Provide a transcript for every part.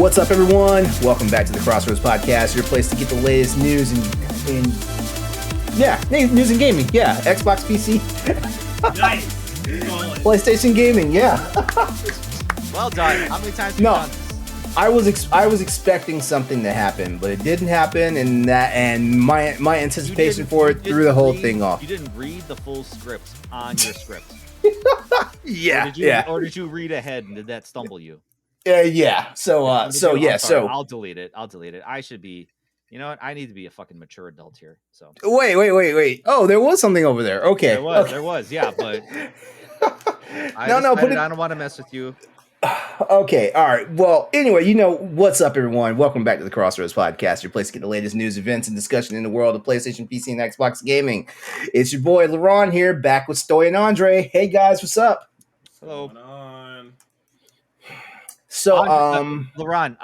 What's up, everyone? Welcome back to the Crossroads Podcast, your place to get the latest news and news and gaming. Yeah, Xbox, PC, Nice. PlayStation gaming. Yeah. Well done. How many times have you done this? I was expecting something to happen, but it didn't happen, and my anticipation for it threw the whole thing off. You didn't read the full script on your script. Yeah. Or did you read ahead and did that stumble you? Yeah. So I'll delete it. I should be. You know what? I need to be a fucking mature adult here. So wait. Oh, there was something over there. Okay. There was. Yeah, but I don't want to mess with you. Okay, all right. Well, anyway, what's up, everyone? Welcome back to the Crossroads Podcast, your place to get the latest news, events, and discussion in the world of PlayStation, PC, and Xbox gaming. It's your boy LeRon here, back with Stoy and Andre. Hey guys, what's up? Hello. What's going on? So, LeRon,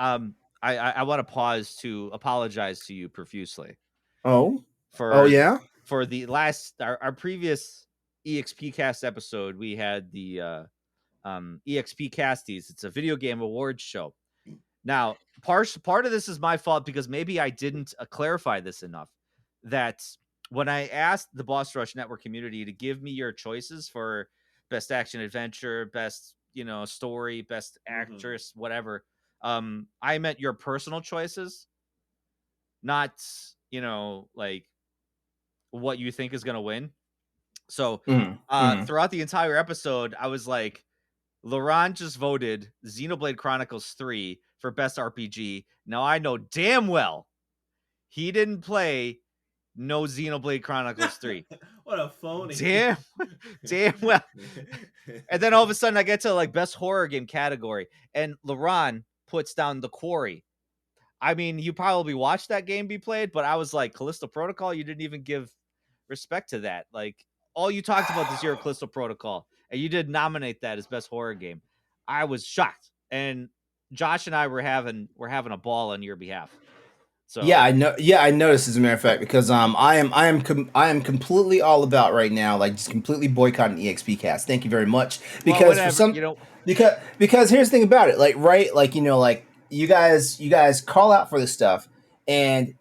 I want to pause to apologize to you profusely. For the last our previous EXP Cast episode, we had the EXP Casties. It's a video game awards show. Now, part of this is my fault because maybe I didn't clarify this enough. That when I asked the Boss Rush Network community to give me your choices for best action adventure, best story, best actress, whatever, I meant your personal choices, not like what you think is gonna win. So throughout the entire episode, I was like, LeRon just voted Xenoblade Chronicles 3 for best RPG. Now I know damn well he didn't play no Xenoblade Chronicles 3. What a phony. Damn well. And then all of a sudden I get to like best horror game category and LeRon puts down The Quarry. I mean, you probably watched that game be played, but I was like, Callisto Protocol, you didn't even give respect to that. Like, all you talked about this year, Callisto Protocol, and you did nominate that as best horror game. I was shocked, and Josh and I were having a ball on your behalf. So yeah, I know. Yeah, I noticed, as a matter of fact, because I am completely all about right now, like just completely boycotting EXP Cast. Thank you very much. Because because here's the thing about it, like you guys call out for this stuff, and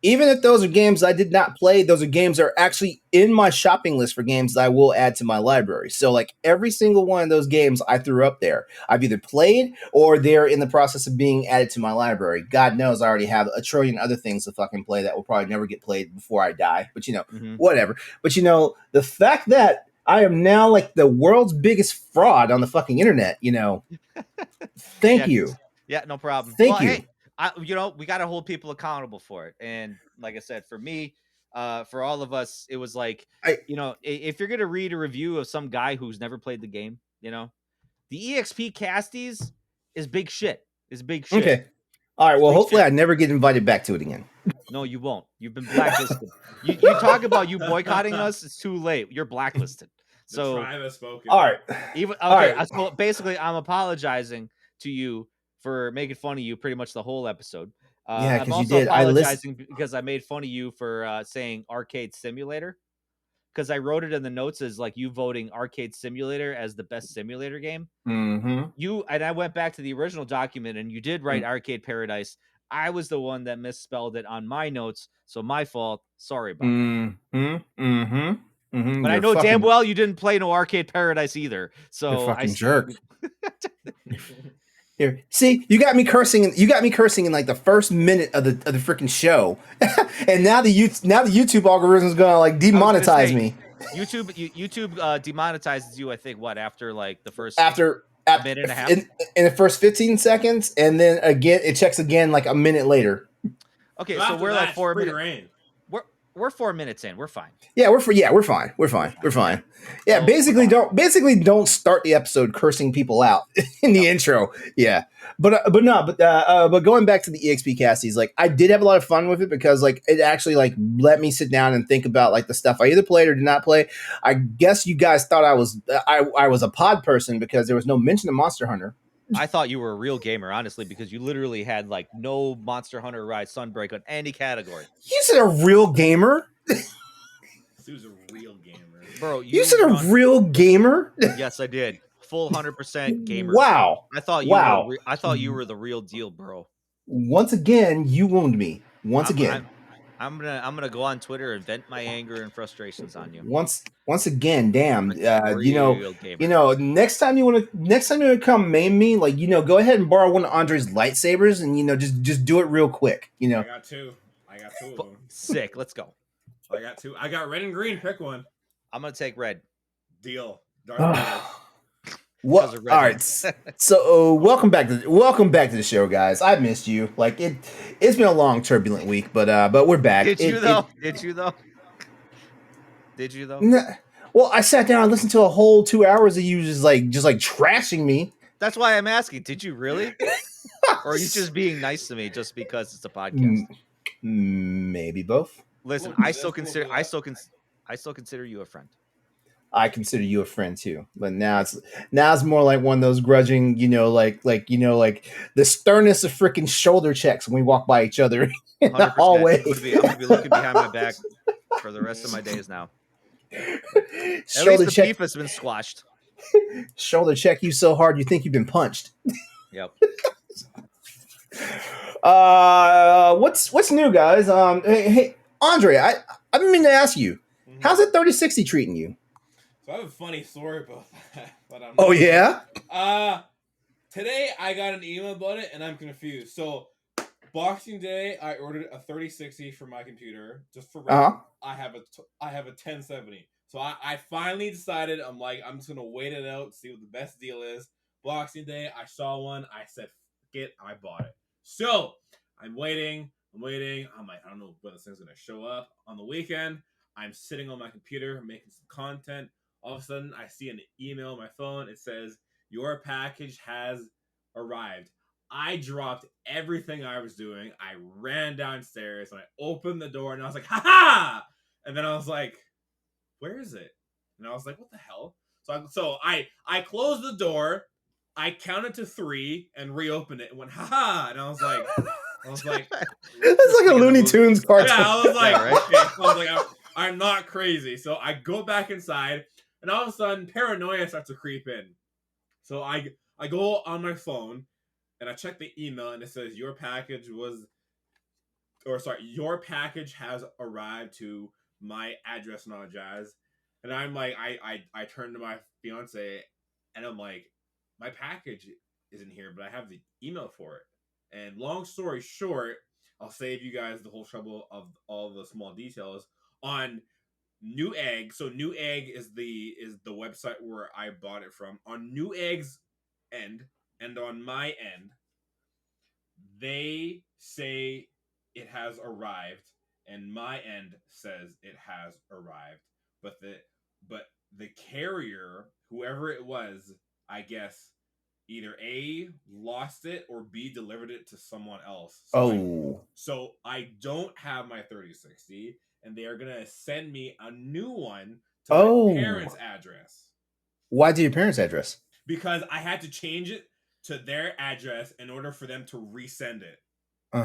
even if those are games I did not play, those are games that are actually in my shopping list for games that I will add to my library. So like every single one of those games I threw up there, I've either played or they're in the process of being added to my library. God knows I already have a trillion other things to fucking play that will probably never get played before I die. But whatever. But the fact that I am now like the world's biggest fraud on the fucking internet, thank you. Yeah, no problem. Thank you. Hey, we got to hold people accountable for it. And like I said, for me, for all of us, it was like, if you're going to read a review of some guy who's never played the game, the EXP Casties is big shit. Okay. All right. Well, hopefully I never get invited back to it again. No, you won't. You've been blacklisted. you talk about you boycotting us. It's too late. You're blacklisted. So all right. So basically I'm apologizing to you for making fun of you pretty much the whole episode. I'm also apologizing because I made fun of you for saying Arcade Simulator, because I wrote it in the notes as like you voting Arcade Simulator as the best simulator game. And I went back to the original document and you did write Arcade Paradise. I was the one that misspelled it on my notes, so my fault. Sorry about that. But I know damn well you didn't play no Arcade Paradise either. So I jerk. Here, see, you got me cursing. You got me cursing in like the first minute of the freaking show, and now the YouTube algorithm is gonna like demonetize me. YouTube demonetizes you. I think after like the first after minute and a half in the first 15 seconds, and then again it checks again like a minute later. Okay, so we're like 4 minutes. We're 4 minutes in. We're fine. Yeah, we're fine. Yeah, basically don't start the episode cursing people out in the intro. Yeah, but going back to the EXP Casties, like I did have a lot of fun with it because like it actually like let me sit down and think about like the stuff I either played or did not play. I guess you guys thought I was a pod person because there was no mention of Monster Hunter. I thought you were a real gamer, honestly, because you literally had like no Monster Hunter Rise Sunbreak on any category. You said a real gamer? He was a real gamer. Bro, you said a real gamer? Yes, I did. full 100% gamer. Wow. I thought you were the real deal, bro. Once again, you wound me. I'm gonna go on Twitter and vent my anger and frustrations on you. Once again, damn. Real gamer. Next time you want to come maim me, like, go ahead and borrow one of Andre's lightsabers, and just do it real quick. I got two of them. Sick. Let's go. I got two. I got red and green. Pick one. I'm gonna take red. Deal. Darth Vader. What? All right. So welcome back to the show, guys. I missed you. Like it's been a long, turbulent week, but we're back. Did you though? Well, I sat down and listened to a whole 2 hours of you just like trashing me. That's why I'm asking. Did you really? Or are you just being nice to me just because it's a podcast? Maybe both. Listen, I still consider you a friend. I consider you a friend too, but now it's more like one of those grudging, like the sternness of freaking shoulder checks when we walk by each other in the hallway. I'm gonna be looking behind my back for the rest of my days now. Shoulder At least the beef has been squashed. Shoulder check you so hard you think you've been punched. Yep. What's new, guys? Hey, Andre, I've been meaning to ask you, how's that 3060 treating you? So I have a funny story about that. But yeah? Today I got an email about it and I'm confused. So Boxing Day, I ordered a 3060 for my computer just for rent. I have a 1070. So I finally decided, I'm just gonna wait it out, see what the best deal is. Boxing Day, I saw one. I said, "Fuck it," I bought it. So I'm waiting. I'm like, I don't know when this thing's gonna show up on the weekend. I'm sitting on my computer making some content. All of a sudden, I see an email on my phone. It says, "Your package has arrived." I dropped everything I was doing. I ran downstairs and I opened the door and I was like, "Ha ha!" And then I was like, "Where is it?" And I was like, "What the hell?" So I closed the door. I counted to 3 and reopened it and went, "Ha ha!" And I was like, it's like a Looney Tunes cartoon. Yeah, I was like, yeah, right? okay. I'm not crazy. So I go back inside, and all of a sudden, paranoia starts to creep in. So I go on my phone, and I check the email, and it says, your package has arrived to my address and all that jazz. And I'm like, I turn to my fiance, and I'm like, my package isn't here, but I have the email for it. And long story short, I'll save you guys the whole trouble of all the small details. On Newegg, so Newegg is the website where I bought it from. On Newegg's end and on my end, they say it has arrived, and my end says it has arrived. But the carrier, whoever it was, I guess, either A, lost it, or B, delivered it to someone else. So I don't have my 3060, and they are going to send me a new one to my parents' address. Why do your parents' address? Because I had to change it to their address in order for them to resend it. I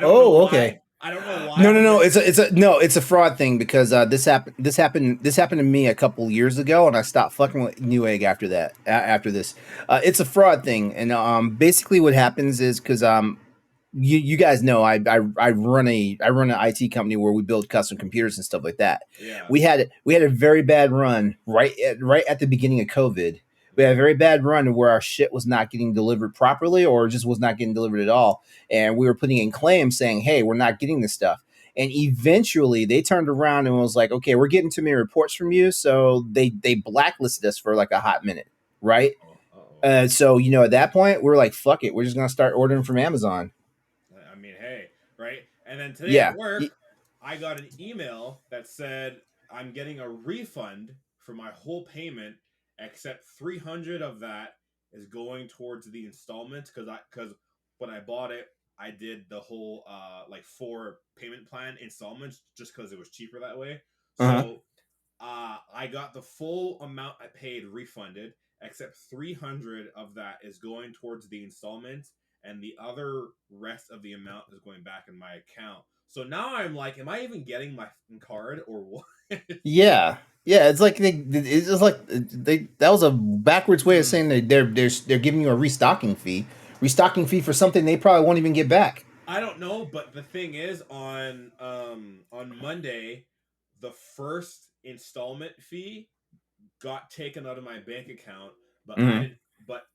don't know why. Okay. I don't know why. No. It's a fraud thing because this happened to me a couple years ago, and I stopped fucking with Newegg after that. After this, it's a fraud thing, and basically what happens is because you guys know I run an IT company where we build custom computers and stuff like that. Yeah. We had a very bad run right at the beginning of COVID. We had a very bad run where our shit was not getting delivered properly or just was not getting delivered at all. And we were putting in claims saying, hey, we're not getting this stuff. And eventually they turned around and was like, okay, we're getting too many reports from you. So they blacklisted us for like a hot minute. Right. So, at that point, we're like, fuck it. We're just going to start ordering from Amazon. I mean, hey, right. And then today at work, I got an email that said I'm getting a refund for my whole payment, except 300 of that is going towards the installments because when I bought it, I did the whole 4 payment plan installments just because it was cheaper that way. So I got the full amount I paid refunded, except 300 of that is going towards the installments, and the other rest of the amount is going back in my account. So now I'm like, am I even getting my card or what? Yeah. Yeah, it's like that was a backwards way of saying that they're giving you a restocking fee for something they probably won't even get back. I don't know, but the thing is, on Monday, the first installment fee got taken out of my bank account, but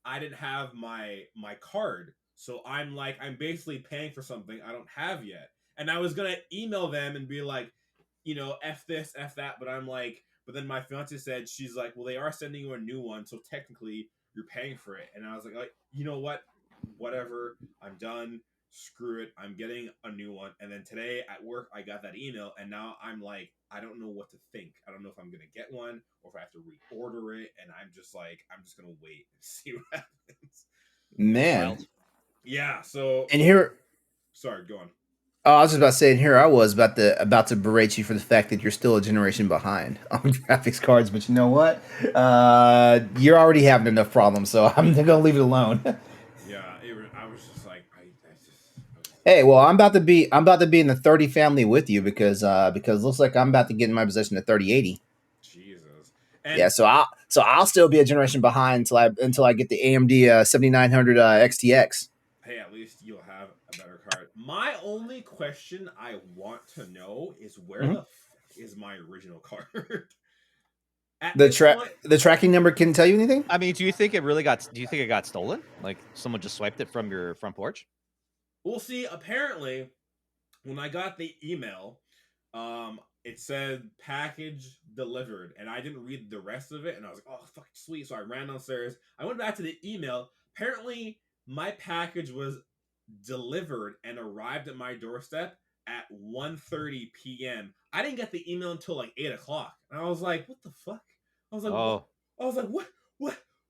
I didn't have my card, so I'm basically paying for something I don't have yet, and I was gonna email them and be like, f this, f that, but I'm like, but then my fiance said, she's like, well, they are sending you a new one, so technically you're paying for it, and I was like, you know what, whatever, I'm done. Screw it, I'm getting a new one. And then today at work, I got that email, and now I'm like, I don't know what to think. I don't know if I'm gonna get one or if I have to reorder it, and I'm just gonna wait and see what happens. Man, yeah. So and here, sorry, go on. Oh, I was just about to say, and here I was about to berate you for the fact that you're still a generation behind on graphics cards. But you know what? You're already having enough problems, so I'm gonna leave it alone. Yeah, I was just like, Hey, well, I'm about to be in the 30 family with you because it looks like I'm about to get in my possession a 3080. Jesus. And yeah, so I'll still be a generation behind until I get the AMD 7900 XTX. Hey, at least you'll have a better card. My only question I want to know is where the fuck is my original card? The tracking number can tell you anything? I mean, do you think it got stolen? Like someone just swiped it from your front porch? We'll see. Apparently, when I got the email, it said package delivered, and I didn't read the rest of it, and I was like, oh, fucking sweet. So I ran downstairs. I went back to the email. Apparently, my package was delivered and arrived at my doorstep at 1:30 p.m. I didn't get the email until like 8 o'clock. And I was like, what the fuck? I was like,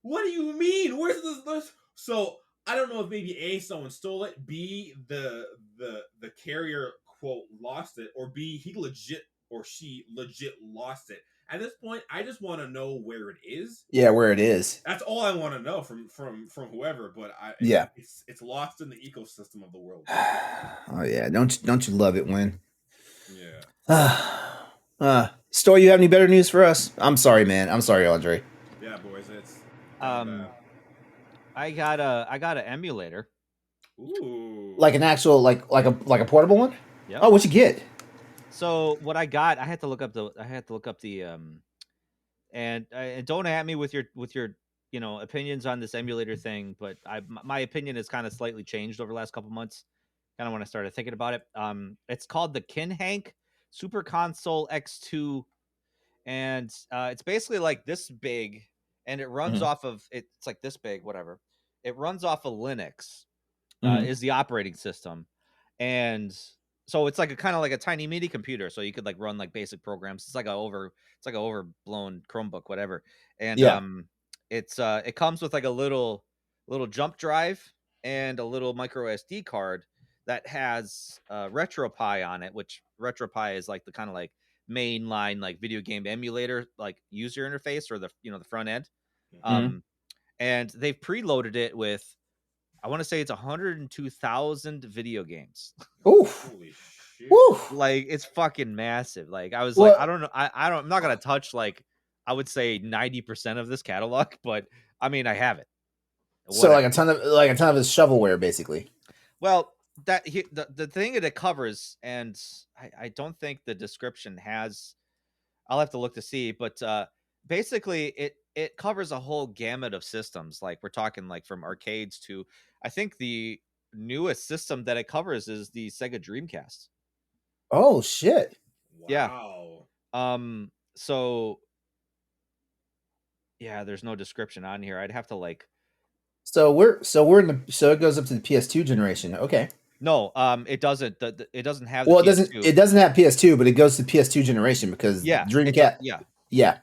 what do you mean? Where's this? So I don't know if maybe A, someone stole it, B, the carrier quote lost it, or B, he legit or she legit lost it. At this point, I just want to know where it is. Yeah, where it is. That's all I want to know from whoever. But it's lost in the ecosystem of the world. Oh yeah, don't you love it when? Yeah. Stoy, you have any better news for us? I'm sorry, man. I'm sorry, Andre. Yeah, boys, it's I got an emulator. Ooh. Like an actual like a portable one? Yeah. Oh, what'd you get? So what I got, I had to look up the and don't at me with your opinions on this emulator thing, but my opinion has kind of slightly changed over the last couple months. Kind of when I started thinking about it. It's called the Kinhank Super Console X2, and it's basically like this big, and it runs off of it's like this big, whatever. It runs off of Linux, is the operating system, and so it's like a kind of like a tiny mini computer, so you could like run like basic programs. It's like a overblown Chromebook, whatever. And it comes with like a little jump drive and a little micro SD card that has RetroPie on it, which RetroPie is like the kind of like mainline like video game emulator like user interface, or the the front end. And they've preloaded it with, I want to say it's 102,000 video games. Oof. Holy shit. Oof. Like it's fucking massive. Like I was like, I don't know. I'm not going to touch like, I would say 90% of this catalog, but I mean, I have it. Whatever. So like a ton of his shovelware, basically. Well, the thing that it covers, and I don't think the description has, I'll have to look to see, but basically it covers a whole gamut of systems. Like we're talking like from arcades to, I think the newest system that it covers is the Sega Dreamcast. Oh shit. Wow. Yeah. So yeah, there's no description on here. I'd have to like. So it goes up to the PS2 generation. Okay. No, it doesn't. It doesn't have. Well, it doesn't have PS2, but it goes to PS2 generation because Dreamcast. Yeah.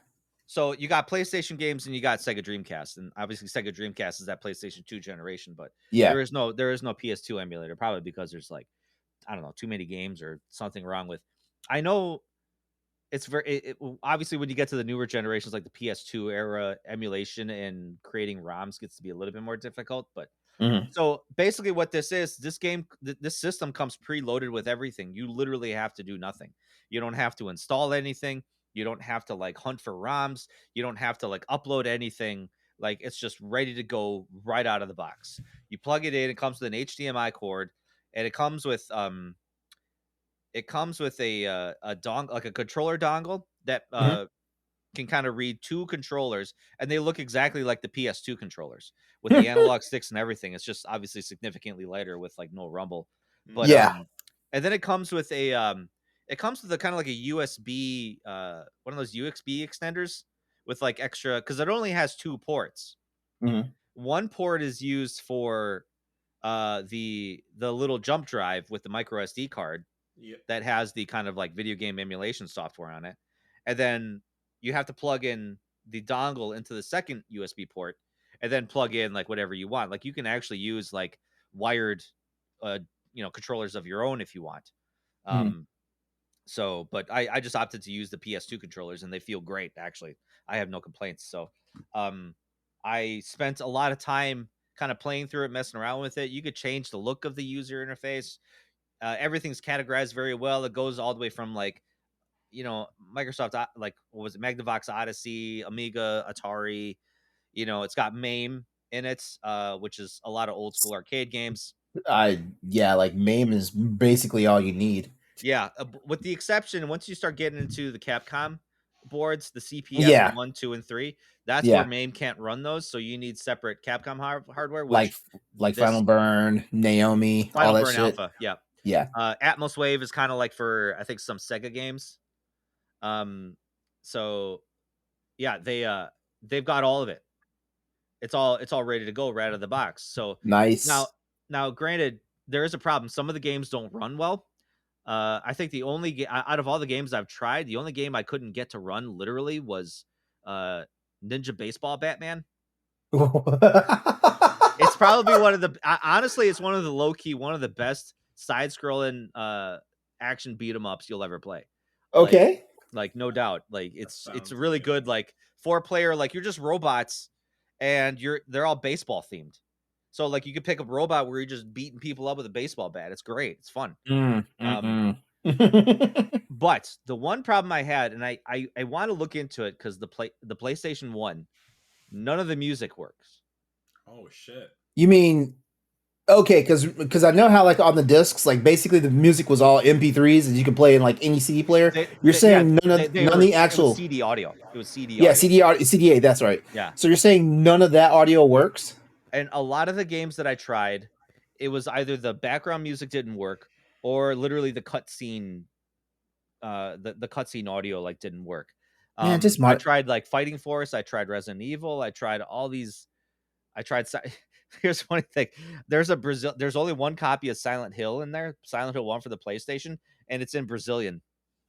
So you got PlayStation games and you got Sega Dreamcast, and obviously Sega Dreamcast is that PlayStation 2 generation. But there is no PS2 emulator, probably because there's like, I don't know, too many games or something wrong with. I know it's very obviously when you get to the newer generations, like the PS2 era, emulation and creating ROMs gets to be a little bit more difficult. But so basically what this is, this game, this system comes preloaded with everything. You literally have to do nothing. You don't have to install anything. You don't have to like hunt for ROMs. You don't have to like upload anything. Like it's just ready to go right out of the box. You plug it in. It comes with an HDMI cord, and it comes with a dongle, like a controller dongle that can kind of read 2 controllers, and they look exactly like the PS2 controllers with the analog sticks and everything. It's just obviously significantly lighter with like no rumble. But and then it comes with a kind of like a USB one of those USB extenders with like extra, because it only has 2 ports. One port is used for the little jump drive with the micro SD card that has the kind of like video game emulation software on it. And then you have to plug in the dongle into the second USB port and then plug in like whatever you want. Like you can actually use like wired controllers of your own if you want. So, but I just opted to use the PS2 controllers, and they feel great. Actually, I have no complaints. So, I spent a lot of time kind of playing through it, messing around with it. You could change the look of the user interface. Everything's categorized very well. It goes all the way from like, Microsoft, like what was it, Magnavox Odyssey, Amiga, Atari. It's got MAME in it, which is a lot of old school arcade games. Like MAME is basically all you need. Yeah, with the exception, once you start getting into the Capcom boards, the CPS 1, 2, and 3, that's where MAME can't run those. So you need separate Capcom hardware, which like Final Burn, Naomi, all that Burn shit. Alpha, yeah. Atmos Wave is kind of like for, I think, some Sega games. So yeah, they've got all of it. It's all ready to go right out of the box. So nice. Now, granted, there is a problem. Some of the games don't run well. I think the only out of all the games I've tried, the only game I couldn't get to run literally was Ninja Baseball Batman. It's probably one of the honestly, it's one of the low key, one of the best side scrolling action beat 'em ups you'll ever play. Okay, like no doubt, like it's really good. Like 4-player, like you're just robots, and they're all baseball themed. So like you could pick up a robot where you're just beating people up with a baseball bat. It's great. It's fun. But the one problem I had, and I want to look into it, because the PlayStation 1, none of the music works. Oh shit. You mean okay, because I know how like on the discs, like basically the music was all MP3s and you could play in like any CD player. You're saying none of the actual CD audio. It was CD audio. Yeah, CDA, that's right. Yeah. So you're saying none of that audio works? And a lot of the games that I tried, it was either the background music didn't work, or literally the cutscene the cutscene audio like didn't work. I tried like Fighting Force, I tried Resident Evil, I tried all these. Here's one thing. There's only one copy of Silent Hill in there, Silent Hill 1 for the PlayStation, and it's in Brazilian.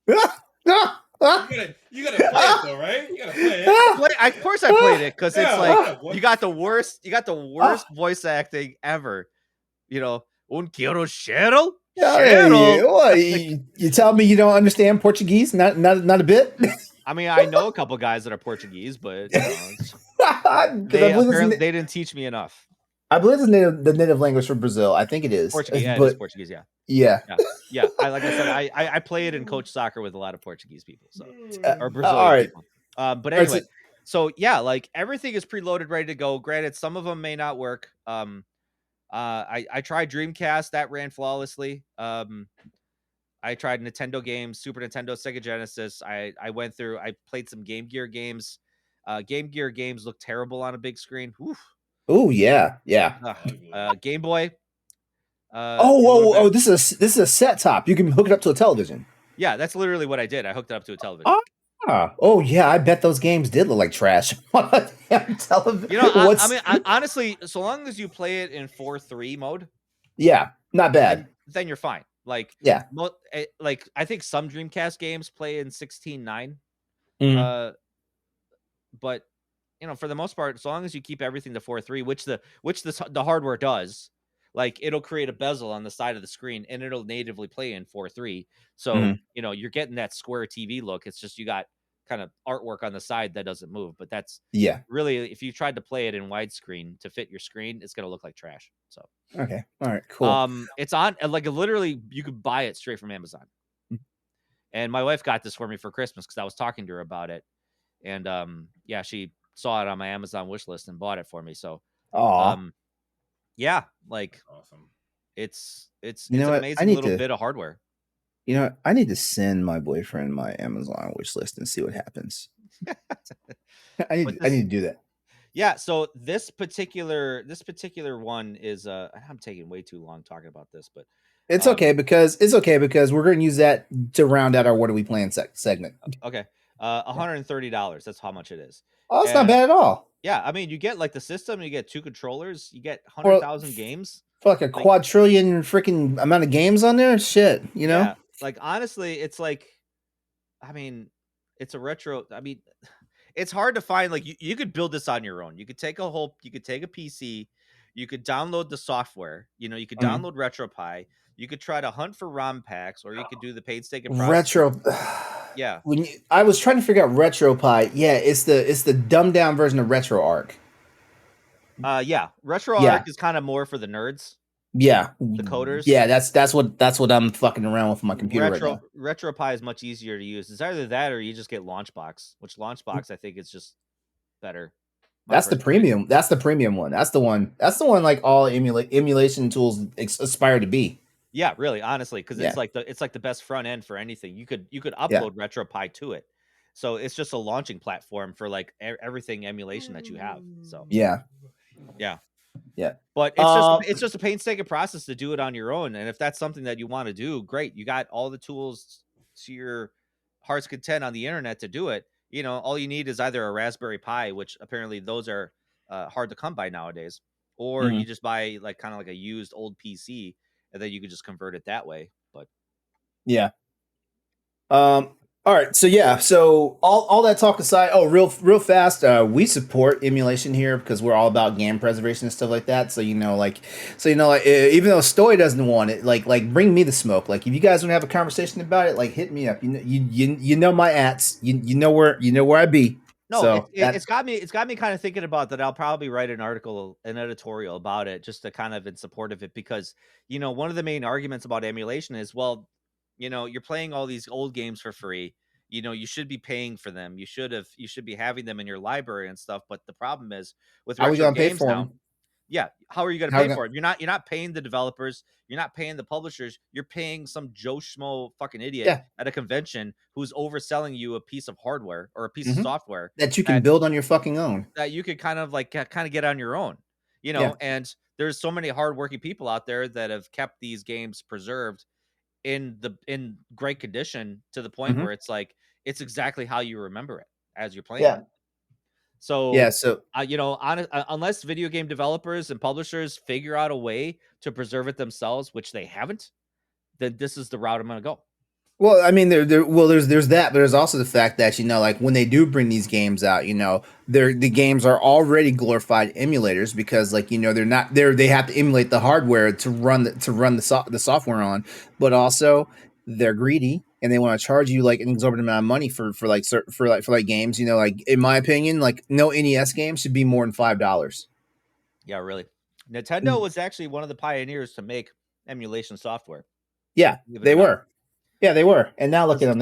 You gotta play it though, right? You gotta play it. Of course I played it, because it's like you got the worst voice acting ever. Un quiero cheiro. What, you tell me you don't understand Portuguese? Not a bit. I mean, I know a couple guys that are Portuguese, but they didn't teach me enough. I believe it's the native language for Brazil. I think it is. Portuguese, it is Portuguese, yeah. Yeah. Like I said, I play it and coach soccer with a lot of Portuguese people, so or Brazilian people. But anyway, so yeah, like everything is preloaded, ready to go. Granted, some of them may not work. I tried Dreamcast, that ran flawlessly. I tried Nintendo games, Super Nintendo, Sega Genesis. I went through. I played some Game Gear games. Game Gear games look terrible on a big screen. Oh yeah. Game Boy. This is a set top. You can hook it up to a television. Yeah, that's literally what I did. I hooked it up to a television. Oh yeah, I bet those games did look like trash on a damn television. Honestly, so long as you play it in 4:3 mode, yeah, not bad. Then you're fine. Like like I think some Dreamcast games play in 16:9. But for the most part, so long as you keep everything to 4:3, which the hardware does, like it'll create a bezel on the side of the screen and it'll natively play in 4:3. So you're getting that square TV look. It's just you got kind of artwork on the side that doesn't move. But that's really, if you tried to play it in widescreen to fit your screen, it's gonna look like trash. So okay, all right, cool. It's on like literally you could buy it straight from Amazon. And my wife got this for me for Christmas because I was talking to her about it. And yeah, she saw it on my Amazon wish list and bought it for me. So yeah, like awesome. It's an amazing little bit of hardware. You know what? I need to send my boyfriend my Amazon wish list and see what happens. I need to do that. Yeah, so this particular one is I'm taking way too long talking about this, but it's okay because we're going to use that to round out our what are we playing segment. Okay. $130. That's how much it is. Oh, that's not bad at all. Yeah, I mean, you get like the system, you get 2 controllers, you get 100,000 games. For like a quadrillion freaking amount of games on there. Shit, you know? Yeah, like honestly, it's like, I mean, it's a retro. I mean, it's hard to find. Like you could build this on your own. You could take a PC, you could download the software. You know, you could download RetroPie. You could try to hunt for ROM packs, or you could do the painstaking process. Yeah. I was trying to figure out RetroPie. Yeah, it's the dumbed down version of RetroArch. Yeah, RetroArch is kind of more for the nerds. Yeah, the coders. Yeah, that's what I'm fucking around with my computer right now. RetroPie is much easier to use. It's either that or you just get Launchbox, which Launchbox I think is just better. That's the premium. That's the premium one. That's the one. That's the one like all emulation tools aspire to be. Yeah, really, honestly, because it's like the best front end for anything. You could upload RetroPie to it, so it's just a launching platform for like everything emulation that you have. So yeah. But it's just a painstaking process to do it on your own. And if that's something that you want to do, great. You got all the tools to your heart's content on the internet to do it. You know, all you need is either a Raspberry Pi, which apparently those are hard to come by nowadays, or you just buy like kind of like a used old PC, and then you can just convert it that way. But yeah. All right, so all that talk aside, real fast, we support emulation here because we're all about game preservation and stuff like that. So even though Stoy doesn't want it, like bring me the smoke. Like if you guys want to have a conversation about it, like hit me up. You know my ats. You know where I be. No, so it's got me kind of thinking about that. I'll probably write an editorial about it just to kind of in support of it because one of the main arguments about emulation is you're playing all these old games for free. You should be paying for them. You should be having them in your library and stuff. But the problem is with retro games now. Yeah, how are you going to pay for them? You're not paying the developers. You're not paying the publishers. You're paying some Joe Schmo fucking idiot at a convention who's overselling you a piece of hardware or a piece of software that you can build on your fucking own. That you could kind of get on your own. And there's so many hardworking people out there that have kept these games preserved in great condition to the point where it's like it's exactly how you remember it as you're playing it. So unless video game developers and publishers figure out a way to preserve it themselves, which they haven't, then this is the route I'm going to go. Well, I mean, there's that, but there's also the fact that like when they do bring these games out, the games are already glorified emulators because they have to emulate the hardware to run the software on, but also they're greedy and they want to charge you like an exorbitant amount of money for games. Like in my opinion, like no NES game should be more than $5. Yeah, really. Nintendo was actually one of the pioneers to make emulation software. Yeah, they were. Yeah, they were, and now look at them.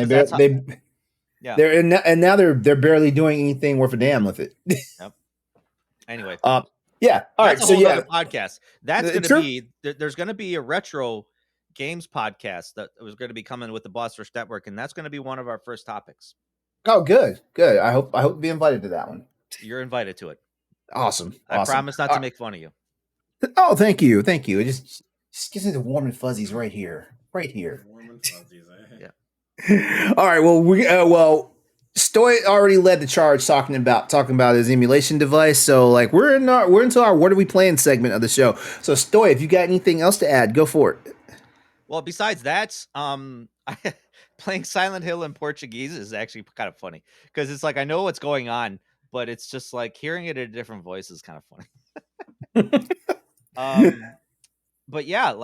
Now they're barely doing anything worth a damn with it. Yep. Anyway, yeah. All right, so podcast. That's going to be there's going to be a retro games podcast that was going to be coming with the Boss Rush Network, and that's going to be one of our first topics. Oh, good. I hope to be invited to that one. You're invited to it. Awesome. I promise not to make fun of you. Oh, thank you. It just gives me the warm and fuzzies right here. Warm and fuzzies. Yeah. All right. Well, Stoy already led the charge talking about his emulation device. So we're into our what are we playing segment of the show. So Stoy, if you got anything else to add, go for it. Well, besides that, playing Silent Hill in Portuguese is actually kind of funny because it's like I know what's going on, but it's just like hearing it in a different voice is kind of funny. But yeah,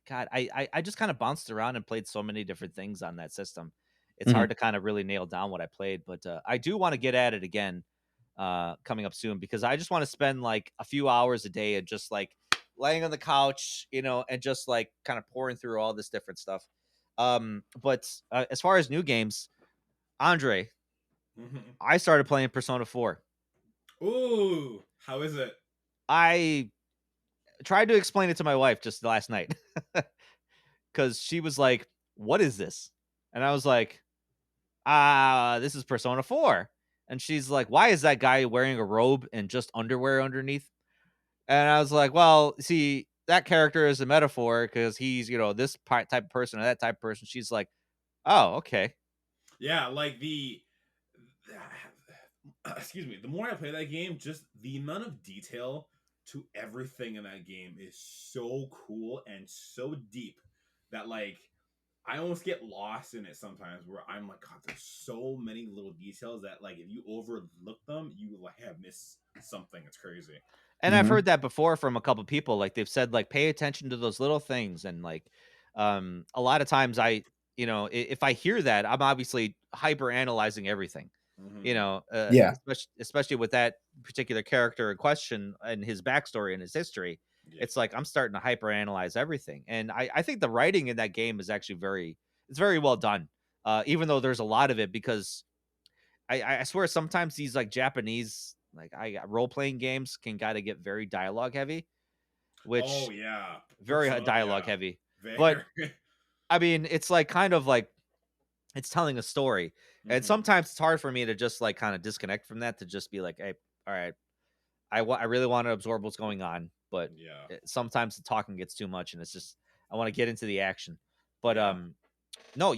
God, I just kind of bounced around and played so many different things on that system. It's hard to kind of really nail down what I played, but I do want to get at it again coming up soon because I just want to spend like a few hours a day and just like laying on the couch, and just like kind of pouring through all this different stuff. But as far as new games, Andre, I started playing Persona 4. Ooh, how is it? I tried to explain it to my wife just last night because she was like, "What is this?" And I was like, this is Persona 4. And she's like, "Why is that guy wearing a robe and just underwear underneath?" And I was like, "Well, see, that character is a metaphor because he's, this type of person or that type of person." She's like, "Oh, okay." Yeah, like excuse me, the more I play that game, just the amount of detail to everything in that game is so cool and so deep that like I almost get lost in it sometimes where I'm like, God, there's so many little details that like if you overlook them, you like have missed something. It's crazy. And I've heard that before from a couple people. Like they've said, like, pay attention to those little things. And like, a lot of times if I hear that, I'm obviously hyper analyzing everything. Especially with that particular character in question and his backstory and his history. Yeah. It's like I'm starting to hyper analyze everything. And I think the writing in that game is actually it's very well done. Even though there's a lot of it, because I swear sometimes these like Japanese role playing games can gotta get very dialogue heavy, which very dialogue heavy. Very. But I mean, it's like kind of like it's telling a story, and sometimes it's hard for me to just like kind of disconnect from that to just be like, hey, all right, I really want to absorb what's going on, but sometimes the talking gets too much, and it's just I want to get into the action. But no,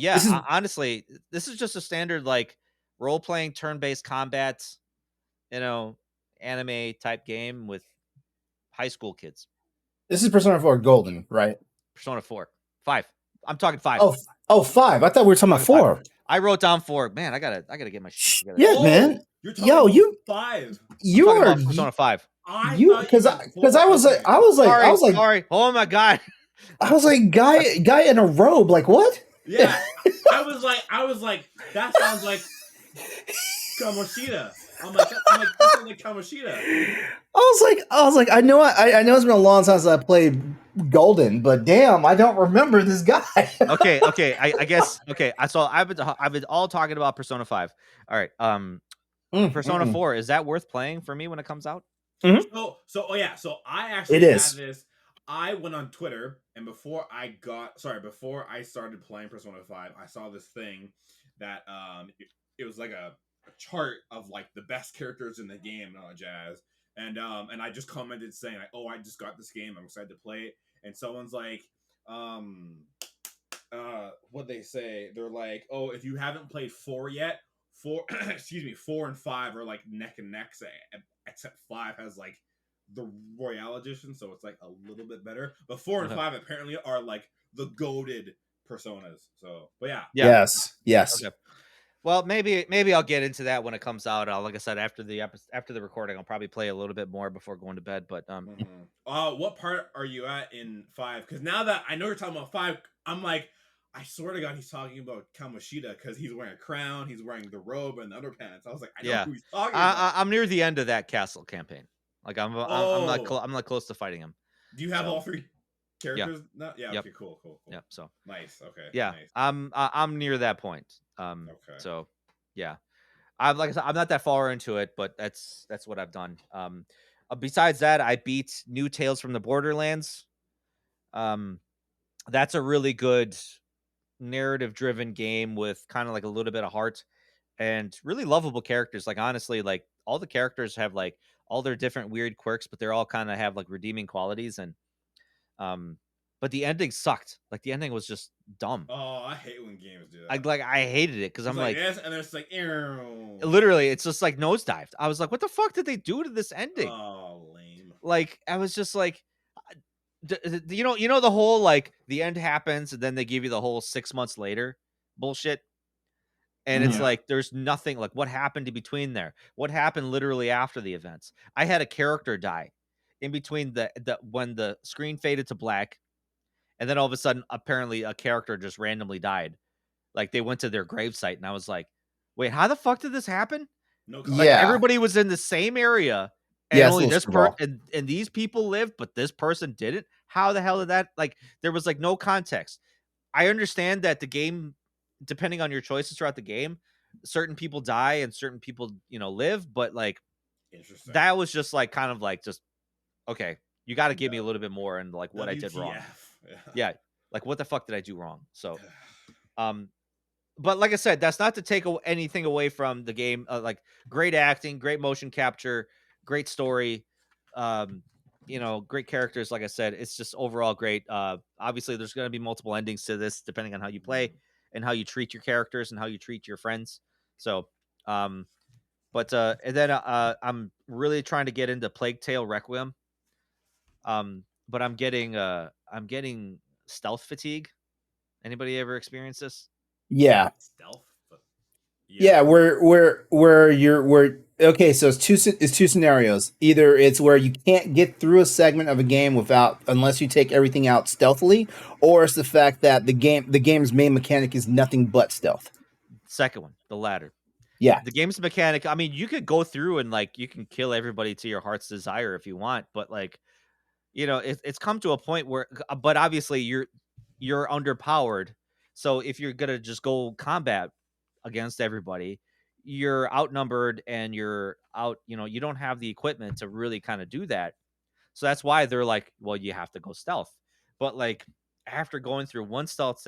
honestly, this is just a standard like role-playing turn-based combat, anime type game with high school kids. This is Persona 4 Golden, right? Persona 4. 5. I'm talking 5. Oh, 5. I thought we were talking about 4. 5. I wrote down 4. Man, I gotta get my shit together. Yeah, man. You're talking about 5. You are about Persona 5. Because I was like, sorry. Oh my god. I was like, guy in a robe. Like what? Yeah, I was like, that sounds like Kamoshida. I'm like, that sounds like Kamoshida. I was like, I know it's been a long time since I played Golden, but damn, I don't remember this guy. okay, I guess. Okay, so I've been all talking about Persona 5. All right, Persona 4, is that worth playing for me when it comes out? So I actually had this. I went on Twitter, and before I started playing Persona 5, I saw this thing that it was like a chart of like the best characters in the game and all that jazz. And I just commented saying like, oh, I just got this game, I'm excited to play it. And someone's like, what they say? They're like, oh, if you haven't played 4 yet, 4 and 5 are like neck and neck, except 5 has like the Royale edition, so it's like a little bit better. But 4 and 5 apparently are like the goated personas. So, but yeah. Yes. Okay. Well, maybe I'll get into that when it comes out. Like I said, after the recording, I'll probably play a little bit more before going to bed. But what part are you at in 5? Because now that I know you're talking about 5, I'm like, I swear to God, he's talking about Kamoshida because he's wearing a crown, he's wearing the robe and the underpants. I was like, I know who he's talking about. I'm near the end of that castle campaign. Like I'm not close to fighting him. Do you have all 3 characters now? Yeah. Yep. Okay. Cool. Yep. So nice. Okay. Yeah. Nice. I'm near that point. Okay. So yeah, I'm like I said, I'm not that far into it, but that's what I've done. Besides that, I beat New Tales from the Borderlands. That's a really good narrative-driven game with kind of like a little bit of heart and really lovable characters. Like honestly, like all the characters have like all their different weird quirks, but they're all kind of have like redeeming qualities. And but the ending sucked. Like the ending was just dumb. Oh, I hate when games do that. I hated it because I'm like yes, and it's like literally, it's just like nosedived. I was like, what the fuck did they do to this ending? Oh, lame. Like I was just like, you know the whole like the end happens and then they give you the whole 6 months later bullshit. And it's like, there's nothing like what happened in between there. What happened literally after the events? I had a character die in between the when the screen faded to black. And then all of a sudden, apparently a character just randomly died. Like they went to their gravesite and I was like, wait, how the fuck did this happen? No, like everybody was in the same area. And only this person and these people lived, but this person didn't. How the hell did that? Like there was like no context. I understand that the game, depending on your choices throughout the game, certain people die and certain people, live, but like that was just like kind of like just okay, you got to give me a little bit more and like what I did wrong. Yeah, like what the fuck did I do wrong? So, but like I said, that's not to take anything away from the game. Like great acting, great motion capture, great story, great characters. Like I said, it's just overall great. Obviously, there's going to be multiple endings to this depending on how you play and how you treat your characters and how you treat your friends. So, and then I'm really trying to get into Plague Tale Requiem. But I'm getting stealth fatigue. Anybody ever experienced this? Yeah. Stealth. Yeah, where okay, so it's two scenarios. Either it's where you can't get through a segment of a game unless you take everything out stealthily, or it's the fact that the game's main mechanic is nothing but stealth. Second one, the latter. Yeah. The game's mechanic, I mean, you could go through and like you can kill everybody to your heart's desire if you want, but like it's come to a point where but obviously you're underpowered. So if you're going to just go combat against everybody, you're outnumbered and you're out, you don't have the equipment to really kind of do that. So that's why they're like, well, you have to go stealth. But like after going through one stealth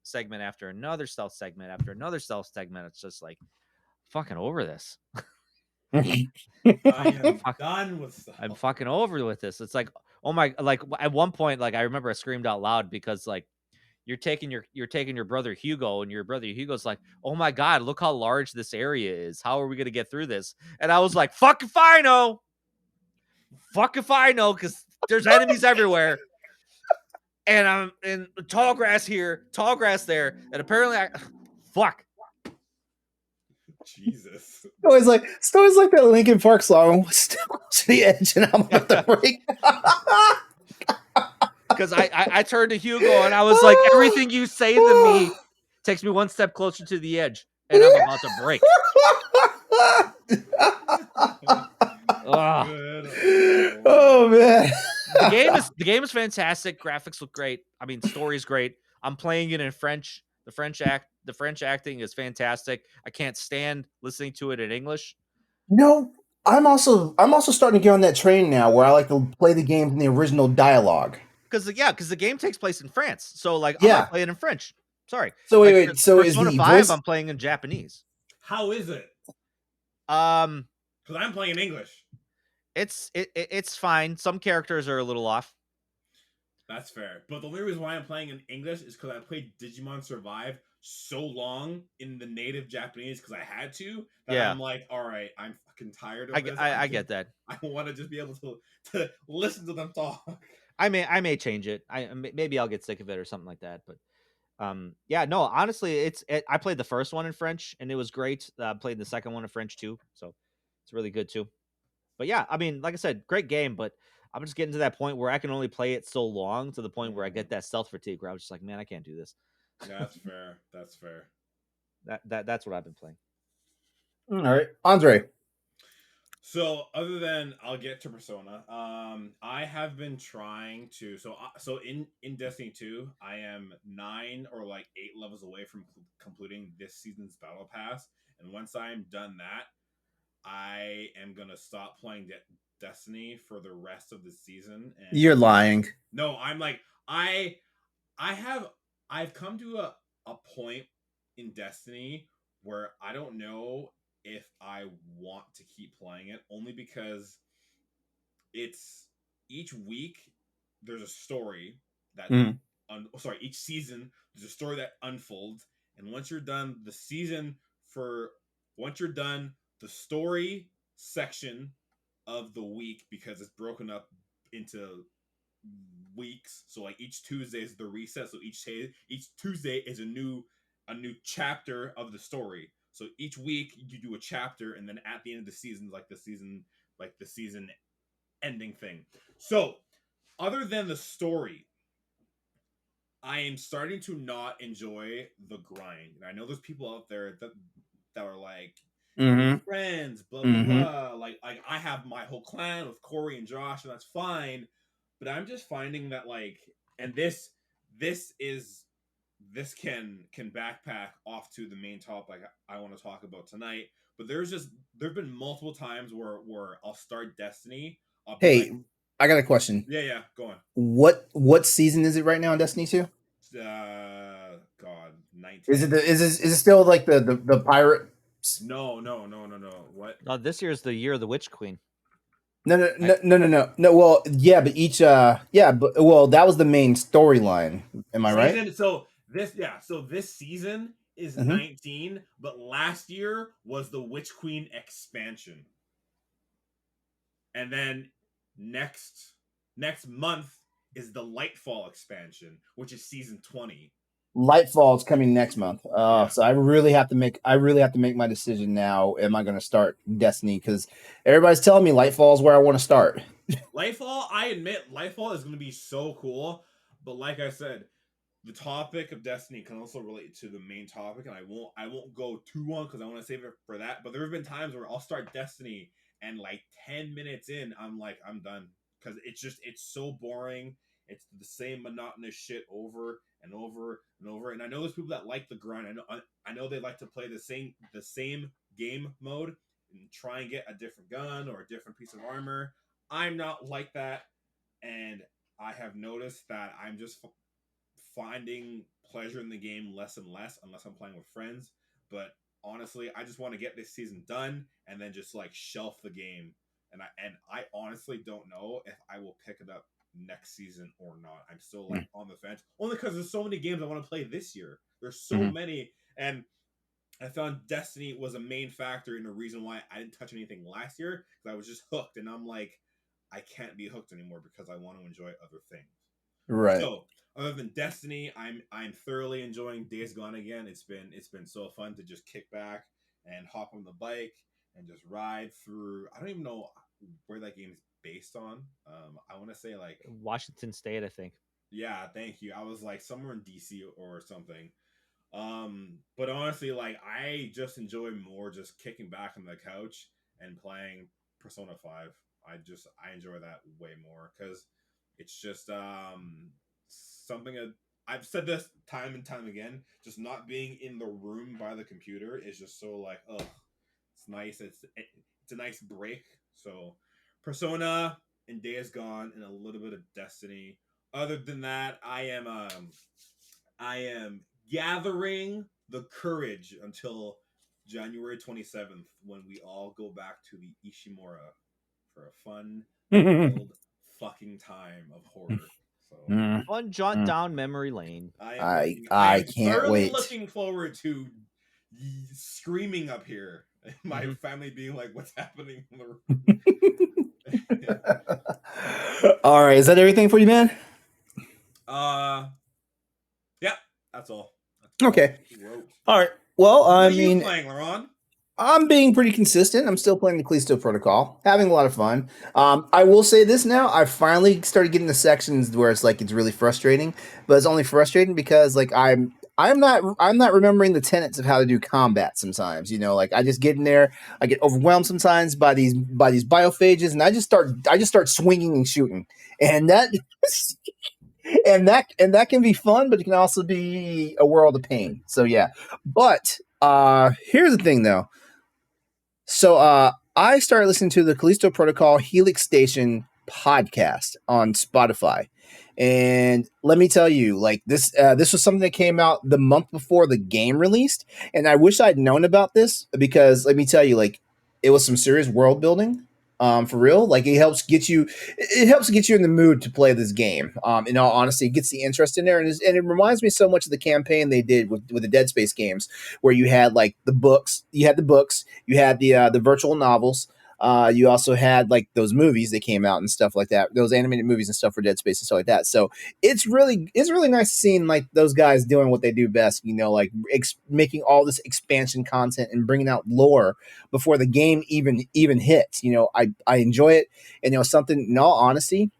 segment after another stealth segment after another stealth segment, it's just like fucking over this. I am done with stuff. I'm fucking over with this. It's like, oh my, like at one point, like I remember I screamed out loud because like you're taking your brother Hugo, and your brother Hugo's like, oh my god, look how large this area is. How are we gonna get through this? And I was like, fuck if I know, because there's enemies everywhere. And I'm in tall grass here, tall grass there, and apparently fuck. Jesus. Stoy's like that Linkin Park song. Still close to the edge, and I'm about to break. Because I turned to Hugo and I was like, everything you say to me takes me one step closer to the edge, and I'm about to break. Oh man. The game is fantastic. Graphics look great. I mean, story is great. I'm playing it in French. The French acting is fantastic. I can't stand listening to it in English. No, I'm also starting to get on that train now where I like to play the game in the original dialogue. Because the game takes place in France. So like I'm not playing in French. Sorry. So wait, so is Persona the 5 voice... I'm playing in Japanese. How is it? Because I'm playing in English. It's fine. Some characters are a little off. That's fair. But the only reason why I'm playing in English is because I played Digimon Survive so long in the native Japanese because I had to. I'm like, all right, I'm fucking tired of this. I get that. I want to just be able to listen to them talk. I may change it. Maybe I'll get sick of it or something like that. But yeah, no, honestly, I played the first one in French and it was great. I played the second one in French too, so it's really good too. But yeah, I mean, like I said, great game, but I'm just getting to that point where I can only play it so long to the point where I get that stealth fatigue where I was just like, man, I can't do this. That's fair. That's fair. That's what I've been playing. All right, Andre. So other than I'll get to Persona, I have been trying to so in Destiny 2, I am 9 or like 8 levels away from completing this season's battle pass, and once I'm done that, I am gonna stop playing Destiny for the rest of the season. And you're lying. No, I'm like I've come to a point in Destiny where I don't know if I want to keep playing it, only because it's each week there's a story that each season there's a story that unfolds, and once you're done the story section of the week, because it's broken up into weeks, so like each Tuesday is the reset, so each Tuesday is a new chapter of the story. So each week you do a chapter, and then at the end of the season, like the season ending thing. So other than the story, I am starting to not enjoy the grind. And I know there's people out there that are like, friends, blah blah blah. Like I have my whole clan with Corey and Josh, and that's fine. But I'm just finding that like, and this is this can backpack off to the main topic I want to talk about tonight. But there've been multiple times where I'll start Destiny. I'll be hey, I got a question. Yeah, go on. What season is it right now in Destiny 2? God, 19. Is it still like the pirate? No. What? No, this year is the year of the Witch Queen. No. Well, yeah, but that was the main storyline. Am I right? So this season is 19, but last year was the Witch Queen expansion. And then next month is the Lightfall expansion, which is season 20. Lightfall is coming next month. So I really have to make my decision now. Am I going to start Destiny? Because everybody's telling me Lightfall is where I want to start. Lightfall, I admit, Lightfall is going to be so cool. But like I said, the topic of Destiny can also relate to the main topic, and I won't go too long because I want to save it for that. But there have been times where I'll start Destiny and like 10 minutes in, I'm like, I'm done because it's so boring. It's the same monotonous shit over and over and over. And I know there's people that like the grind. I know they like to play the same game mode and try and get a different gun or a different piece of armor. I'm not like that, and I have noticed that I'm just finding pleasure in the game less and less unless I'm playing with friends. But honestly, I just want to get this season done and then just like shelf the game. And I honestly don't know if I will pick it up next season or not. I'm still like on the fence, only because there's so many games I want to play this year. There's so many, and I found Destiny was a main factor in the reason why I didn't touch anything last year, because I was just hooked, and I'm like, I can't be hooked anymore because I want to enjoy other things. Right. So other than Destiny, I'm thoroughly enjoying Days Gone again. It's been so fun to just kick back and hop on the bike and just ride through. I don't even know where that game is based on. I want to say like Washington State, I think. Yeah, thank you. I was like somewhere in DC or something. But honestly, like I just enjoy more just kicking back on the couch and playing Persona 5. I enjoy that way more because it's just something that I've said this time and time again. Just not being in the room by the computer is just so like, ugh, it's nice. It's a nice break. So Persona and Days Gone and a little bit of Destiny. Other than that, I am gathering the courage until January 27th when we all go back to the Ishimura for a fun old fucking time of horror. So fun jaunt down memory lane. I can't wait. Looking forward to screaming up here. My family being like, "What's happening in the room?" All right, is that everything for you, man? Yeah, that's all. Okay. All right. Well, what are you playing, LeRon? I'm being pretty consistent. I'm still playing the Callisto Protocol, having a lot of fun. I will say this now: I finally started getting the sections where it's like it's really frustrating, but it's only frustrating because like I'm not remembering the tenets of how to do combat sometimes. You know, like I just get in there, I get overwhelmed sometimes by these biophages, and I just start swinging and shooting, and that. And that can be fun, but it can also be a world of pain. So yeah. But here's the thing though. So I started listening to the Callisto Protocol Helix Station podcast on Spotify. And let me tell you, like this was something that came out the month before the game released. And I wish I'd known about this because let me tell you, like it was some serious world building. For real, like it helps get you in the mood to play this game. In all honesty, it gets the interest in there, and it reminds me so much of the campaign they did with the Dead Space games, where you had like the books, you had the virtual novels. You also had like those movies that came out and stuff like that, those animated movies and stuff for Dead Space and stuff like that. So it's really nice seeing like those guys doing what they do best, you know, like making all this expansion content and bringing out lore before the game even hits. You know, I enjoy it, and you know something. In all honesty,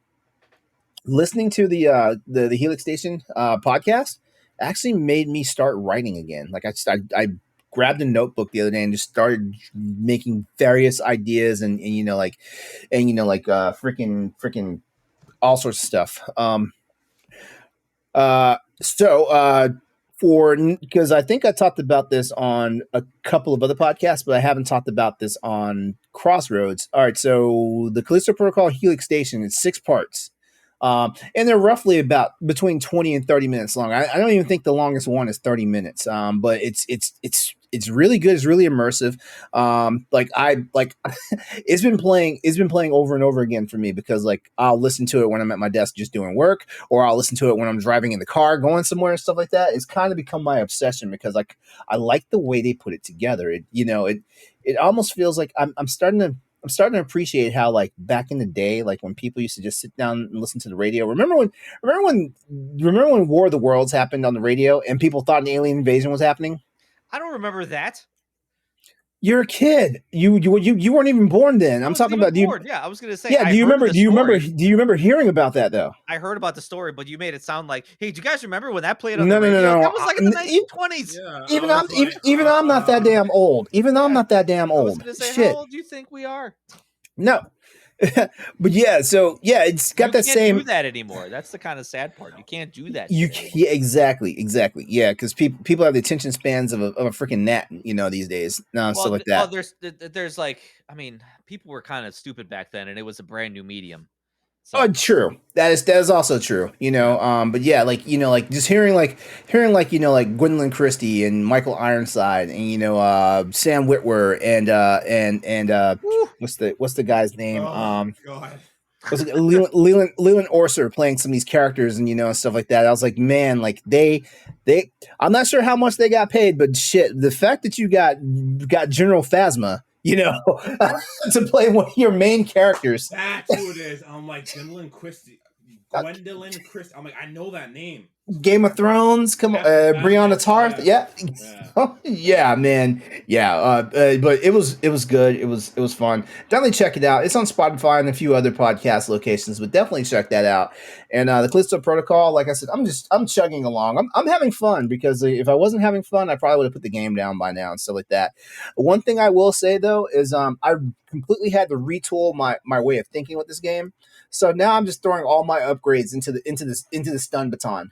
listening to the Helix Station podcast actually made me start writing again. Like I grabbed a notebook the other day and just started making various ideas and freaking all sorts of stuff. So because I think I talked about this on a couple of other podcasts, but I haven't talked about this on Crossroads. All right, so the Callisto Protocol Helix Station is 6 parts. And they're roughly about between 20 and 30 minutes long. I don't even think the longest one is 30 minutes. But it's really good. It's really immersive. It's been playing over and over again for me because like I'll listen to it when I'm at my desk just doing work, or I'll listen to it when I'm driving in the car going somewhere and stuff like that. It's kind of become my obsession because like I like the way they put it together. It almost feels like I'm starting to appreciate how like back in the day, like when people used to just sit down and listen to the radio. Remember when War of the Worlds happened on the radio and people thought an alien invasion was happening? I don't remember that. You're a kid. You weren't even born then. I'm talking about born. Yeah, I was gonna say. Yeah. Do you remember hearing about that though? I heard about the story, but you made it sound like, hey, do you guys remember when that played on the radio? No. That was like in the 1920s. Yeah, even I'm not that damn old. Even though I'm not that damn old. I was gonna say, shit. How old do you think we are? No. But yeah, so yeah, it's got that same. You can't do that anymore. That's the kind of sad part. You can't do that. Yeah, exactly. Yeah, because people have the attention spans of a freaking gnat, these days. Stuff like that. There's like, I mean, people were kind of stupid back then, and it was a brand new medium. So. Oh, true. That is also true. But yeah, just hearing Gwendolyn Christie and Michael Ironside and Sam Witwer and what's the guy's name? Oh God. Was it Leland Orser playing some of these characters and stuff like that. I was like, man, like they I'm not sure how much they got paid, but shit, the fact that you got General Phasma, to play one of your main characters. That's who it is. I'm like Gwendolyn Christie. I'm like, I know that name. Game of Thrones, come on, Brianna Tarth, yeah. Yeah, man, yeah. But it was good. It was fun. Definitely check it out. It's on Spotify and a few other podcast locations, but definitely check that out. And the Callisto Protocol, like I said, I'm chugging along. I'm having fun because if I wasn't having fun, I probably would have put the game down by now and stuff like that. One thing I will say though is I completely had to retool my way of thinking with this game. So now I'm just throwing all my upgrades into the stun baton.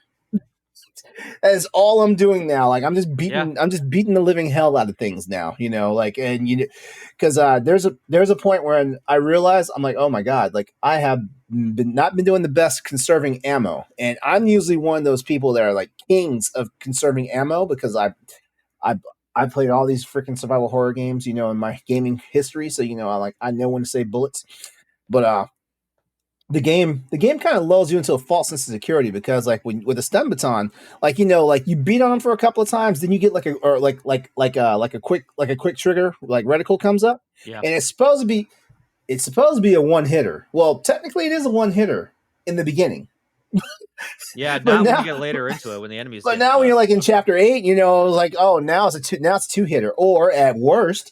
That is all I'm doing now. Like I'm just beating the living hell out of things now, because there's a point where I realize I'm like, oh my God, like I have not been doing the best conserving ammo. And I'm usually one of those people that are like kings of conserving ammo because I played all these freaking survival horror games, in my gaming history. So, I know when to save bullets, but, the game kind of lulls you into a false sense of security because like with a stun baton, like you beat on them for a couple of times, then you get like a quick trigger, like reticle comes up, and it's supposed to be a one hitter. Well, technically it is a one hitter in the beginning. Yeah, now when you get later into it, when the enemies. But now when you're like in chapter 8, like now it's a two hitter, or at worst,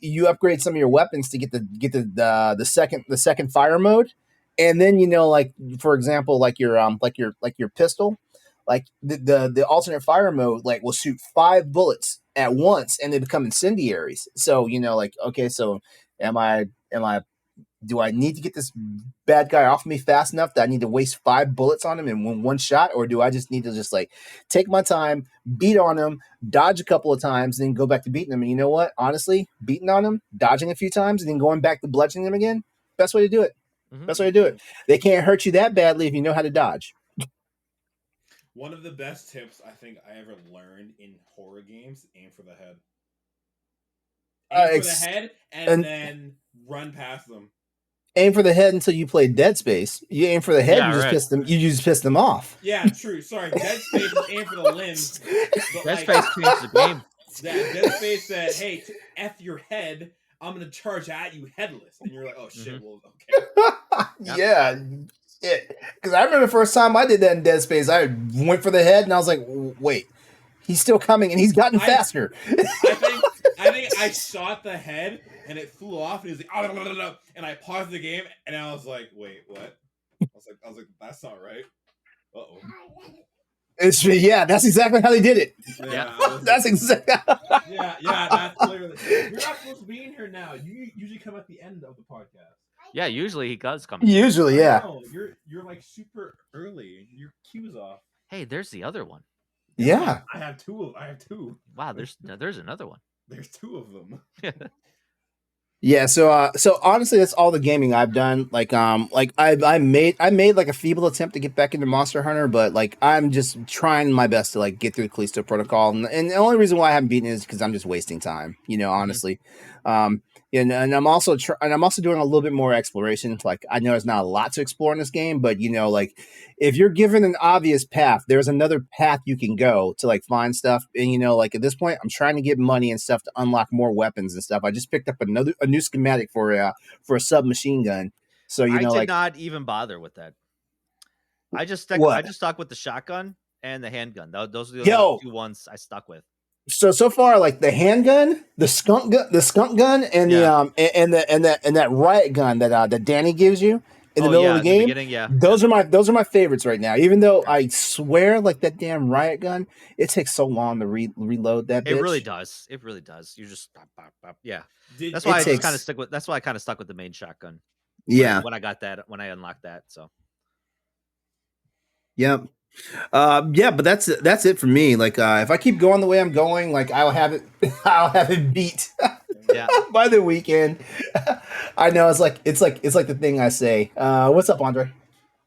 you upgrade some of your weapons to get the second fire mode. And then like for example, like your pistol, like the alternate fire mode like will shoot 5 bullets at once and they become incendiaries. So like okay, so do I need to get this bad guy off me fast enough that I need to waste 5 bullets on him in one shot, or do I just need to just like take my time, beat on him, dodge a couple of times, and then go back to beating him? And you know what? Honestly, beating on him, dodging a few times, and then going back to bludgeoning him again, best way to do it. Mm-hmm. That's the way to do it. They can't hurt you that badly if you know how to dodge. One of the best tips I think I ever learned in horror games: aim for the head. Aim for the head, and then run past them. Aim for the head until you play Dead Space. You aim for the head, you just piss them off. Yeah, true. Sorry, Dead Space is aim for the limbs. Dead Space changed the game. Dead Space said, "Hey, F your head. I'm going to charge at you headless." And you're like, oh, shit, well, okay. Yeah. Because I remember the first time I did that in Dead Space, I went for the head, and I was like, wait, he's still coming, and he's gotten faster. I think I shot the head, and it flew off, and he was like, oh, and I paused the game, and I was like, wait, what? I was like, that's not right. Uh-oh. That's exactly how they did it. Yeah, that's exactly. That's clearly. You're not supposed to be in here now. You usually come at the end of the podcast. Yeah, usually he does come. Usually, yeah. No, you're like super early. Your cue's off. Hey, there's the other one. Yeah. I have two. Wow, there's another one. There's two of them. Yeah, so honestly, that's all the gaming I've done. Like I made like a feeble attempt to get back into Monster Hunter, but like I'm just trying my best to like get through the Callisto Protocol, and the only reason why I haven't beaten it is because I'm just wasting time. Honestly, and I'm also doing a little bit more exploration. Like I know there's not a lot to explore in this game, but like if you're given an obvious path, there's another path you can go to like find stuff. And like at this point, I'm trying to get money and stuff to unlock more weapons and stuff. I just picked up a new schematic for a submachine gun. So I did not even bother with that. I just stuck with the shotgun and the handgun. Those are the only two ones I stuck with. So far, like the handgun, the skunk gun, and that riot gun that Danny gives you in the middle of the game. Those are my favorites right now. Even though I swear, like that damn riot gun, it takes so long to reload that. It really does. It really does. You just yeah. That's why I kind of stuck with the main shotgun. Yeah. When I unlocked that. So. Yep. Yeah, but that's it for me. Like, if I keep going the way I'm going, like I'll have it beat by the weekend. I know it's like the thing I say. What's up, Andre?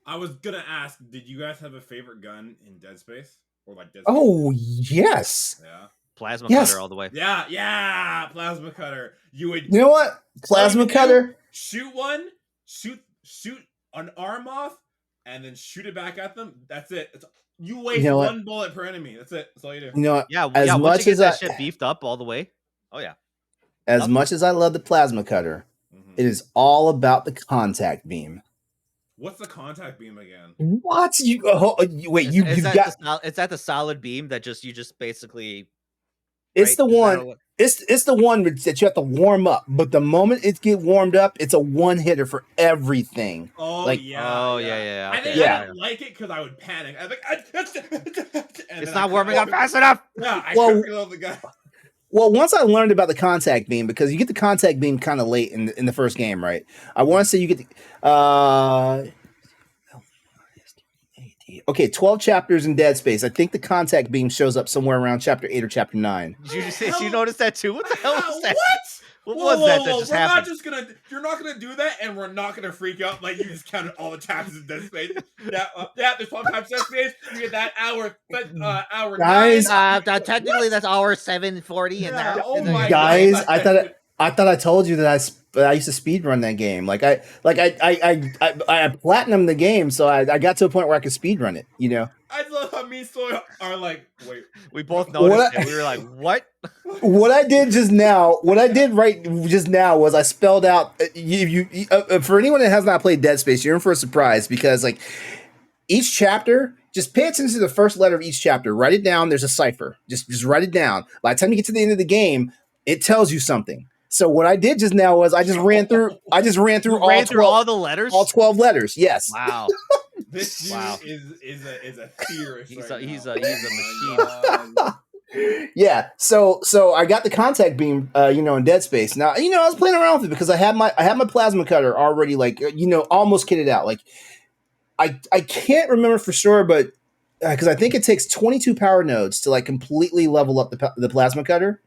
I was gonna ask, did you guys have a favorite gun in Dead Space or like Dead Space? Oh yes. Yeah. Plasma cutter all the way. Yeah, plasma cutter. You know what? Plasma cutter. Shoot one, shoot an arm off, and then shoot it back at them. That's it. You waste one bullet per enemy. That's it. That's all you do. You know what? Yeah. Once you get that shit beefed up all the way. Oh yeah. As much as I love the plasma cutter, it is all about the contact beam. What's the contact beam again? What? Wait, it's at the solid beam that you just basically. It's the one. It's the one that you have to warm up, but the moment it gets warmed up, it's a one hitter for everything. Oh yeah. Okay. I didn't like it because I would panic. I was like, it's not warming up fast enough. Yeah, I couldn't reload the gun. Well, once I learned about the contact beam, because you get the contact beam kind of late in the first game, right? I want to say you get okay, 12 chapters in Dead Space. I think the contact beam shows up somewhere around chapter 8 or chapter 9. Did you notice that too? What the hell was that? What was that just happened? You're not gonna do that, and we're not gonna freak out like you just counted all the chapters in Dead Space. There's 12 chapters in Dead Space. You get that hour guys. 9. Technically, that's hour 7:40. Guys, I thought I told you that I used to speedrun that game. I platinumed the game, so I got to a point where I could speedrun it. I love how me and Stoy are like, wait. We both noticed it. We were like, what? What I did right just now was I spelled out. For anyone that has not played Dead Space, you're in for a surprise because like each chapter. Just pay attention to the first letter of each chapter. Write it down. There's a cipher. Just write it down. By the time you get to the end of the game, it tells you something. So what I did just now was I just ran through all the letters? All 12 letters. Yes. Wow. This dude is a theorist. He's a machine. Yeah. So I got the contact beam in Dead Space. Now, I was playing around with it because I had my plasma cutter already almost kitted out. Like I can't remember for sure, but because I think it takes 22 power nodes to like completely level up the plasma cutter.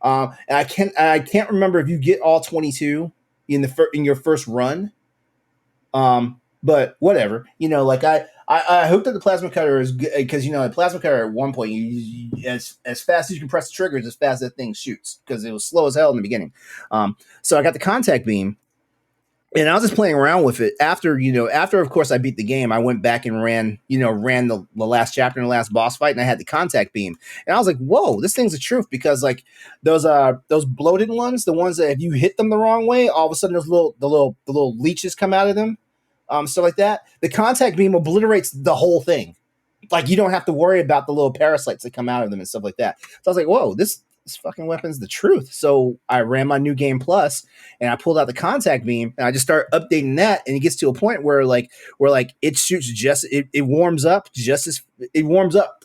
And I can't remember if you get all 22 in your first run. But whatever, I hope that the plasma cutter is good because the plasma cutter at one point as fast as you can press the triggers, as fast as that thing shoots because it was slow as hell in the beginning. So I got the contact beam. And I was just playing around with it after of course I beat the game. I went back and ran the last chapter and the last boss fight, and I had the contact beam. And I was like, whoa, this thing's the truth because like those bloated ones, the ones that if you hit them the wrong way, all of a sudden the little leeches come out of them, stuff like that. The contact beam obliterates the whole thing. Like you don't have to worry about the little parasites that come out of them and stuff like that. So I was like, whoa, this fucking weapon's the truth. So I ran my new game plus and I pulled out the contact beam and I just start updating that, and it gets to a point where it shoots it warms up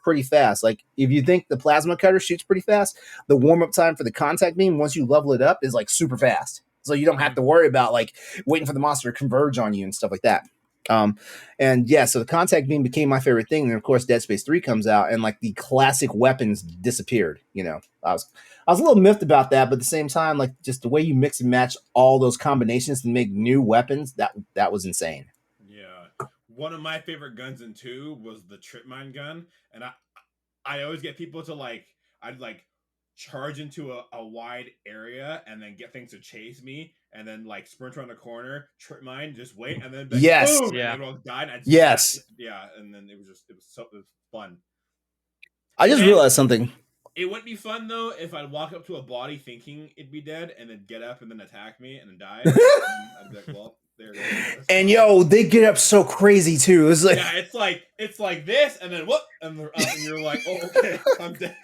pretty fast. Like if you think the plasma cutter shoots pretty fast, the warm up time for the contact beam once you level it up is like super fast. So you don't have to worry about like waiting for the monster to converge on you and stuff like that. And yeah, so the contact beam became my favorite thing. And of course, Dead Space 3 comes out, and like the classic weapons disappeared. I was a little miffed about that, but at the same time, like just the way you mix and match all those combinations to make new weapons, that was insane. Yeah, one of my favorite guns in 2 was the trip mine gun, and I always get people to I'd charge into a wide area and then get things to chase me, and then sprint around the corner, trip mine, just wait, and then yes, boom, and everyone died. Yes, and then it was fun. I just realized something. It wouldn't be fun though if I'd walk up to a body thinking it'd be dead and then get up and then attack me and then die. I'd be like, well, there it is. And yo, they get up so crazy too. It's like it's like this, and then whoop, and they're up, and you're like, oh, okay, I'm dead.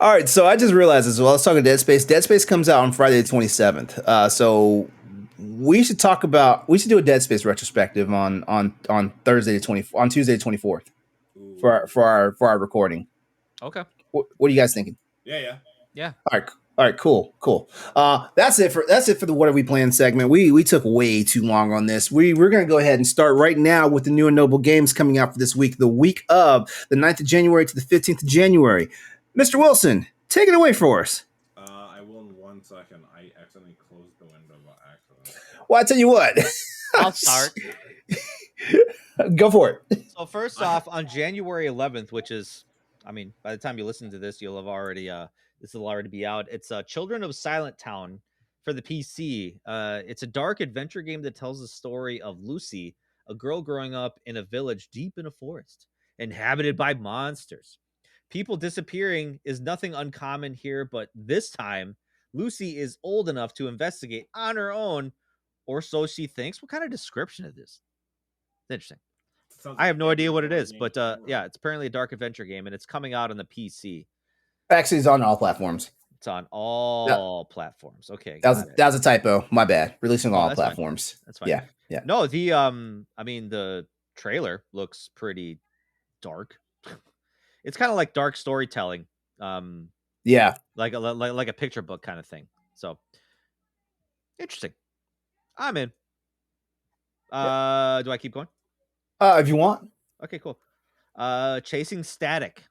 All right, so I just realized as well. Let's talk about Dead Space. Dead Space comes out on Friday the 27th. So we should do a Dead Space retrospective on Tuesday the 24th for our recording. Okay. What are you guys thinking? Yeah. All right, cool. That's it for the What Are We Playing segment. We took way too long on this. We're going to go ahead and start right now with the new and noble games coming out for this week, the week of the 9th of January to the 15th of January. Mr. Wilson, take it away for us. I will in 1 second. I accidentally closed the window by accident. Well, I tell you what. I'll start. Go for it. So first off, on January 11th, which is, I mean, by the time you listen to this, you'll have already this will already be out. It's Children of Silent Town for the PC. It's a dark adventure game that tells the story of Lucy, a girl growing up in a village deep in a forest, inhabited by monsters. People disappearing is nothing uncommon here, but this time, Lucy is old enough to investigate on her own, or so she thinks. What kind of description is this? It's interesting. I have no idea what it is, but yeah, it's apparently a dark adventure game, and it's coming out on the PC. Actually, it's on all platforms. It's on all platforms. Okay, that was a typo. My bad. Releasing on all platforms. Fine. That's fine. Yeah. No, the trailer looks pretty dark. It's kind of like dark storytelling. Yeah, like a picture book kind of thing. So interesting. I'm in. Do I keep going? If you want. Okay, cool. Chasing Static.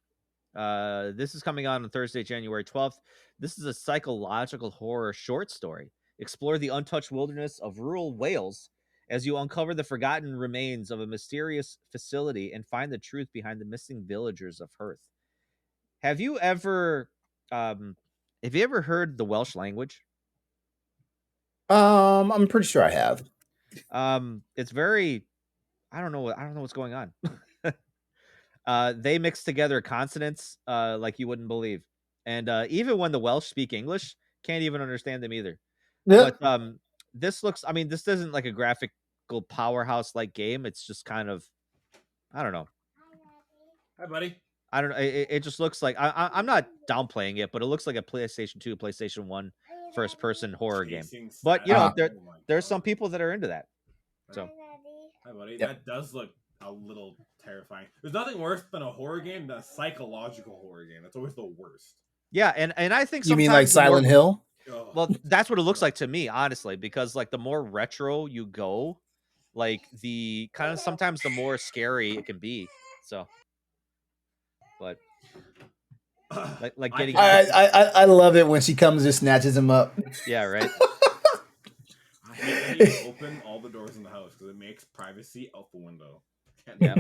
This is coming out on Thursday, January 12th. This is a psychological horror short story. Explore the untouched wilderness of rural Wales as you uncover the forgotten remains of a mysterious facility and find the truth behind the missing villagers of Hearth. Have you ever heard the Welsh language? I'm pretty sure I have. It's very, I don't know what's going on. They mix together consonants like you wouldn't believe. And even when the Welsh speak English, can't even understand them either. Yeah. But this isn't like a graphical powerhouse like game. It's just kind of, I don't know. Hi, buddy. I don't know. It just looks like, I'm not downplaying it, but it looks like a PlayStation 2, PlayStation 1 first person horror game. But there's some people that are into that. So, hi, buddy. Yep. That does look a little terrifying. There's nothing worse than a horror game than a psychological horror game. That's always the worst. Yeah, and I think you mean like Silent Hill? Well, that's what it looks like to me, honestly, because like the more retro you go, like the kind of sometimes the more scary it can be. So, but like getting, I love it when she comes and snatches him up. Yeah, right. I hate that you open all the doors in the house because it makes privacy out the window. Yeah.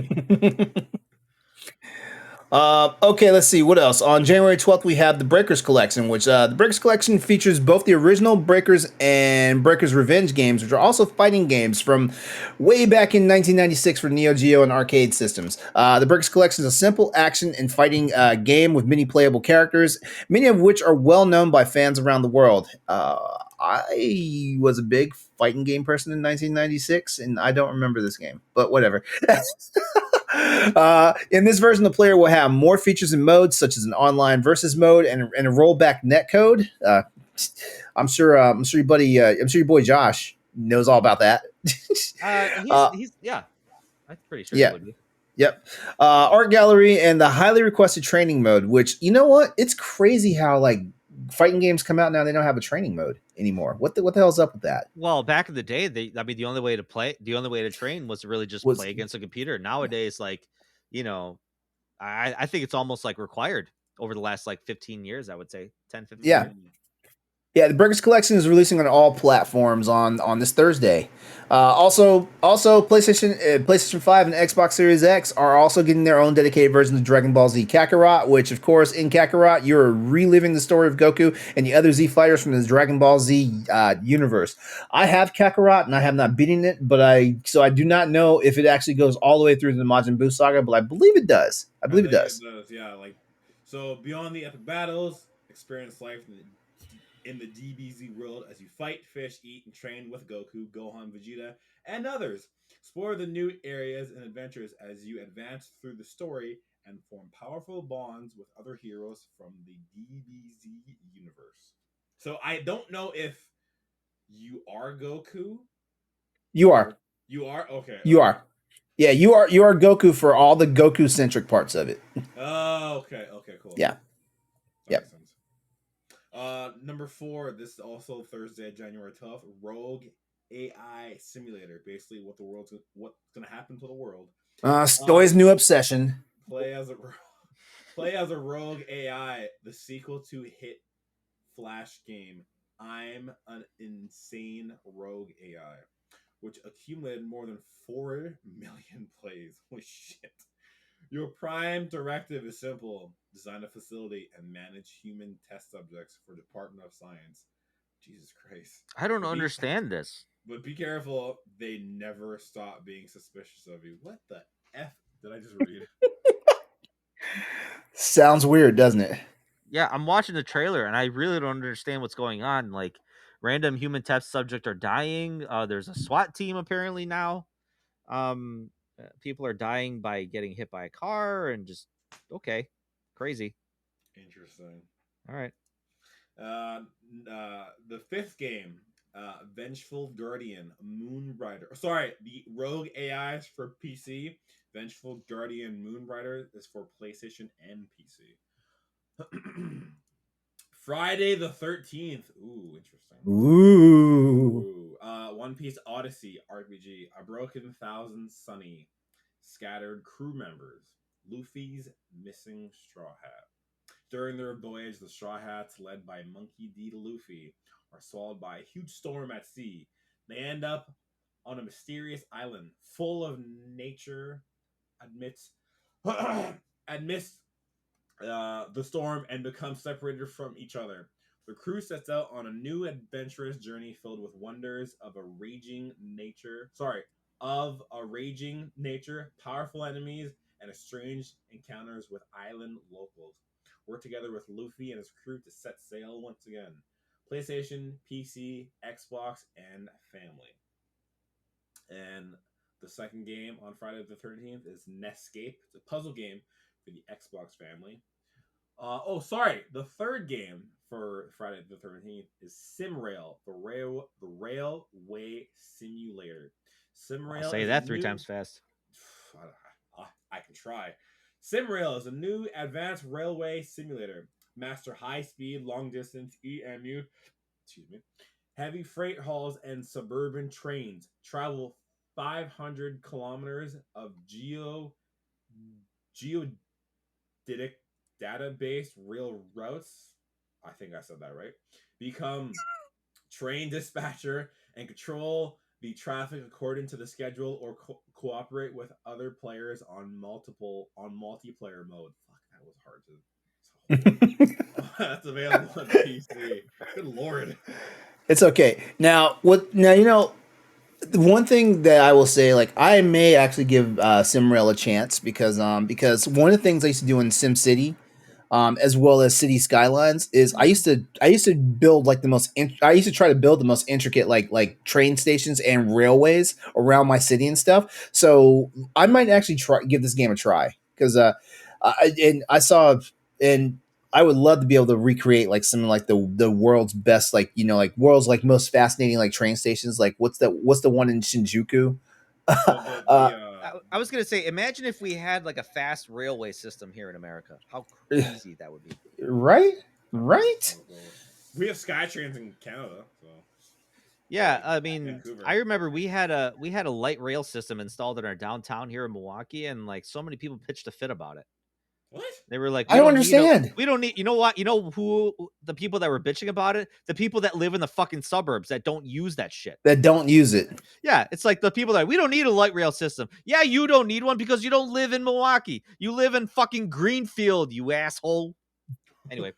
Okay, let's see what else. On January 12th, we have the Breakers Collection, which the Breakers Collection features both the original Breakers and Breakers Revenge games, which are also fighting games from way back in 1996 for Neo Geo and arcade systems. The Breakers Collection is a simple action and fighting game with many playable characters, many of which are well known by fans around the world. I was a big fighting game person in 1996, and I don't remember this game, but whatever. In this version, the player will have more features and modes, such as an online versus mode and a rollback netcode. I'm sure your buddy, I'm sure your boy Josh knows all about that. He's I'm pretty sure. Yeah. He would be. Yep. Art gallery and the highly requested training mode, which, you know what? It's crazy how like fighting games come out now, they don't have a training mode anymore. What the hell's up with that? Well, back in the day, the only way to train was to really just play against a computer. Nowadays, like, I think it's almost like required over the last like 15 years, I would say 10, 15 years. Yeah, the Burgers Collection is releasing on all platforms on this Thursday. Also, PlayStation 5 and Xbox Series X are also getting their own dedicated version of Dragon Ball Z Kakarot, which, of course, in Kakarot, you're reliving the story of Goku and the other Z fighters from the Dragon Ball Z universe. I have Kakarot, and I have not beaten it, but I do not know if it actually goes all the way through to the Majin Buu saga, but I believe it does. I believe it does. Yeah, so beyond the epic battles, experience life in the DBZ world as you fight, fish, eat, and train with Goku, Gohan, Vegeta, and others. Explore the new areas and adventures as you advance through the story and form powerful bonds with other heroes from the DBZ universe. So I don't know if you are Goku. You are. You are? Okay. You are. Yeah, you are Goku for all the Goku-centric parts of it. Oh, okay. Okay, cool. Yeah. Yep. Number 4, this is also Thursday, January 12th, Rogue AI Simulator. Basically, what's going to happen to the world. Stoy's new obsession. Play as a rogue AI, the sequel to hit Flash game I'm an Insane Rogue AI, which accumulated more than 4 million plays. Holy shit. Your prime directive is simple. Design a facility and manage human test subjects for Department of Science. Jesus Christ. I don't understand this. But be careful. They never stop being suspicious of you. What the F did I just read? Sounds weird, doesn't it? Yeah, I'm watching the trailer and I really don't understand what's going on. Like, random human test subject are dying. There's a SWAT team apparently now. People are dying by getting hit by a car and just crazy. Interesting. All right. The 5th game, Vengeful Guardian Moonrider. Sorry, the Rogue AIs for PC. Vengeful Guardian Moonrider is for PlayStation and PC. Friday the 13th. Ooh, interesting. Ooh. One Piece Odyssey RPG. A Broken Thousand Sunny. Scattered crew members. Luffy's missing Straw Hat. During their voyage, the Straw Hats, led by Monkey D. Luffy, are swallowed by a huge storm at sea. They end up on a mysterious island full of nature amidst the storm and become separated from each other. The crew sets out on a new adventurous journey filled with wonders of a raging nature, powerful enemies, and strange encounters with island locals. Work together with Luffy and his crew to set sail once again. PlayStation, PC, Xbox, and family. And the second game on Friday the 13th is Nescape. It's a puzzle game for the Xbox family. The third game for Friday the 13th is SimRail, the railway simulator. SimRail. I'll say that 3 times fast. I can try. SimRail is a new advanced railway simulator. Master high-speed, long-distance EMU. Heavy freight hauls and suburban trains. Travel 500 kilometers of geodetic database rail routes. I think I said that right. Become train dispatcher and control the traffic according to the schedule, or cooperate with other players on multiplayer mode. Fuck, that was hard to. That's available on PC. Good lord. It's okay. Now, the one thing that I will say, like, I may actually give SimRail a chance because one of the things I used to do in SimCity, as well as City Skylines, is I used to build like I used to try to build the most intricate like train stations and railways around my city and stuff. So I might actually give this game a try because I would love to be able to recreate like something like the world's best, like, world's like most fascinating like train stations. Like what's the one in Shinjuku? I was gonna say, imagine if we had like a fast railway system here in America. How crazy that would be, right? Right? We have SkyTrains in Canada, so. Yeah, I mean, I remember we had a light rail system installed in our downtown here in Milwaukee, and like so many people pitched a fit about it. What? They were like, I don't understand. We don't need. You know what? You know who the people that were bitching about it? The people that live in the fucking suburbs that don't use that shit. That don't use it. Yeah, it's like the people that we don't need a light rail system. Yeah, you don't need one because you don't live in Milwaukee. You live in fucking Greenfield, you asshole. Anyway.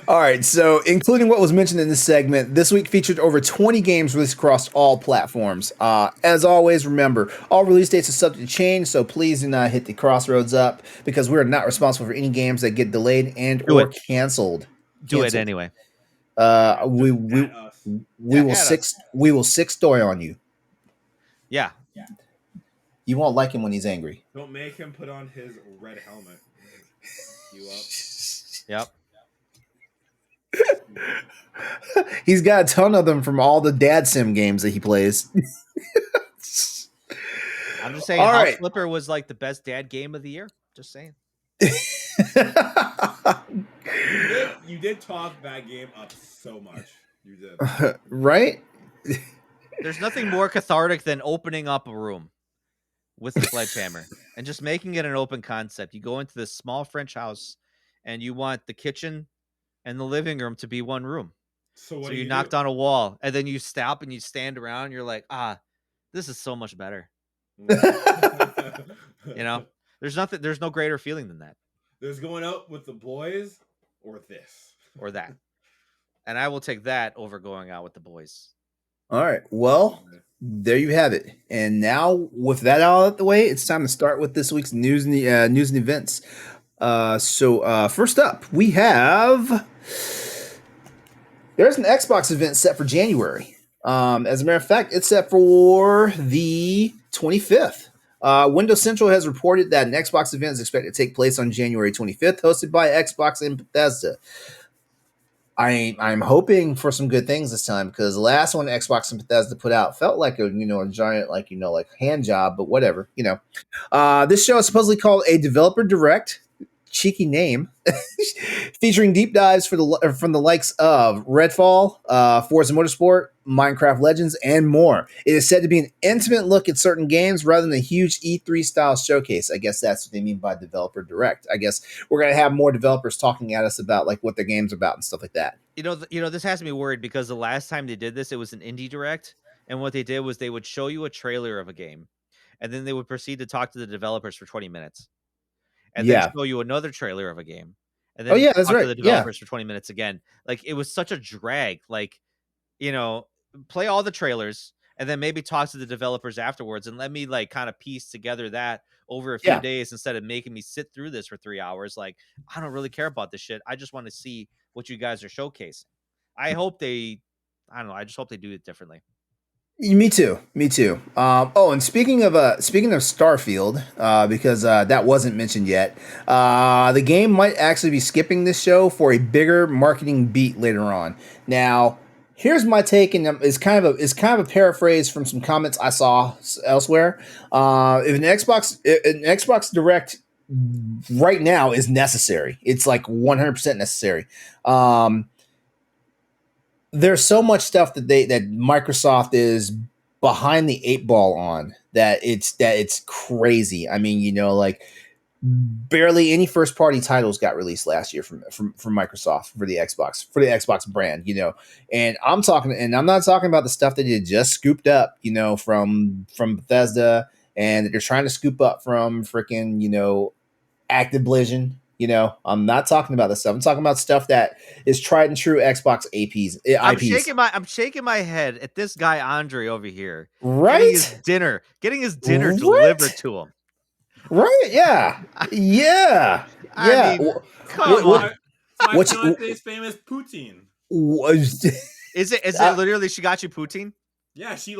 All right, so including what was mentioned in this segment, this week featured over 20 games released across all platforms. As always, remember, all release dates are subject to change, so please do not hit the crossroads up because we are not responsible for any games that get delayed and or canceled. Do it anyway. We will six Stoy on you. Yeah. You won't like him when he's angry. Don't make him put on his red helmet. You up? Yep. He's got a ton of them from all the dad sim games that he plays. I'm just saying, House Flipper was like the best dad game of the year. Just saying. You did talk that game up so much. You did. Right? There's nothing more cathartic than opening up a room with a sledgehammer and just making it an open concept. You go into this small French house and you want the kitchen and the living room to be one room. So you knocked on a wall and then you stop and you stand around and you're like, this is so much better. You know, there's no greater feeling than that. There's going out with the boys or this or that. And I will take that over going out with the boys. All right. Well, there you have it. And now with that all out the way, it's time to start with this week's news and events. So first up, we have there's an Xbox event set for January. As a matter of fact, it's set for the 25th. Windows Central has reported that an Xbox event is expected to take place on January 25th, hosted by Xbox and Bethesda. I'm hoping for some good things this time because the last one Xbox and Bethesda put out felt like a giant like hand job, but whatever. This show is supposedly called a Developer Direct. Cheeky name, featuring deep dives from the likes of Redfall, Forza Motorsport, Minecraft Legends, and more. It is said to be an intimate look at certain games rather than a huge E3 style showcase. I guess that's what they mean by Developer Direct. I guess we're gonna have more developers talking at us about like what their game's about and stuff like that. This has me worried because the last time they did this, it was an indie direct, and what they did was they would show you a trailer of a game, and then they would proceed to talk to the developers for 20 minutes. And then show you another trailer of a game. And then that's talk right. to the developers for 20 minutes again. Like, it was such a drag. Like, play all the trailers and then maybe talk to the developers afterwards and let me like kind of piece together that over a few days instead of making me sit through this for 3 hours. Like, I don't really care about this shit. I just want to see what you guys are showcasing. I just hope they do it differently. Me too. And speaking of Starfield, because that wasn't mentioned yet, the game might actually be skipping this show for a bigger marketing beat later on. Now, here's my take, and it's kind of a paraphrase from some comments I saw elsewhere. If an Xbox Direct right now is necessary, it's like 100% necessary. There's so much stuff that Microsoft is behind the 8 ball on that it's crazy. I mean, like barely any first party titles got released last year from Microsoft for the Xbox brand, and I'm not talking about the stuff that they just scooped up, from Bethesda and that they're trying to scoop up from freaking, Activision. I'm not talking about this stuff. I'm talking about stuff that is tried and true Xbox IPs. I'm shaking my head at this guy Andre over here, right? Getting his dinner delivered to him. Right? Yeah. Yeah. I mean, come on. My fiance's famous poutine. Is it literally she got you poutine? Yeah, she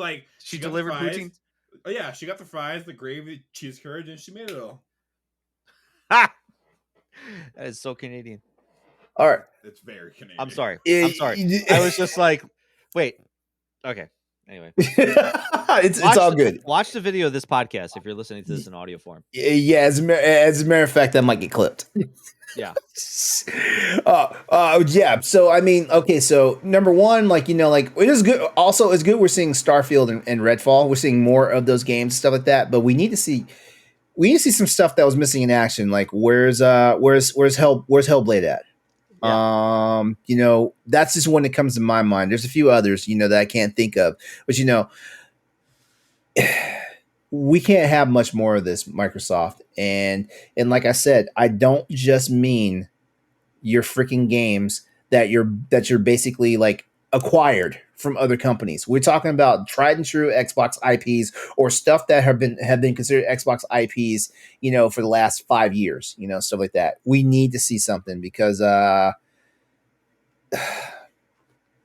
delivered poutine. Oh yeah, she got the fries, the gravy, cheese curd, and she made it all. Ha! That is so Canadian. All right. It's very Canadian. I'm sorry. I was just like, wait. Okay. Anyway, it's all good. Watch the video of this podcast if you're listening to this in audio form. Yeah, as a matter of fact, that might get clipped. Yeah. Yeah. So I mean, okay. So number one, like it is good. Also, it's good. We're seeing Starfield and Redfall. We're seeing more of those games, stuff like that. But we need to see some stuff that was missing in action. Like where's Hellblade at? Yeah. That's just one that comes to my mind. There's a few others, that I can't think of, but we can't have much more of this, Microsoft. And like I said, I don't just mean your freaking games that you're basically like acquired from other companies. We're talking about tried and true Xbox IPs or stuff that have been considered Xbox IPs, for the last 5 years, stuff like that. We need to see something because I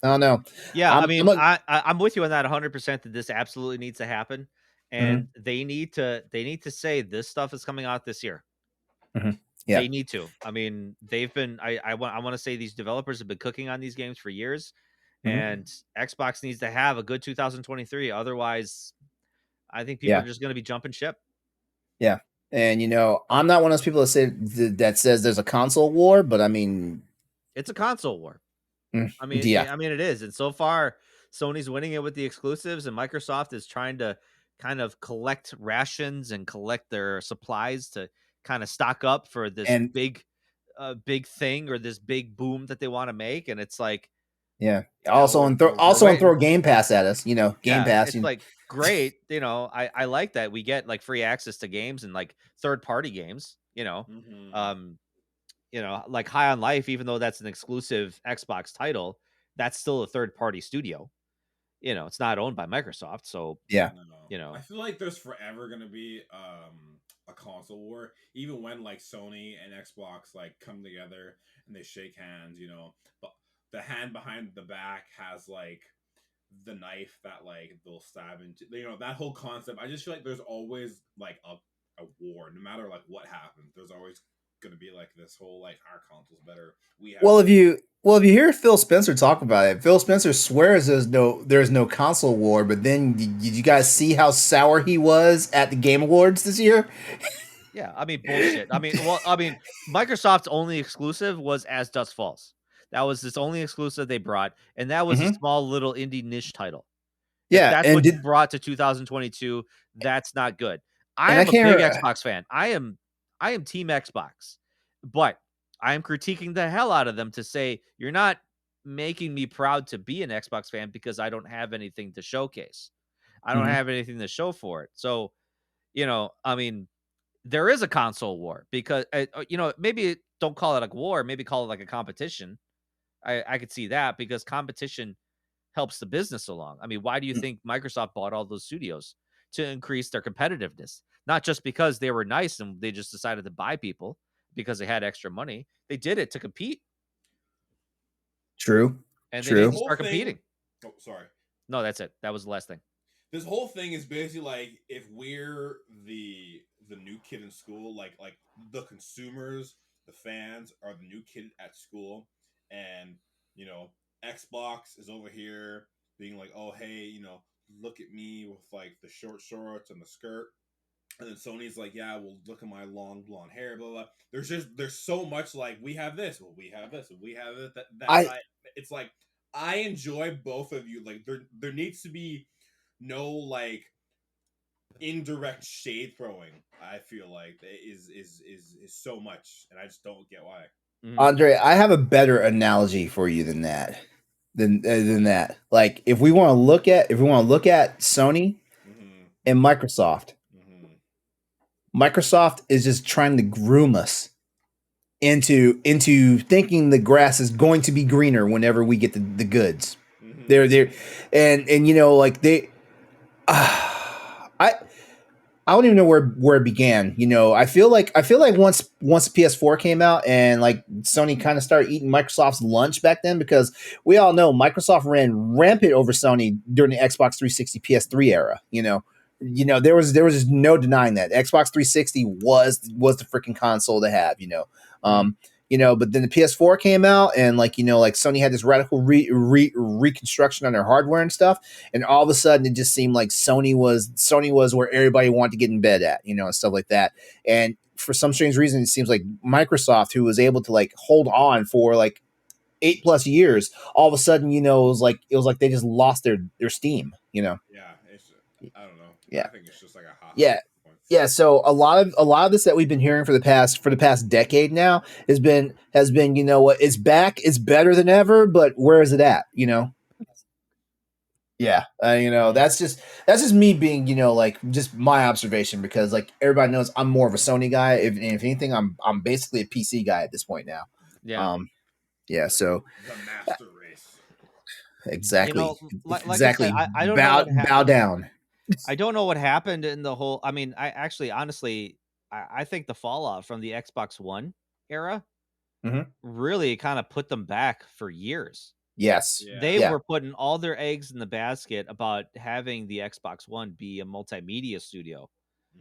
don't know. Yeah, I'm with you on that 100% that this absolutely needs to happen, and they need to say this stuff is coming out this year. Mm-hmm. Yeah. They need to. I mean, they've been. I want to say these developers have been cooking on these games for years, and Xbox needs to have a good 2023. Otherwise, I think people are just going to be jumping ship. Yeah, and I'm not one of those people that says there's a console war, but I mean, it's a console war. I mean, it is, and so far, Sony's winning it with the exclusives, and Microsoft is trying to kind of collect rations and collect their supplies to kind of stock up for this big thing or this big boom that they want to make. And it's like, throw Game Pass at us, Game Pass. It's like, great. I like that we get like free access to games and like third party games, like High on Life, even though that's an exclusive Xbox title, that's still a third party studio. It's not owned by Microsoft. So I feel like there's forever going to be a console war, even when like Sony and Xbox like come together and they shake hands, but the hand behind the back has like the knife that like they'll stab into, that whole concept. I just feel like there's always like a war, no matter like what happens. There's always going to be like this whole like our console's better. If you hear Phil Spencer talk about it, Phil Spencer swears there's no console war, but then did you guys see how sour he was at the Game Awards this year? Yeah, I mean, bullshit. Microsoft's only exclusive was As Dusk Falls. That was its only exclusive they brought, and that was a small little indie niche title. Yeah, if that's what you brought to 2022. That's not good. I am a big Xbox fan. I am Team Xbox, but I am critiquing the hell out of them to say you're not making me proud to be an Xbox fan because I don't have anything to showcase. I don't have anything to show for it. So, there is a console war because, maybe don't call it like war, maybe call it like a competition. I could see that because competition helps the business along. I mean, why do you think Microsoft bought all those studios? To increase their competitiveness, not just because they were nice and they just decided to buy people because they had extra money. They did it to compete. True. And they need to start competing. Oh, sorry. No, that's it. That was the last thing. This whole thing is basically like if we're the new kid in school, like the consumers, the fans are the new kid at school, and Xbox is over here being like, oh hey, look at me with like the short shorts and the skirt, and then Sony's like, yeah, well look at my long blonde hair, blah blah. There's so much like we have this, well we have this, we have it. It's like I enjoy both of you. Like there needs to be no like indirect shade throwing. I feel like is so much, and I just don't get why. Andre, I have a better analogy for you than that. Than that. Like if we want to look at Sony and Microsoft, Microsoft is just trying to groom us into thinking the grass is going to be greener whenever we get the goods. They're and like they I don't even know where it began. I feel like once the PS4 came out and like Sony kind of started eating Microsoft's lunch back then, because we all know Microsoft ran rampant over Sony during the Xbox 360 PS3 era. There was no denying that Xbox 360 was the freaking console to have. But then the PS4 came out, and like Sony had this radical reconstruction on their hardware and stuff, and all of a sudden it just seemed like Sony was where everybody wanted to get in bed at, and stuff like that. And for some strange reason, it seems like Microsoft, who was able to like hold on for like 8+ years, all of a sudden, it was like they just lost their steam. Yeah, I don't know. Yeah, I think it's just like a hot. Yeah, so a lot of this that we've been hearing for the past decade now has been it's back, it's better than ever, but where is it at? Yeah, that's just me being like just my observation, because like everybody knows I'm more of a Sony guy. If anything, I'm basically a PC guy at this point now. Yeah. So the master race. Exactly. Like exactly. I don't know bow down. I don't know what happened in the whole. I mean, honestly, I think the fallout from the Xbox One era really kind of put them back for years. Yes. They were putting all their eggs in the basket about having the Xbox One be a multimedia studio,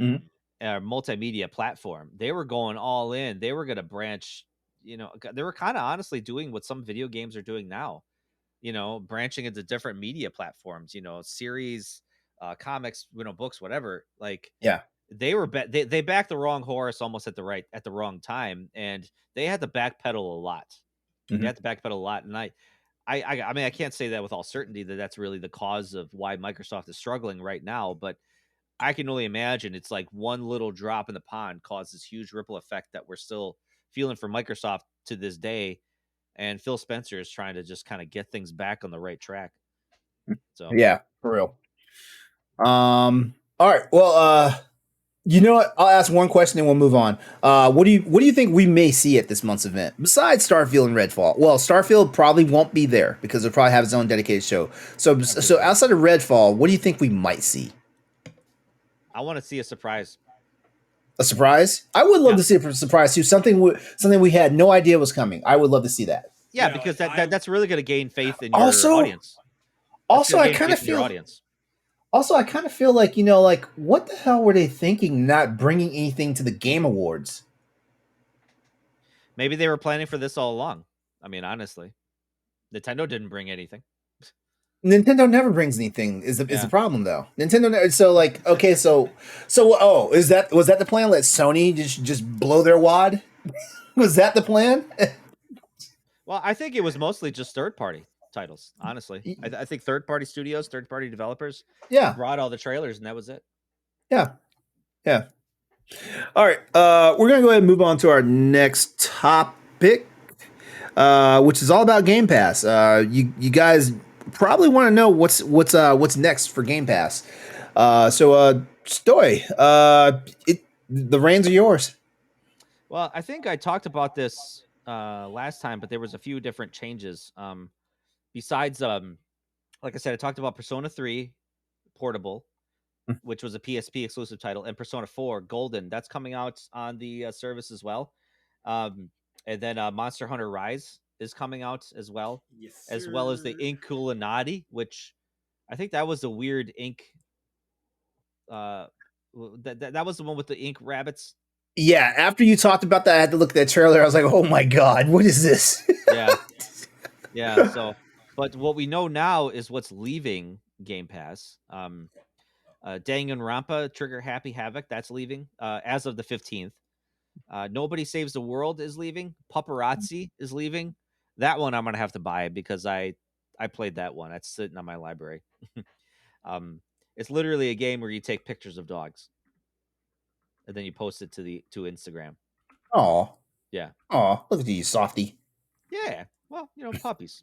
a multimedia platform. They were going all in. They were going to branch, they were kind of honestly doing what some video games are doing now, branching into different media platforms, series, comics, books, whatever. Like, they were they backed the wrong horse almost at the wrong time, and they had to backpedal a lot. They had to backpedal a lot, and I mean, I can't say that with all certainty that that's really the cause of why Microsoft is struggling right now, but I can only imagine it's like one little drop in the pond caused this huge ripple effect that we're still feeling for Microsoft to this day. And Phil Spencer is trying to just kind of get things back on the right track. So yeah, for real. All right. Well, you know what? I'll ask one question and we'll move on. What do you think we may see at this month's event besides Starfield and Redfall? Well, Starfield probably won't be there because it'll probably have its own dedicated show. So outside of Redfall, what do you think we might see? I want to see a surprise. A surprise? I would love to see a surprise too. Something we had no idea was coming. I would love to see that. Yeah, because that's really going to gain faith in your audience. Also, I kind of feel like, like what the hell were they thinking not bringing anything to the Game Awards? Maybe they were planning for this all along. I mean, honestly, Nintendo didn't bring anything. Nintendo never brings anything is the problem though. Nintendo so like okay, so was that the plan? Let Sony just blow their wad? Was that the plan? Well, I think it was mostly just third-party titles, honestly. I think third-party studios, third-party developers brought all the trailers, and that was it. Yeah. All right, we're going to go ahead and move on to our next topic, which is all about Game Pass. You guys probably want to know what's next for Game Pass. So Stoy, the reins are yours. Well, I think I talked about this last time, but there was a few different changes. Besides, like I said, I talked about Persona 3 Portable, which was a PSP exclusive title, and Persona 4 Golden. That's coming out on the service as well. And then Monster Hunter Rise is coming out as well, as well as the Ink Culinati, which I think that was the weird ink. That was the one with the ink rabbits. Yeah, after you talked about that, I had to look at that trailer. I was like, "Oh my god, what is this?" yeah. So, but what we know now is what's leaving Game Pass. Danganronpa Trigger Happy Havoc, that's leaving as of the 15th. Nobody Saves the World is leaving. Paparazzi is leaving. That one I'm gonna have to buy because I played that one. That's sitting on my library. It's literally a game where you take pictures of dogs and then you post it to Instagram. Oh, yeah. Oh, look at you, softy. Yeah. Well, puppies.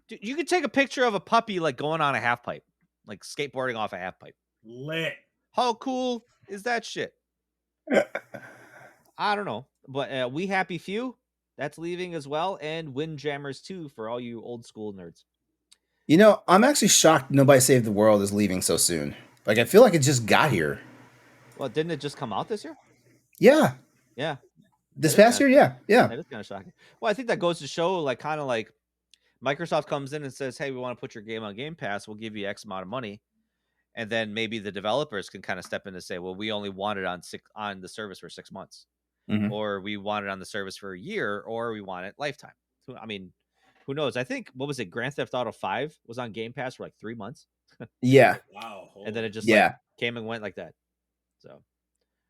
Dude, you could take a picture of a puppy like going on a half pipe, like skateboarding off a half pipe. Lit. How cool is that shit? I don't know, but We Happy Few, that's leaving as well, and Windjammers 2 for all you old school nerds. I'm actually shocked Nobody Saved the World is leaving so soon. Like, I feel like it just got here. Well, didn't it just come out this year? Yeah. Yeah. This past year, yeah. That is kind of shocking. Well, I think that goes to show, like, kind of like Microsoft comes in and says, hey, we want to put your game on Game Pass. We'll give you X amount of money. And then maybe the developers can kind of step in and say, well, we only want it on the service for 6 months. or we want it on the service for a year, or we want it lifetime. I mean, who knows? I think, what was it? Grand Theft Auto 5 was on Game Pass for like 3 months. Yeah. Wow. And then it just like came and went like that. So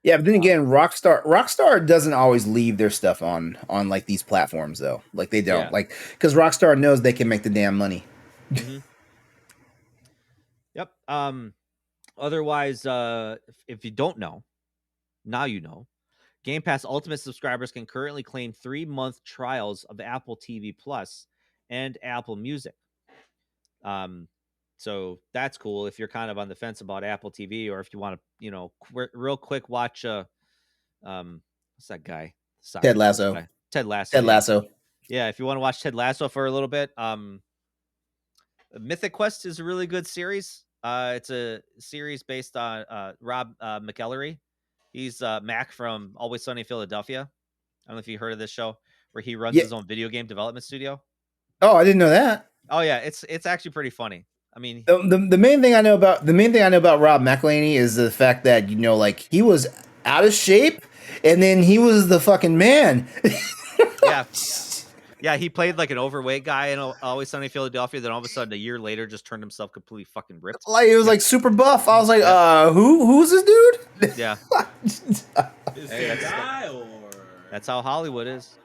yeah, but then again, Rockstar doesn't always leave their stuff on like these platforms though. Like they don't like, because Rockstar knows they can make the damn money. Yep. Otherwise, if you don't know, now you know. Game Pass Ultimate subscribers can currently claim 3-month trials of Apple TV Plus and Apple Music. So that's cool if you're kind of on the fence about Apple TV, or if you want to, real quick watch what's that guy? Ted Lasso. Ted Lasso. Ted Lasso. Yeah, if you want to watch Ted Lasso for a little bit, Mythic Quest is a really good series. It's a series based on Rob McEllery. He's Mac from Always Sunny in Philadelphia. I don't know if you heard of this show, where he runs his own video game development studio. Oh, I didn't know that. Oh yeah, it's actually pretty funny. I mean, the main thing I know about Rob McElhenney is the fact that like he was out of shape, and then he was the fucking man. Yeah, he played like an overweight guy in Always Sunny in Philadelphia. Then all of a sudden, a year later, just turned himself completely fucking ripped. Like it was like super buff. I was like, who's this dude? Yeah, that's how Hollywood is.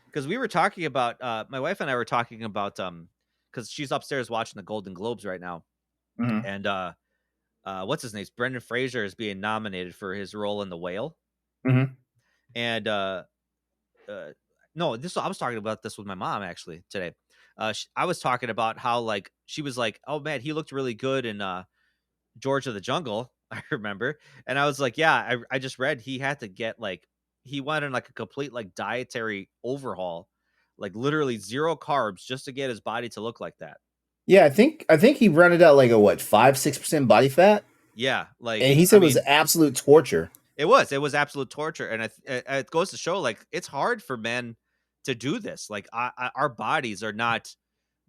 Because we were talking about, my wife and I were talking about, because she's upstairs watching the Golden Globes right now, and what's his name? Brendan Fraser is being nominated for his role in The Whale, and no, I was talking about this with my mom actually today. I was talking about how like she was like, "Oh man, he looked really good in George of the Jungle." I remember, and I was like, "Yeah, I just read he had to get like he went in like a complete like dietary overhaul, like literally 0 carbs just to get his body to look like that." Yeah, I think he rented out like a 5-6% body fat. Yeah, like, and he said it was absolute torture. It was absolute torture, and it goes to show like it's hard for men to do this. Like our bodies are not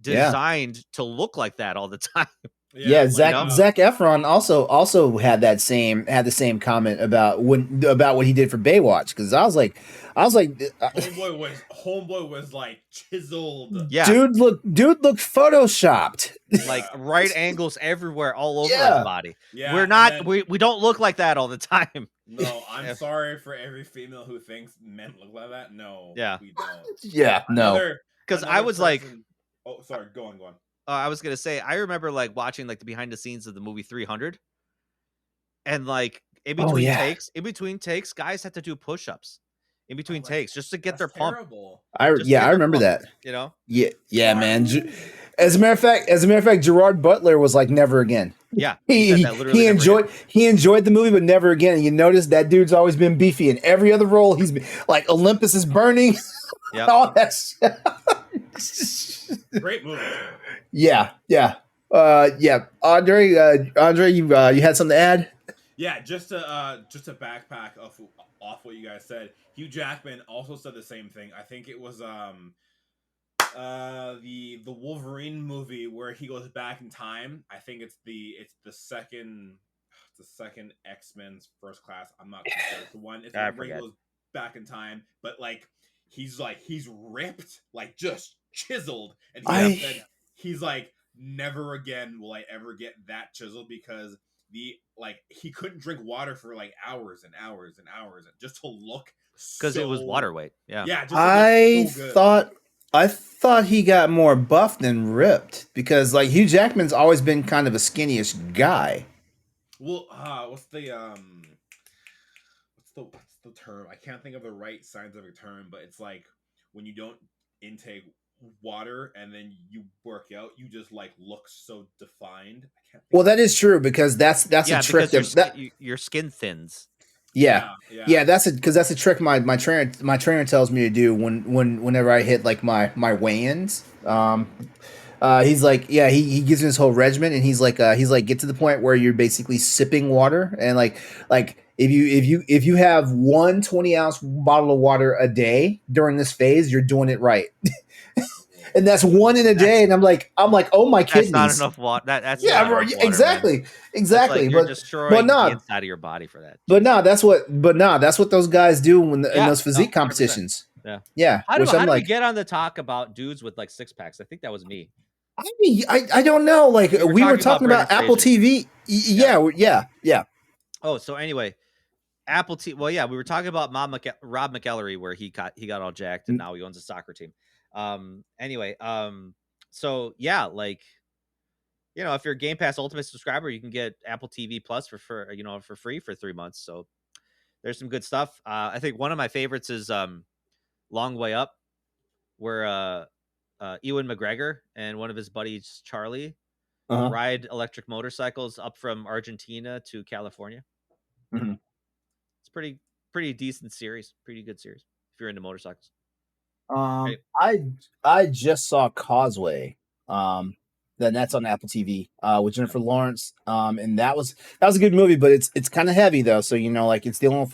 designed to look like that all the time. Yeah, Zac Efron also had the same comment about what he did for Baywatch, because I was like, Homeboy was like chiseled. Yeah, dude looked photoshopped. Like right angles everywhere, all over his body. Yeah, we're not. We don't look like that all the time. No, I'm sorry for every female who thinks men look like that. No, we don't. Yeah, no. Because I was like, oh, sorry, go on. I was gonna say, I remember like watching like the behind the scenes of the movie 300, and like in between takes, guys had to do push-ups in between takes just to get their pump. I remember that. You know? Yeah, man. As a matter of fact, Gerard Butler was like, never again. Yeah, he enjoyed the movie, but never again. And you notice that dude's always been beefy in every other role. He's been like Olympus Is Burning. Yeah, all that shit. Great movie. Yeah. Andre, you had something to add? Yeah, just to backpack off what you guys said. Hugh Jackman also said the same thing. I think it was the Wolverine movie where he goes back in time. I think it's the second X-Men's First Class. I'm not too sure. It's the one where he goes back in time, but like he's ripped, like just chiseled, and he's like, never again will I ever get that chiseled, because he couldn't drink water for like hours and hours and hours just to look, because it was water weight. I thought he got more buff than ripped, because like Hugh Jackman's always been kind of a skinny-ish guy. Well, what's the term? I can't think of the right scientific term, but it's like when you don't intake water and then you work out, you just like look so defined. Well, that is true, because that's a trick your skin thins. Yeah, that's a trick my trainer tells me to do whenever I hit like my weigh-ins. He's like, he gives me this whole regimen, and he's like get to the point where you're basically sipping water, and like if you have 1 20-ounce bottle of water a day during this phase, you're doing it right. and that's one in a day, and I'm like, oh my kidneys. That's not enough water. That's yeah, not enough water, exactly, man. exactly. Like you're destroying the inside of your body for that. That's what those guys do in those physique competitions. 100%. Yeah. How do we get on the talk about dudes with like 6-packs? I think that was me. I mean, I don't know. Like we were talking about Apple TV. Yeah. Oh, so anyway, Apple TV. Well, yeah, we were talking about Rob McEllery, where he got all jacked and now he owns a soccer team. Anyway, so yeah, like, you know, if you're a Game Pass Ultimate subscriber, you can get Apple TV Plus for free for 3 months. So there's some good stuff. I think one of my favorites is Long Way Up, where Ewan McGregor and one of his buddies, Charlie, ride electric motorcycles up from Argentina to California. Mm-hmm. It's pretty decent series, pretty good series if you're into motorcycles. Right. I just saw Causeway. That's on Apple TV with Jennifer Lawrence. And that was a good movie, but it's kind of heavy though. So like it's dealing with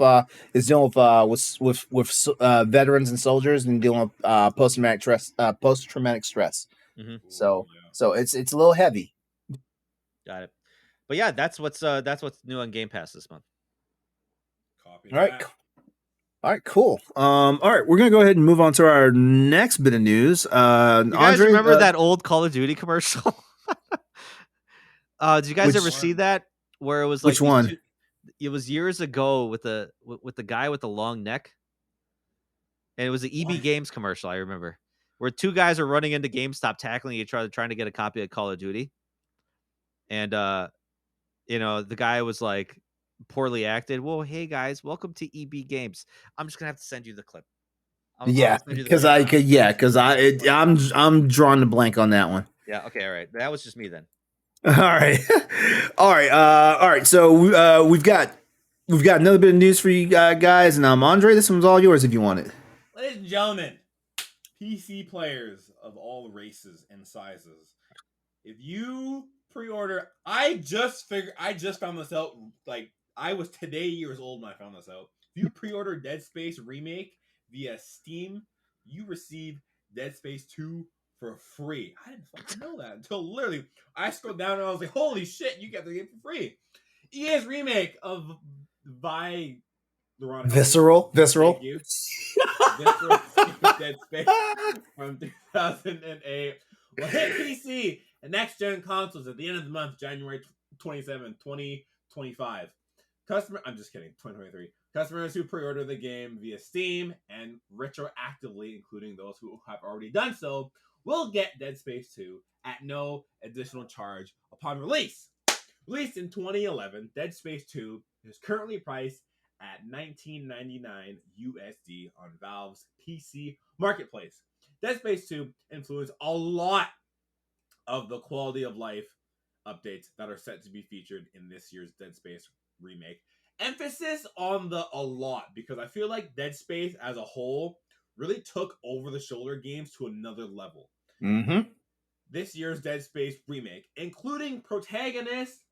veterans and soldiers and dealing with post traumatic stress. Mm-hmm. So it's a little heavy. Got it. But yeah, that's what's new on Game Pass this month. Copy. All right, cool. All right, we're gonna go ahead and move on to our next bit of news. You guys remember that old Call of Duty commercial? Did you guys ever see that? Where it was like which one? It was years ago with the guy with the long neck, and it was the EB Games commercial. I remember where two guys are running into GameStop, tackling each other, trying to get a copy of Call of Duty, and the guy was like, poorly acted. Well, hey guys, welcome to EB Games. I'm just gonna have to send you the clip. Because I'm drawing the blank on that one. Yeah. Okay. All right. That was just me then. All right. All right. So we've got another bit of news for you guys, and Andre, this one's all yours if you want it. Ladies and gentlemen, PC players of all races and sizes, if you pre-order, I just found this out. Like, I was today years old when I found this out. If you pre-order Dead Space Remake via Steam, you receive Dead Space 2 for free. I didn't fucking know that until literally I scrolled down and I was like, holy shit, you get the game for free. EA's remake of LeRon. Visceral. Thank you. Visceral Dead Space from 2008 will hit PC and next-gen consoles at the end of the month, January 27, 2025. I'm just kidding, 2023. Customers who pre-order the game via Steam and retroactively, including those who have already done so, will get Dead Space 2 at no additional charge upon release. Released in 2011, Dead Space 2 is currently priced at $19.99 USD on Valve's PC marketplace. Dead Space 2 influenced a lot of the quality of life updates that are set to be featured in this year's Dead Space remake. Emphasis on the a lot, because I feel like Dead Space as a whole really took over-the-shoulder games to another level. Mm-hmm. This year's Dead Space remake, including protagonist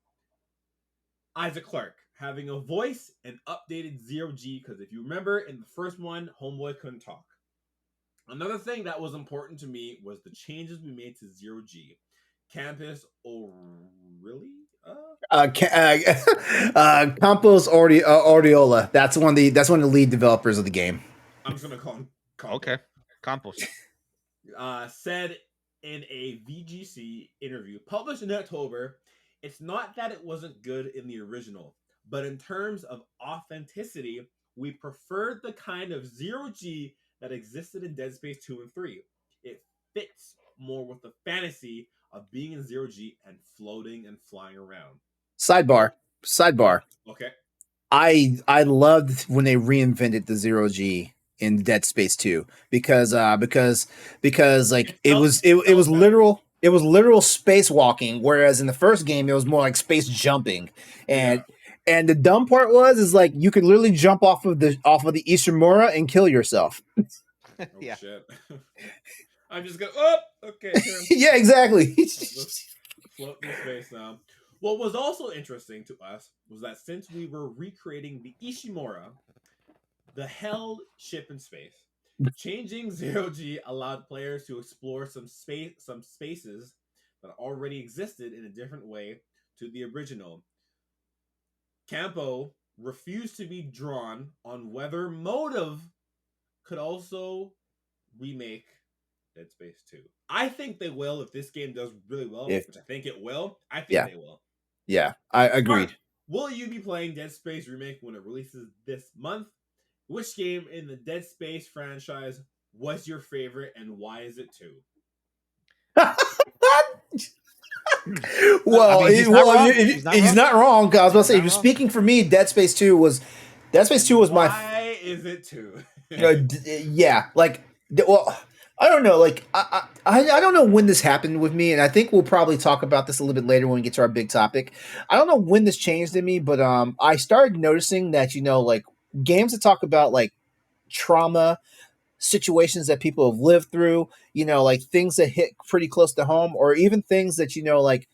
Isaac Clarke, having a voice and updated Zero-G, because if you remember, in the first one, Homeboy couldn't talk. Another thing that was important to me was the changes we made to Zero-G. Campus O'Reilly? Campos Oriola. That's one of the lead developers of the game. I'm just gonna call him Campos. Okay, Campos. Said in a VGC interview published in October, it's not that it wasn't good in the original, but in terms of authenticity, we preferred the kind of Zero-G that existed in Dead Space 2 and 3. It fits more with the fantasy of being in Zero-G and floating and flying around. Sidebar. Okay. I loved when they reinvented the Zero-G in Dead Space 2 because like it was literal spacewalking, whereas in the first game it was more like space jumping. And the dumb part is like you could literally jump off of the Ishimura and kill yourself. Yeah. Shit. I'm just going, okay. Yeah, exactly. Float in space now. What was also interesting to us was that since we were recreating the Ishimura, the held ship in space, Changing Zero G allowed players to explore some spaces that already existed in a different way to the original. Campo refused to be drawn on whether Motive could also remake Dead Space 2. I think they will if this game does really well, which I think it will. I think they will. Yeah, I agreed. Mark, will you be playing Dead Space Remake when it releases this month? Which game in the Dead Space franchise was your favorite, and why is it 2? Well, I mean, he's not wrong. I was about to say, if you're speaking for me, Dead Space 2 was my. Why is it 2? Yeah, like, well, I don't know. Like, I don't know when this happened with me, and I think we'll probably talk about this a little bit later when we get to our big topic. I don't know when this changed in me, but I started noticing that like games that talk about like trauma situations that people have lived through, like things that hit pretty close to home, or even things that like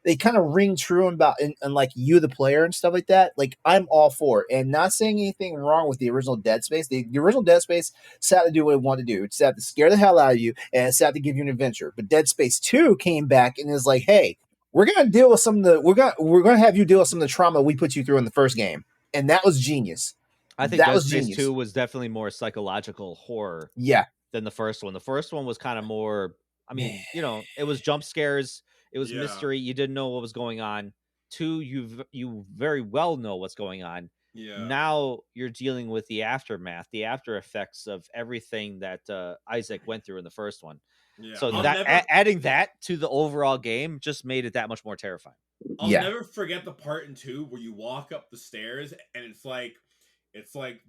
they kind of ring true about and like you the player and stuff like that. Like, I'm all for it, and not saying anything wrong with the original Dead Space. The original Dead Space set to do what it wanted to do. It set to scare the hell out of you, and it set to give you an adventure. But Dead Space 2 came back and is like, hey, we're gonna deal with some of the we're gonna have you deal with some of the trauma we put you through in the first game, and that was genius. I think Dead Space 2 was definitely more psychological horror than the first one. The first one was kind of more, I mean, it was jump scares, it was mystery, you didn't know what was going on. 2, you very well know what's going on. Yeah. Now you're dealing with the aftermath, the after effects of everything that Isaac went through in the first one. Yeah. So adding that to the overall game just made it that much more terrifying. I'll never forget the part in 2 where you walk up the stairs and it's like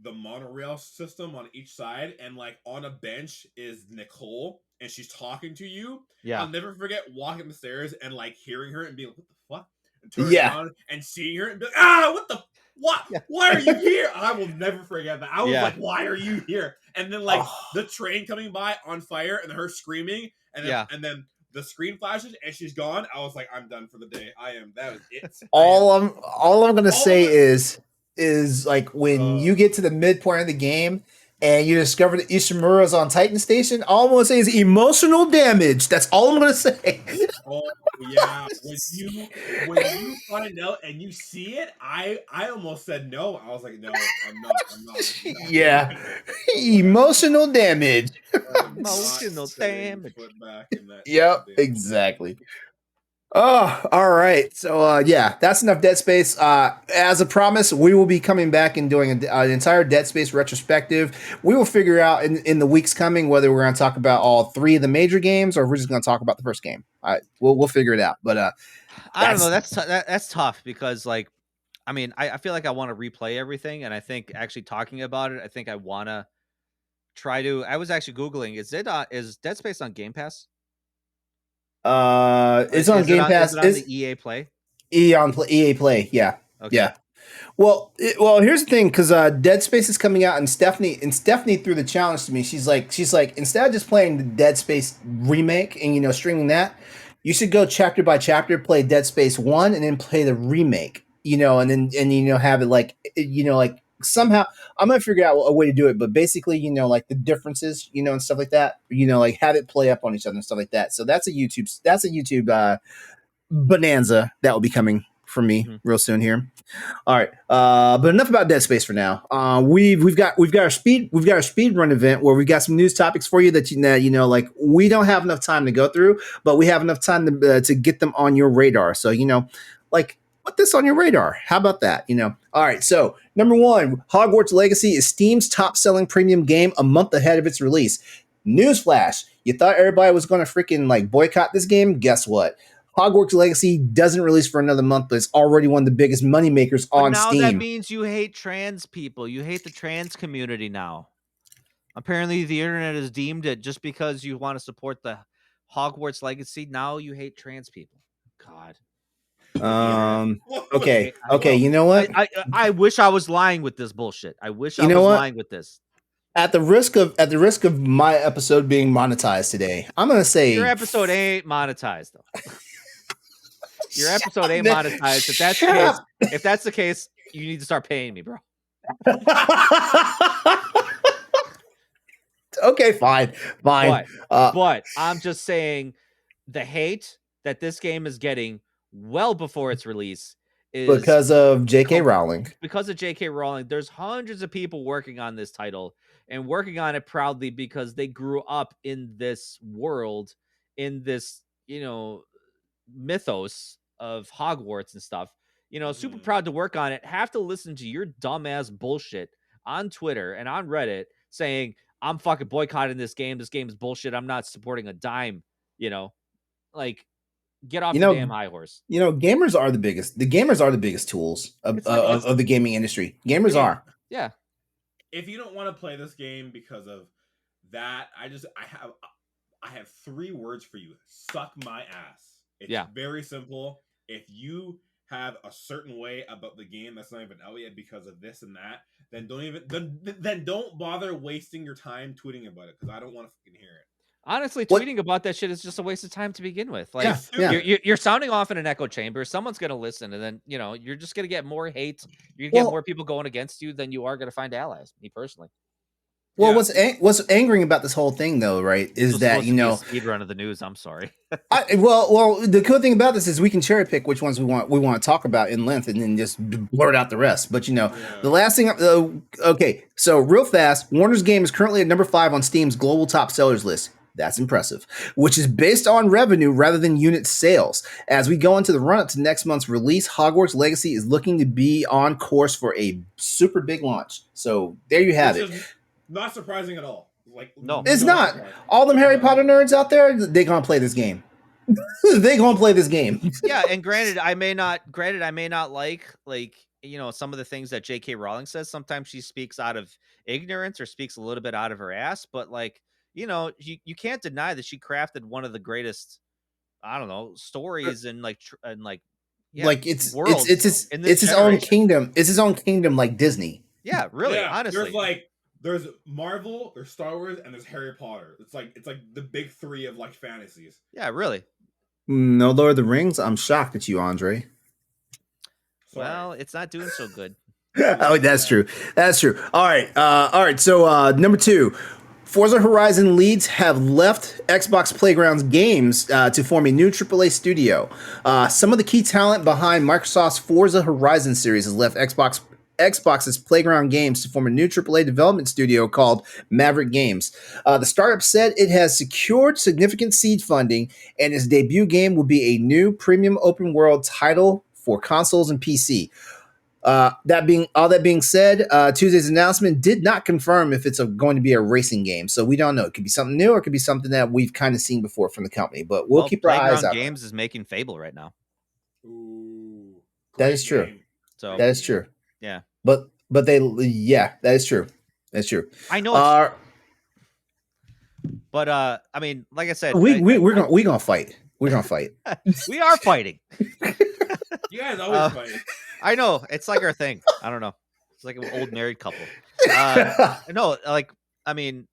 the monorail system on each side, and like on a bench is Nicole and she's talking to you. Yeah. I'll never forget walking the stairs and like hearing her and being like, what the fuck? And turning around and seeing her and be like, what the what? Yeah. Why are you here? I will never forget that. I was like, why are you here? And then like the train coming by on fire and her screaming, and then the screen flashes and she's gone. I was like, I'm done for the day. That was it. All I'm gonna say is like when you get to the midpoint of the game and you discover that Ishimura's on Titan Station, all I'm gonna say is emotional damage. That's all I'm gonna say. Oh yeah, when you find out and you see it, I almost said no. I was like, no, I'm not. Yeah, emotional damage. Emotional damage. Yep, exactly. Oh, all right. So, that's enough Dead Space. As a promise, we will be coming back and doing an entire Dead Space retrospective. We will figure out in the weeks coming whether we're going to talk about all 3 of the major games or if we're just going to talk about the first game. All right, we'll figure it out. But I don't know. That's tough because, like, I mean, I feel like I want to replay everything, and I think actually talking about it, I think I want to try to. I was actually Googling. Is Dead Space on Game Pass? It's on Game Pass. Is it on the EA Play? EA Play, yeah. Okay. Yeah. Well, here's the thing, because Dead Space is coming out, and Stephanie threw the challenge to me. She's like, instead of just playing the Dead Space remake and streaming that, you should go chapter by chapter, play Dead Space 1, and then play the remake. And then have it like somehow I'm gonna figure out a way to do it, but basically, like the differences, and stuff like that, like have it play up on each other and stuff like that. So that's a YouTube bonanza that will be coming from me real soon here. All right, but enough about Dead Space for now. We've got our speed run event where we've got some news topics for you that like we don't have enough time to go through, but we have enough time to get them on your radar. So like, put this on your radar. How about that? All right. So number 1, Hogwarts Legacy is Steam's top-selling premium game a month ahead of its release. Newsflash: you thought everybody was going to freaking like boycott this game? Guess what? Hogwarts Legacy doesn't release for another month, but it's already one of the biggest moneymakers on Steam. Now that means you hate trans people. You hate the trans community now. Apparently, the internet has deemed it just because you want to support the Hogwarts Legacy. Now you hate trans people. God. Okay. You know what? I wish I was lying with this bullshit. I wish I was lying with this. At the risk of my episode being monetized today, I'm gonna say your episode ain't monetized though. Your episode ain't monetized. If that's the case, you need to start paying me, bro. Okay, fine. But I'm just saying the hate that this game is getting well before its release is because of J.K. Rowling. Because of J.K. Rowling, there's hundreds of people working on this title and working on it proudly because they grew up in this world, in this, mythos of Hogwarts and stuff. Super proud to work on it. Have to listen to your dumbass bullshit on Twitter and on Reddit saying, I'm fucking boycotting this game. This game is bullshit. I'm not supporting a dime. Like, get off the damn high horse. Gamers are the biggest. The gamers are the biggest tools of the gaming industry. Gamers are. Yeah. If you don't want to play this game because of that, I have 3 words for you. Suck my ass. It's very simple. If you have a certain way about the game that's not even out yet because of this and that, then don't bother wasting your time tweeting about it, because I don't want to fucking hear it. Honestly, tweeting about that shit is just a waste of time to begin with. Like, you're sounding off in an echo chamber. Someone's going to listen, and then, you're just going to get more hate. You're going to get more people going against you than you are going to find allies, me personally. Well, what's angering about this whole thing, though, right, is that, speedrun of the news. I'm sorry. Well, the cool thing about this is we can cherry pick which ones we want to talk about in length and then just blurt out the rest. But, the last thing, okay, so real fast, Warner's game is currently at number 5 on Steam's global top sellers list. That's impressive, which is based on revenue rather than unit sales. As we go into the run-up to next month's release, Hogwarts Legacy is looking to be on course for a super big launch. So there you have it. Not surprising at all. No, it's not. All them Harry Potter nerds out there, they gonna play this game. They gonna play this game. Yeah, and granted, I may not like some of the things that J.K. Rowling says. Sometimes she speaks out of ignorance or speaks a little bit out of her ass, but you can't deny that she crafted one of the greatest, I don't know, stories and it's his own kingdom. It's his own kingdom, like Disney. Yeah, really. Honestly, there's Marvel, there's Star Wars, and there's Harry Potter. It's like the big 3 of fantasies. Yeah, really. No Lord of the Rings. I'm shocked at you, Andre. Sorry. Well, it's not doing so good. Oh, that's true. That's true. All right. So number 2. Forza Horizon leads have left Xbox Playground's games to form a new AAA studio. Some of the key talent behind Microsoft's Forza Horizon series has left Xbox's Playground Games to form a new AAA development studio called Maverick Games. The startup said it has secured significant seed funding, and its debut game will be a new premium open world title for consoles and PC. That being said, Tuesday's announcement did not confirm if it's going to be a racing game, so we don't know. It could be something new, or it could be something that we've kind of seen before from the company. But we'll keep our eyes out. Games is making Fable right now. Ooh, that is true. So that is true. Yeah, but that is true. That's true. I know. But I mean, like I said, we're gonna fight. We're gonna fight. We are fighting. You guys always fight. I know, it's like our thing. I don't know. It's like an old married couple. No, I mean,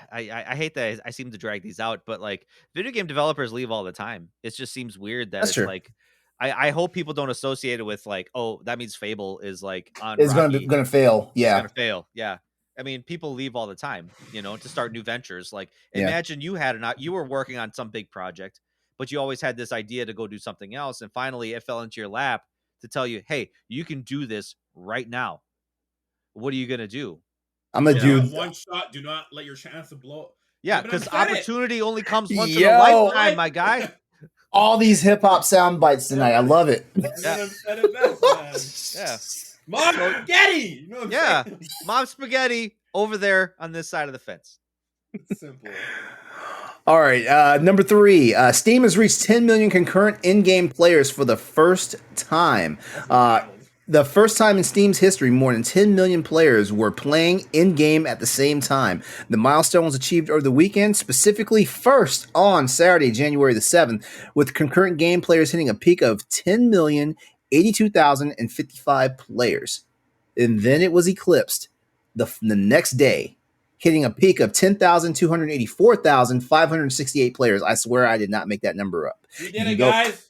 I hate that I seem to drag these out, but video game developers leave all the time. It just seems weird that it's like. I hope people don't associate it with oh, that means Fable is on. It's gonna fail. Yeah, it's gonna fail. Yeah. I mean, people leave all the time, to start new ventures. Imagine you were working on some big project, but you always had this idea to go do something else, and finally it fell into your lap to tell you, hey, you can do this right now. What are you gonna do? I'm gonna do one shot. Do not let your chance to blow. Yeah, because opportunity only comes once in a lifetime, my guy. All these hip hop sound bites tonight. I love it. Yeah. Yeah. Mom spaghetti. Mom spaghetti over there on this side of the fence. Simple. All right, number 3. Steam has reached 10 million concurrent in-game players for the first time. The first time in Steam's history, more than 10 million players were playing in-game at the same time. The milestone was achieved over the weekend, specifically first on Saturday, January the 7th, with concurrent game players hitting a peak of 10,082,055 players. And then it was eclipsed the next day, hitting a peak of 10,284,568 players. I swear I did not make that number up. You did it, guys.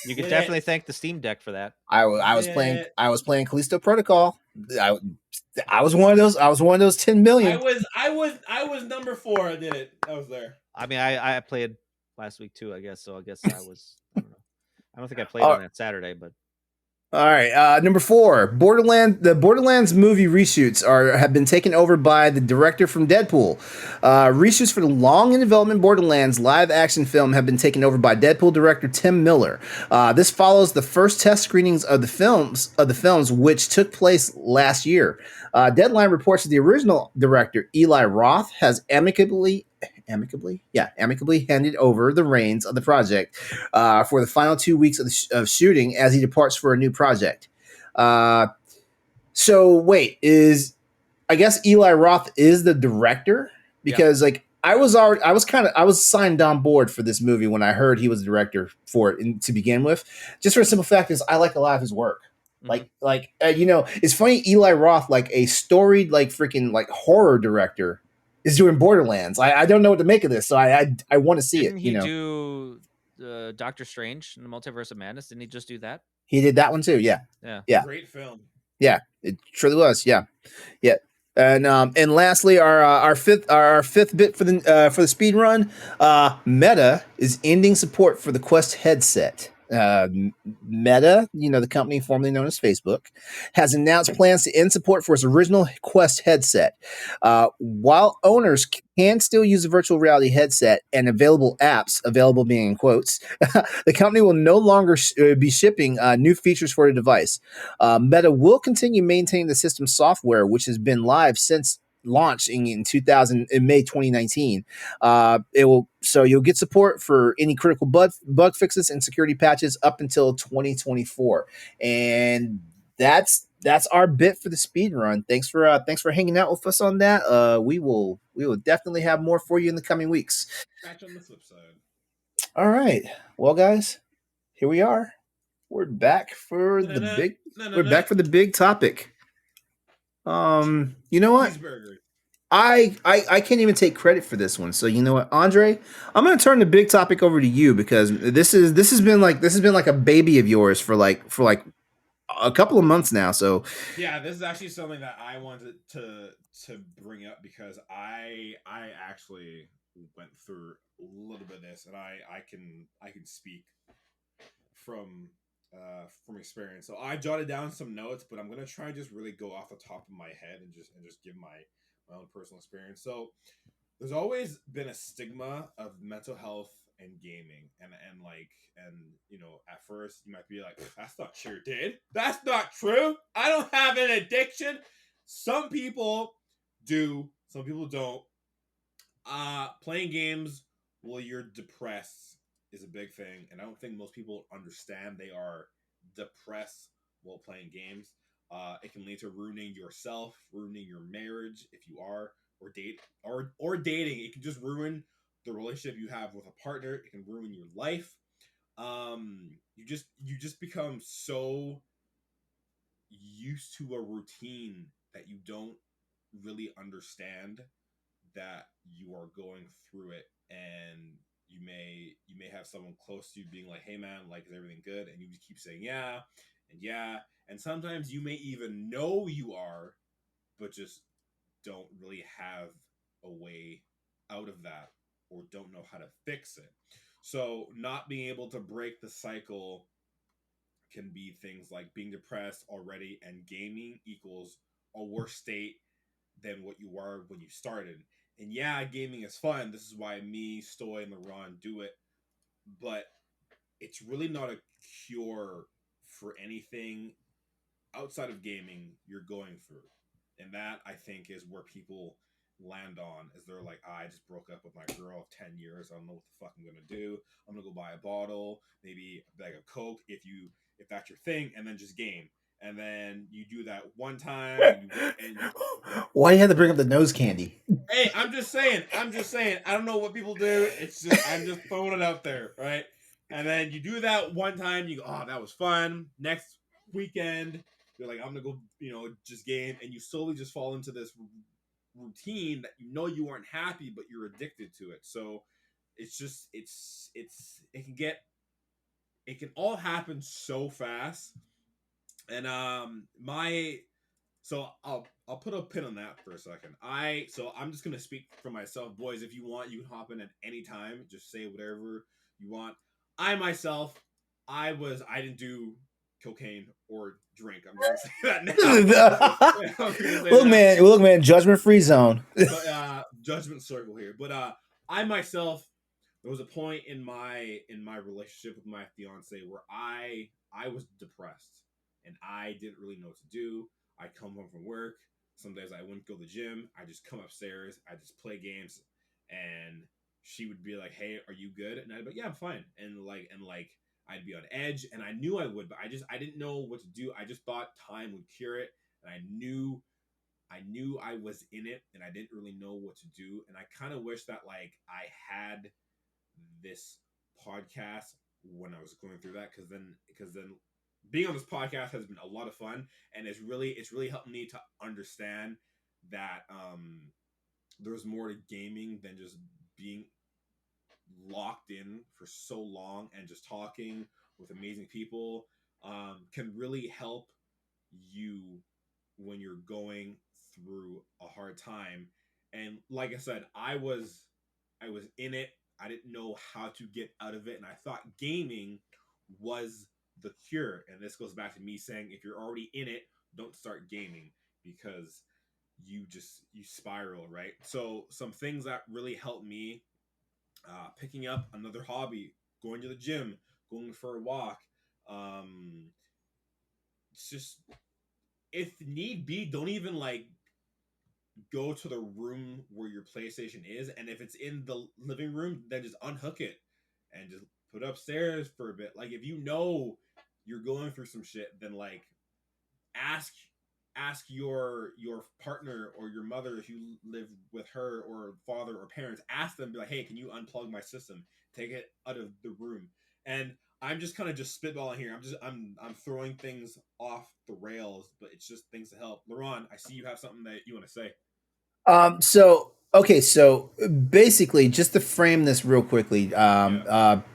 You could definitely thank the Steam Deck for that. I was playing Callisto Protocol. I was one of those 10 million. I was number 4. I did it. I was there. I mean, I played last week too, I guess. So I guess I was. I don't know. I don't think I played on that Saturday, but. All right, number 4, the Borderlands movie reshoots have been taken over by the director from Deadpool. Reshoots for the long in development Borderlands live action film have been taken over by Deadpool director Tim Miller. This follows the first test screenings of the films, which took place last year. Deadline reports that the original director Eli Roth has amicably handed over the reins of the project for the final 2 weeks of shooting as he departs for a new project. So wait, I guess Eli Roth is the director? Because I was signed on board for this movie when I heard he was the director for it to begin with. Just for a simple fact is I like a lot of his work. It's funny, Eli Roth, a storied freaking horror director, is doing Borderlands. I don't know what to make of this, so I want to see Didn't it. He do Doctor Strange in the Multiverse of Madness? Didn't he just do that? He did that one too. Yeah. Great film. Yeah, it truly was. Yeah. And lastly, our fifth bit for the speed run. Meta is ending support for the Quest headset. Meta, the company formerly known as Facebook, has announced plans to end support for its original Quest headset. While owners can still use a virtual reality headset and available apps, available being in quotes, the company will no longer be shipping new features for the device. Meta will continue maintaining the system's software, which has been live since launching in May 2019. You'll get support for any critical bug fixes and security patches up until 2024. And that's our bit for the speed run. Thanks for hanging out with us on that. We will definitely have more for you in the coming weeks. Catch on the flip side. All right. Well, guys, here we are. We're back for the big topic. You know what? I can't even take credit for this one. So you know what, Andre, I'm gonna turn the big topic over to you because this has been like a baby of yours for a couple of months now. So yeah, this is actually something that I wanted to bring up because I actually went through a little bit of this, and I can speak from experience. So I jotted down some notes, but I'm gonna try and just really go off the top of my head and just give my own personal experience. So there's always been a stigma of mental health and gaming, and at first you might be like, that's not true, dude. That's not true. I don't have an addiction. Some people do, some people don't. Playing games while you're depressed is a big thing, and I don't think most people understand they are depressed while playing games. It can lead to ruining yourself, ruining your marriage if you are, or dating. It can just ruin the relationship you have with a partner. It can ruin your life. You just become so used to a routine that you don't really understand that you are going through it, and you may have someone close to you being like, hey man, is everything good? And you just keep saying yeah, and sometimes you may even know you are, but just don't really have a way out of that, or don't know how to fix it. So not being able to break the cycle can be things like being depressed already, and gaming equals a worse state than what you were when you started. And yeah, gaming is fun. This is why me, Stoy, and LeRon do it. But it's really not a cure for anything outside of gaming you're going through. And that, I think, is where people land on, is they're like, I just broke up with my girl of 10 years. I don't know what the fuck I'm going to do. I'm going to go buy a bottle, maybe a bag of Coke if that's your thing, and then just game. And then you do that one time. Why you had to bring up the nose candy? Hey, I'm just saying. I don't know what people do. It's just, I'm just throwing it out there, right? And then you do that one time. You go, oh, that was fun. Next weekend, you're like, I'm gonna go, just game, and you slowly just fall into this routine that you aren't happy, but you're addicted to it. So it's just, it can get it can all happen so fast. And so I'll put a pin on that for a second. I'm just gonna speak for myself, boys. If you want, you can hop in at any time. Just say whatever you want. I myself, I didn't do cocaine or drink. I'm just gonna say that now. Look, man, judgment-free zone. Judgment circle here. But I myself, there was a point in my relationship with my fiance where I was depressed and I didn't really know what to do. I come home from work. Some days I wouldn't go to the gym. I just come upstairs. I just play games, and she would be like, "Hey, are you good?" And I'd be like, "Yeah, I'm fine." And I'd be on edge, and I knew I would, but I didn't know what to do. I just thought time would cure it, and I knew I was in it, and I didn't really know what to do. And I kind of wish that I had this podcast when I was going through that, because then being on this podcast has been a lot of fun, and it's really helped me to understand that there's more to gaming than just being locked in for so long, and just talking with amazing people can really help you when you're going through a hard time. And like I said, I was in it. I didn't know how to get out of it, and I thought gaming was the cure. And this goes back to me saying, if you're already in it, don't start gaming, because you spiral, right? So some things that really helped me, picking up another hobby, going to the gym, going for a walk, it's just, if need be, don't even go to the room where your PlayStation is, and if it's in the living room, then just unhook it and just put it upstairs for a bit. If you know you're going through some shit, then ask your partner or your mother, if you live with her, or father or parents. Ask them, be like, "Hey, can you unplug my system? Take it out of the room." And I'm just kind of just spitballing here. I'm throwing things off the rails, but it's just things to help. LeRon, I see you have something that you want to say. So basically, just to frame this real quickly,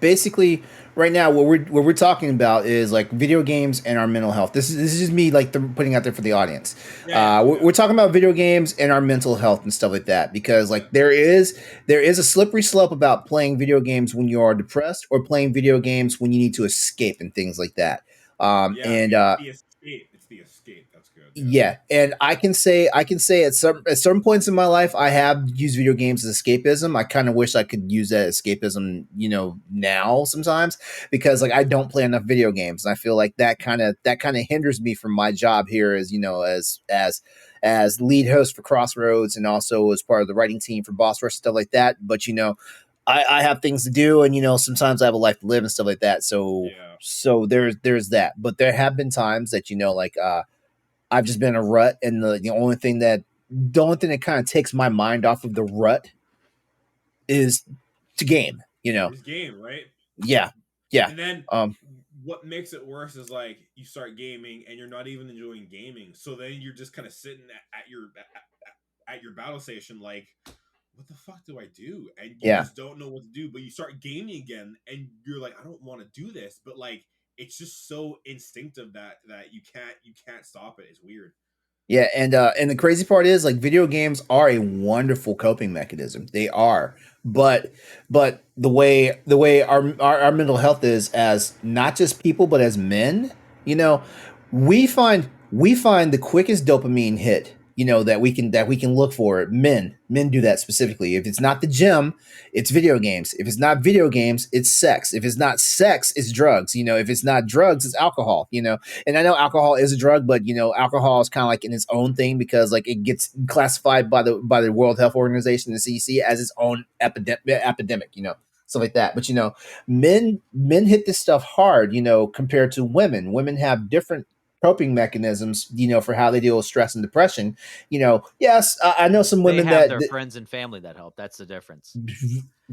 basically, right now, what we're talking about is video games and our mental health. This is just me putting out there for the audience. We're talking about video games and our mental health and stuff like that, because there is a slippery slope about playing video games when you are depressed, or playing video games when you need to escape and things like that. It's the escape. That's good. Yeah, and I can say at certain points in my life, I have used video games as escapism. I kind of wish I could use that escapism, now sometimes, because I don't play enough video games, and I feel like that kind of hinders me from my job here as lead host for Crossroads, and also as part of the writing team for Boss Rush, stuff like that. But I have things to do, and sometimes I have a life to live and stuff like that. So there's that. But there have been times that I've just been in a rut, and the only thing that kind of takes my mind off of the rut is to game. It's game, right? Yeah. And then what makes it worse is you start gaming and you're not even enjoying gaming, so then you're just kind of sitting at your battle station, what the fuck do I do? And you just don't know what to do. But you start gaming again, and you're like, I don't want to do this, but it's just so instinctive that you can't stop it. It's weird. Yeah, and the crazy part is video games are a wonderful coping mechanism. They are, but the way our mental health is, as not just people but as men, we find the quickest dopamine hit that we can look for. Men do that specifically. If it's not the gym, it's video games. If it's not video games, it's sex. If it's not sex, it's drugs. If it's not drugs, it's alcohol. And I know alcohol is a drug, but alcohol is kind of in its own thing, because it gets classified by the World Health Organization, the CDC, as its own epidemic. Stuff like that. But men hit this stuff hard. Compared to women. Women have different coping mechanisms, for how they deal with stress and depression. Yes, I know some women they have that their friends and family that help. That's the difference.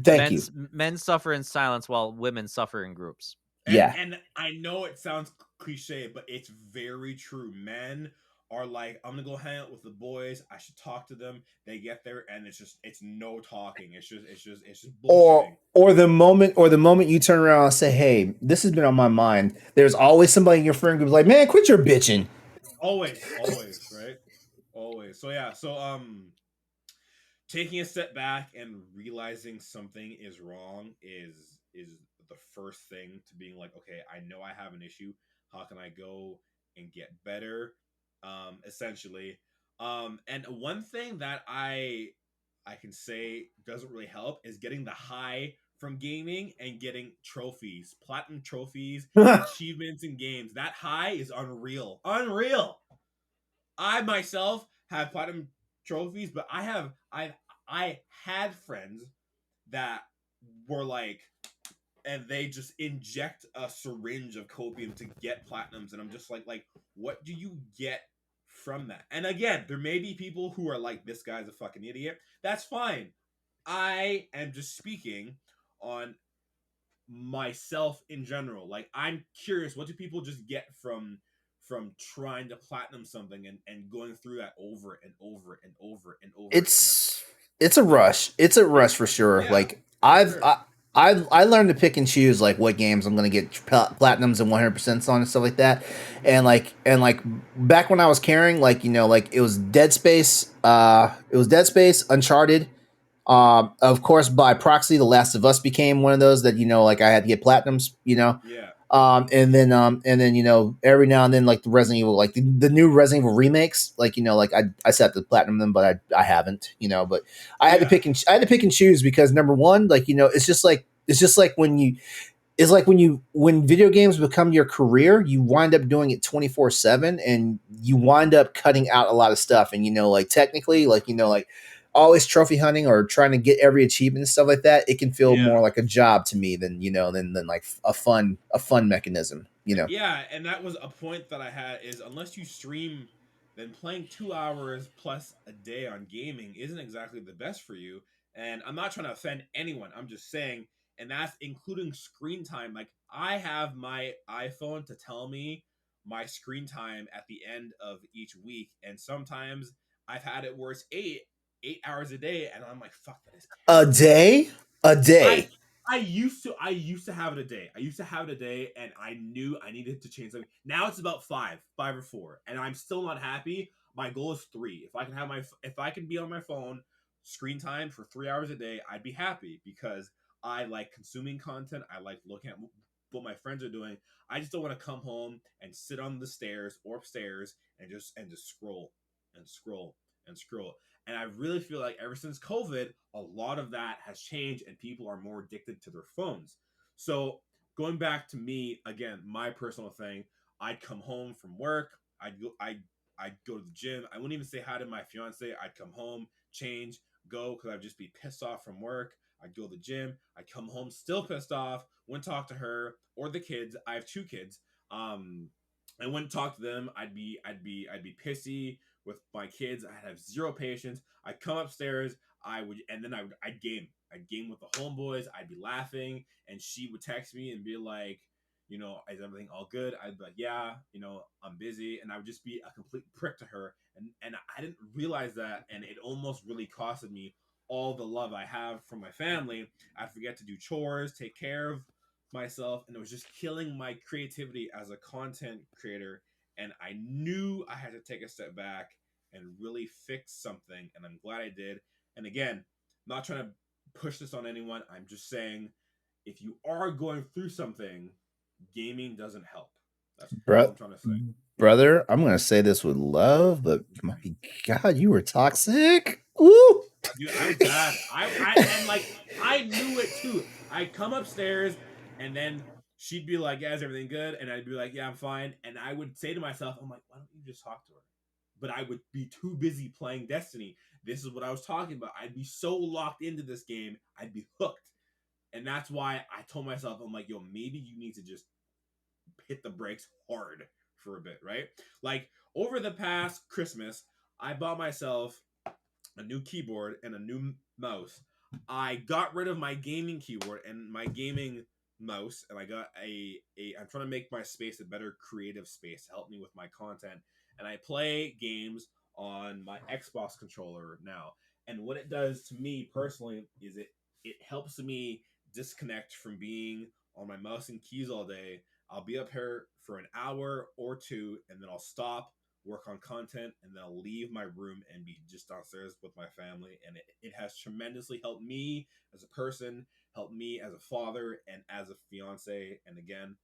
Thank you. Men suffer in silence while women suffer in groups. And I know it sounds cliche, but it's very true. Men are like, I'm gonna go hang out with the boys. I should talk to them. They get there, and it's no talking. It's just bullshitting. Or the moment you turn around and say, "Hey, this has been on my mind." There's always somebody in your friend group like, "Man, quit your bitching." Always, right? Always. So yeah. So taking a step back and realizing something is wrong is the first thing to being like, okay, I know I have an issue. How can I go and get better? Essentially. And one thing that I can say doesn't really help is getting the high from gaming and getting trophies, platinum trophies, achievements in games. That high is unreal. Unreal. I myself have platinum trophies, but I had friends that were like, and they just inject a syringe of copium to get platinums, and I'm just like, what do you get from that? And again, there may be people who are like, this guy's a fucking idiot. That's fine. I am just speaking on myself in general. Like, I'm curious, what do people just get from trying to platinum something and going through that over and over and over and over It's a rush. It's a rush for sure. again? Like Sure. I learned to pick and choose like what games I'm gonna get platinums and 100% on and stuff like that. And like back when I was carrying, like, like it was Dead Space, Uncharted. Of course, by proxy, The Last of Us became one of those that, like I had to get platinums. Yeah. And then every now and then, like the Resident Evil, like the new Resident Evil remakes, like like I set the platinum them, but I haven't, but I had to pick and choose because number one, like it's like when video games become your career, you wind up doing it 24/7, and you wind up cutting out a lot of stuff. And like technically, like always trophy hunting or trying to get every achievement and stuff like that, it can feel more like a job to me than than like a fun mechanism. Yeah, and that was a point that I had is unless you stream, then playing 2 hours plus a day on gaming isn't exactly the best for you. And I'm not trying to offend anyone. I'm just saying, and that's including screen time. Like, I have my iPhone to tell me my screen time at the end of each week, and sometimes I've had it where it's 8 hours a day, and I'm like, fuck, that is a terrible. day, a day. I used to have it a day. I used to have it a day, and I knew I needed to change something. Now it's about five or four, and I'm still not happy. My goal is 3. If I can be on my phone screen time for 3 hours a day, I'd be happy because I like consuming content. I like looking at what my friends are doing. I just don't want to come home and sit on the stairs or upstairs and just scroll and scroll and scroll. And I really feel like ever since COVID, a lot of that has changed and people are more addicted to their phones. So going back to me, again, my personal thing, I'd come home from work, I'd go to the gym. I wouldn't even say hi to my fiance. I'd come home, change, go, because I'd just be pissed off from work. I'd go to the gym. I'd come home still pissed off. Wouldn't talk to her or the kids. I have 2 kids. I wouldn't talk to them. I'd be pissy with my kids. I'd have zero patience. I'd come upstairs. I'd game. I'd game with the homeboys. I'd be laughing, and she would text me and be like, is everything all good? I'd be like, yeah, I'm busy, and I would just be a complete prick to her, and I didn't realize that, and it almost really costed me all the love I have from my family. I'd forget to do chores, take care of myself, and it was just killing my creativity as a content creator. And I knew I had to take a step back and really fix something, and I'm glad I did. And again, I'm not trying to push this on anyone. I'm just saying, if you are going through something, gaming doesn't help. That's all I'm trying to say. Brother, I'm gonna say this with love, but my God, you were toxic. Woo! Dude, I was bad. I knew it too. I'd come upstairs, and then she'd be like, "Yeah, is everything good?" And I'd be like, "Yeah, I'm fine." And I would say to myself, "I'm like, why don't you just talk to her?" But I would be too busy playing Destiny. This is what I was talking about. I'd be so locked into this game, I'd be hooked. And that's why I told myself, I'm like, yo, maybe you need to just hit the brakes hard for a bit, right? Like, over the past Christmas, I bought myself a new keyboard and a new mouse. I got rid of my gaming keyboard and my gaming mouse, and I got I'm trying to make my space a better creative space to help me with my content. and I play games on my Xbox controller now. And what it does to me personally is it helps me disconnect from being on my mouse and keys all day. I'll be up here for an hour or two, and then I'll stop, work on content, and then I'll leave my room and be just downstairs with my family. And it has tremendously helped me as a person, helped me as a father, and as a fiance. And again,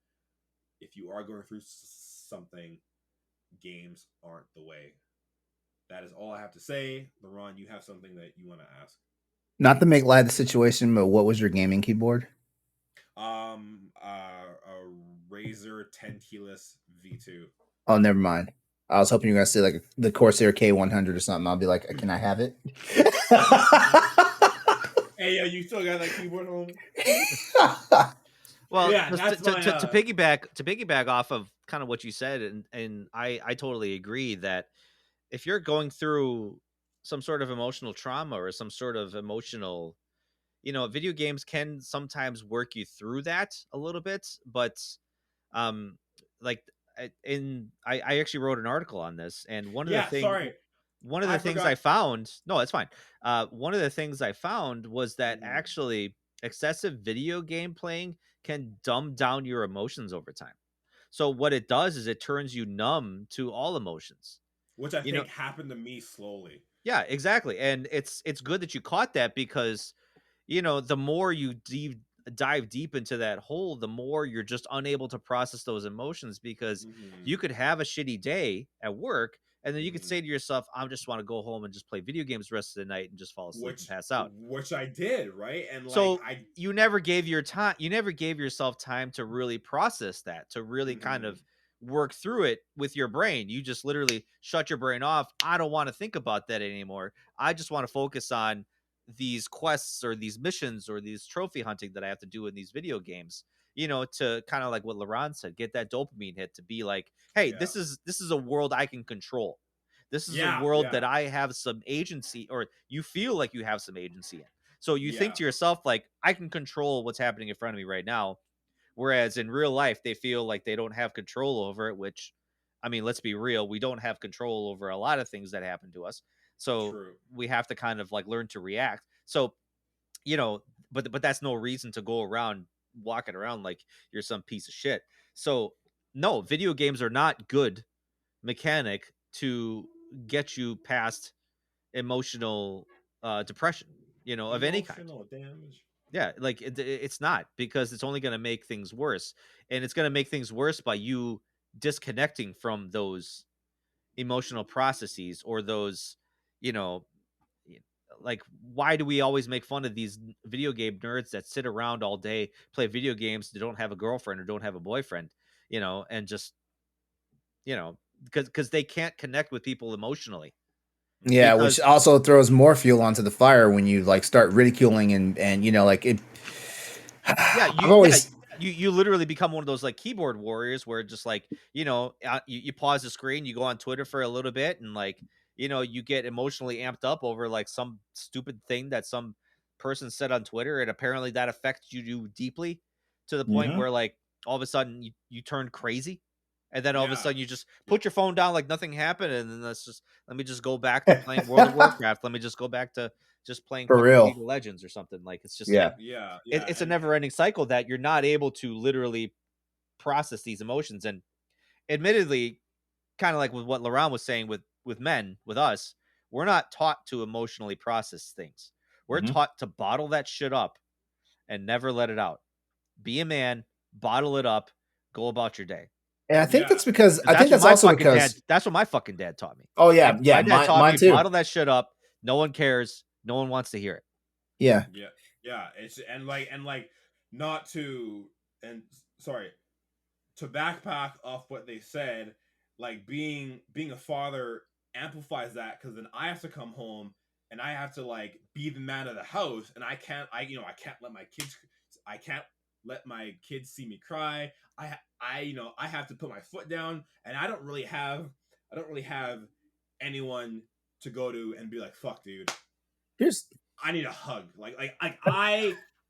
if you are going through something, games aren't the way. That is all I have to say. LeRon, you have something that you want to ask? Not to make light of the situation, but what was your gaming keyboard? A Razer 10 keyless V2. Oh, never mind. I was hoping you were gonna say like the Corsair K100 or something. I'll be like, can I have it? Hey, yo, you still got that keyboard home? Well, yeah, to piggyback off of kind of what you said, and I totally agree that if you're going through some sort of emotional trauma or some sort of emotional, video games can sometimes work you through that a little bit, but like I actually wrote an article on this, and one of the things I found, no, it's fine. One of the things I found was that actually excessive video game playing can dumb down your emotions over time. So what it does is it turns you numb to all emotions, which I think happened to me slowly. Yeah, exactly. And it's good that you caught that, because the more you dive deep into that hole, the more you're just unable to process those emotions, because you could have a shitty day at work, and then you could say to yourself, I just want to go home and just play video games the rest of the night and just fall asleep and pass out. Which I did, right? And so you never gave yourself time to really process that, to really kind of work through it with your brain. You just literally shut your brain off. I don't want to think about that anymore. I just want to focus on these quests or these missions or these trophy hunting that I have to do in these video games, to kind of like what LeRon said, get that dopamine hit, to be like, hey, this is a world I can control. This is a world that I have some agency, or you feel like you have some agency in. So you think to yourself, like, I can control what's happening in front of me right now. Whereas in real life, they feel like they don't have control over it, which, I mean, let's be real. We don't have control over a lot of things that happen to us. So we have to kind of like learn to react. So, but that's no reason to go around walking around like you're some piece of shit. So no, video games are not good mechanic to get you past emotional depression, of any kind. Emotional damage. Yeah, like it's not, because it's only going to make things worse, and it's going to make things worse by you disconnecting from those emotional processes, or those, like, why do we always make fun of these video game nerds that sit around all day, play video games, they don't have a girlfriend or don't have a boyfriend, and just, because they can't connect with people emotionally. Yeah, which also throws more fuel onto the fire when you like start ridiculing and like it. You literally become one of those like keyboard warriors where just like, you pause the screen, you go on Twitter for a little bit, and like, you get emotionally amped up over like some stupid thing that some person said on Twitter, and apparently that affects you deeply, to the point where like all of a sudden you turn crazy. And then all of a sudden you just put your phone down like nothing happened, and then let me just go back to playing World of Warcraft. Let me just go back to just playing League of Legends or something. Like, it's just it's a never-ending cycle that you're not able to literally process these emotions. And admittedly, kind of like with what LeRon was saying with men, with us, we're not taught to emotionally process things. We're taught to bottle that shit up and never let it out. Be a man, bottle it up, go about your day. And I think that's because that's also because that's what my fucking dad taught me. Oh yeah, my dad taught me too. Bottle that shit up. No one cares. No one wants to hear it. Yeah. It's and not to to backpack off what they said. Like being a father amplifies that, because then I have to come home and I have to like be the man of the house, and I can't let my kids see me cry. I have to put my foot down, and I don't really have anyone to go to and be like, fuck, dude, I need a hug.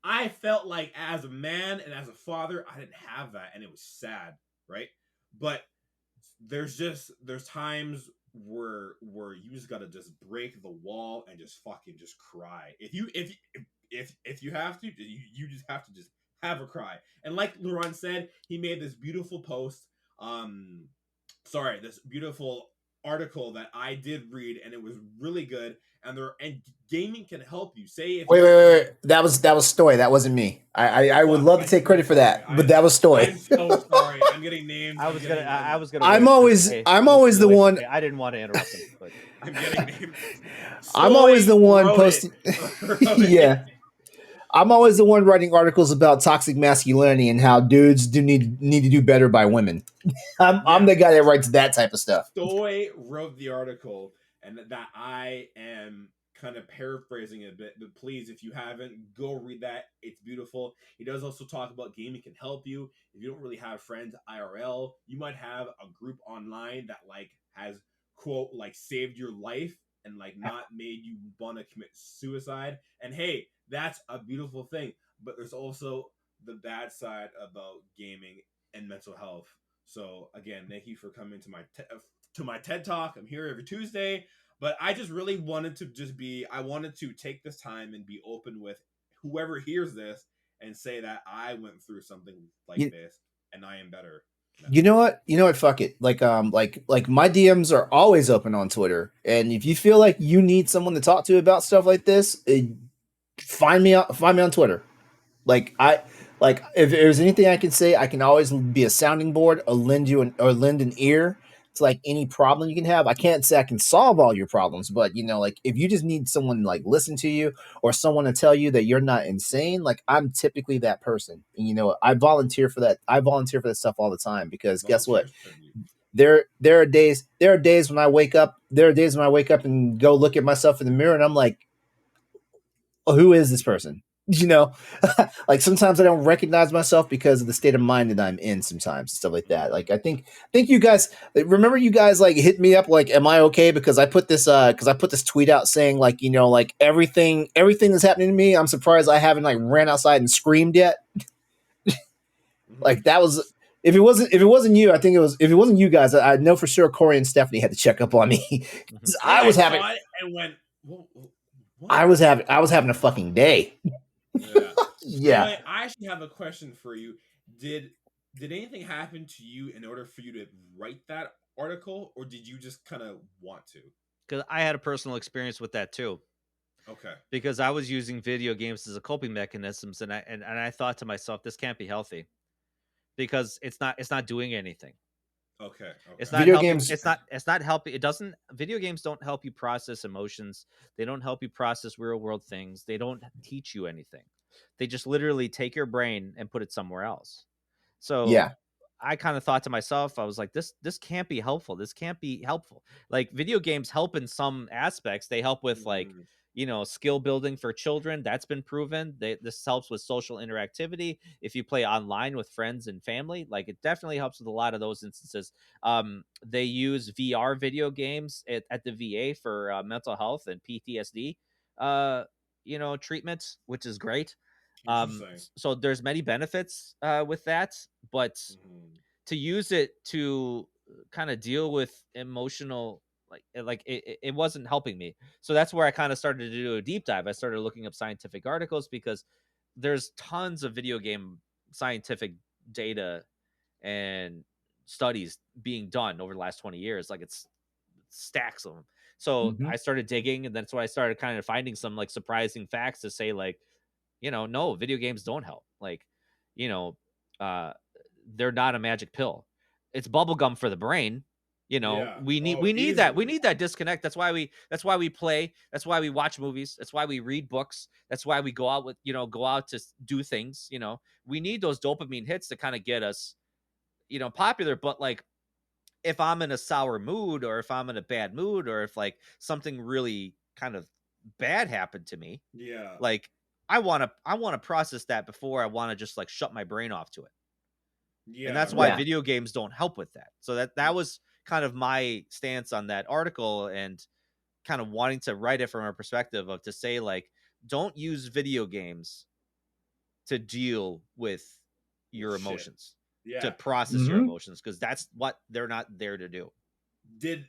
I felt like as a man and as a father, I didn't have that, and it was sad, right? But there's times where you just gotta just break the wall and just fucking just cry. If you have to, you just have to just have a cry. And like LeRon said, he made this beautiful post. This beautiful article that I did read, and it was really good. And gaming can help you. Say if wait. That was Stoy. That wasn't me. I would love to take credit for that, but that was Stoy. I'm so sorry. I'm getting names. I was gonna. I'm always the one. I didn't want to interrupt him, but I'm getting names. I'm always the one posting. Yeah. I'm always the one writing articles about toxic masculinity and how dudes do need to do better by women. I'm the guy that writes that type of stuff. Stoy wrote the article, and that I am kind of paraphrasing it a bit, but please, if you haven't, go read that. It's beautiful. He does also talk about gaming can help you. If you don't really have friends IRL, you might have a group online that like has quote like saved your life and like not made you want to commit suicide. And hey, that's a beautiful thing. But there's also the bad side about gaming and mental health. So again, thank you for coming to my TED Talk. I'm here every Tuesday, but I just really wanted to take this time and be open with whoever hears this and say that I went through something like this and I am better. You know what? Fuck it. Like my DMs are always open on Twitter, and if you feel like you need someone to talk to about stuff like this, find me on Twitter. If there's anything I can say, I can always be a sounding board or lend an ear to like any problem you can have. I can't say I can solve all your problems, but if you just need someone to like listen to you or someone to tell you that you're not insane, like I'm typically that person. And I volunteer for that. I volunteer for that stuff all the time because guess what? There are days when I wake up. There are days when I wake up and go look at myself in the mirror and I'm like, oh, who is this person? Like sometimes I don't recognize myself because of the state of mind that I'm in sometimes, stuff like that. Like I think you guys remember you guys like hit me up like, am I okay? Because I put this tweet out saying like, like everything that's happening to me, I'm surprised I haven't like ran outside and screamed yet. Like that was, if it wasn't you, I think if it wasn't you guys, I know for sure Corey and Stephanie had to check up on me. I was having a fucking day. Yeah. So I actually have a question for you. Did anything happen to you in order for you to write that article, or did you just kind of want to? Because I had a personal experience with that too. Okay. Because I was using video games as a coping mechanisms, and I thought to myself, this can't be healthy, because it's not doing anything. Okay. It's not helping. It's not helping. Video games don't help you process emotions. They don't help you process real world things. They don't teach you anything. They just literally take your brain and put it somewhere else. So yeah. I kind of thought to myself, I was like, this can't be helpful. This can't be helpful. Like video games help in some aspects. They help with like, skill building for children. That's been proven. This helps with social interactivity. If you play online with friends and family, like it definitely helps with a lot of those instances. They use VR video games at the VA for mental health and PTSD, treatment, which is great. So there's many benefits with that, but to use it to kind of deal with emotional, it wasn't helping me. So that's where I kind of started to do a deep dive. I started looking up scientific articles because there's tons of video game scientific data and studies being done over the last 20 years. Like it's stacks of them. So I started digging, and that's why I started kind of finding some like surprising facts to say like, no, video games don't help. Like, they're not a magic pill. It's bubblegum for the brain. We need that disconnect. That's why we play. That's why we watch movies. That's why we read books. That's why we go out to do things. We need those dopamine hits to kind of get us, popular. But like, if I'm in a sour mood, or if I'm in a bad mood, or if like something really kind of bad happened to me, like I want to process that before I want to just like shut my brain off to it. And that's why video games don't help with that. So that was kind of my stance on that article, and kind of wanting to write it from a perspective of to say like, don't use video games to deal with your emotions. to process your emotions, because that's what they're not there to do. Did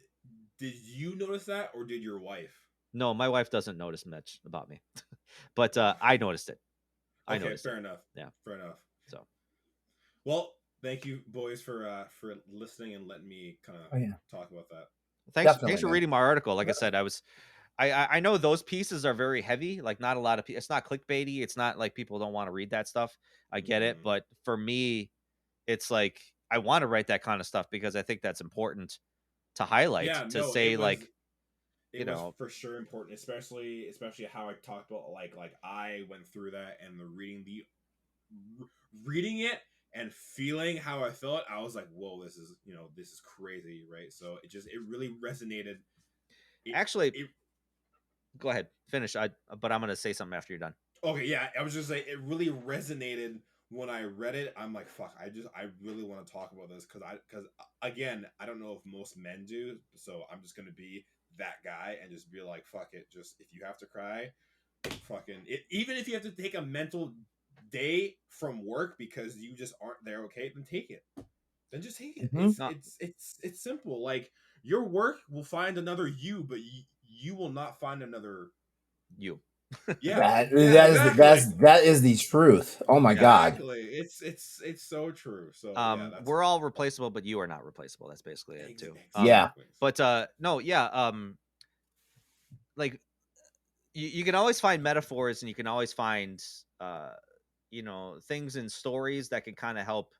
you notice that, or did your wife? No, my wife doesn't notice much about me, but I noticed it. Fair enough. Yeah, fair enough. So, well, thank you, boys, for listening and letting me kind of talk about that. Thanks for reading my article. Like I said, I know those pieces are very heavy. Like, not a lot of people. It's not clickbaity. It's not like people don't want to read that stuff. I get it, but for me, it's like I want to write that kind of stuff because I think that's important to highlight. It was for sure important, especially how I talked about like I went through that, and reading it and feeling how I felt. I was like, whoa, this is crazy, right? So it really resonated. Go ahead, finish. But I'm gonna say something after you're done. Okay, yeah, I was just like, it really resonated when I read it. I'm like, fuck, I really want to talk about this because again, I don't know if most men do, so I'm just gonna be that guy and just be like, fuck it, just if you have to cry, fucking it, even if you have to take a mental day from work because you just aren't there, okay, then take it. Then just take it. It's simple. Like, your work will find another you, but you will not find another you. Yeah, that is the truth. Oh my god. It's so true. So we're all replaceable, but you are not replaceable. That's basically it too. But like you can always find metaphors, and you can always find things in stories that can kind of help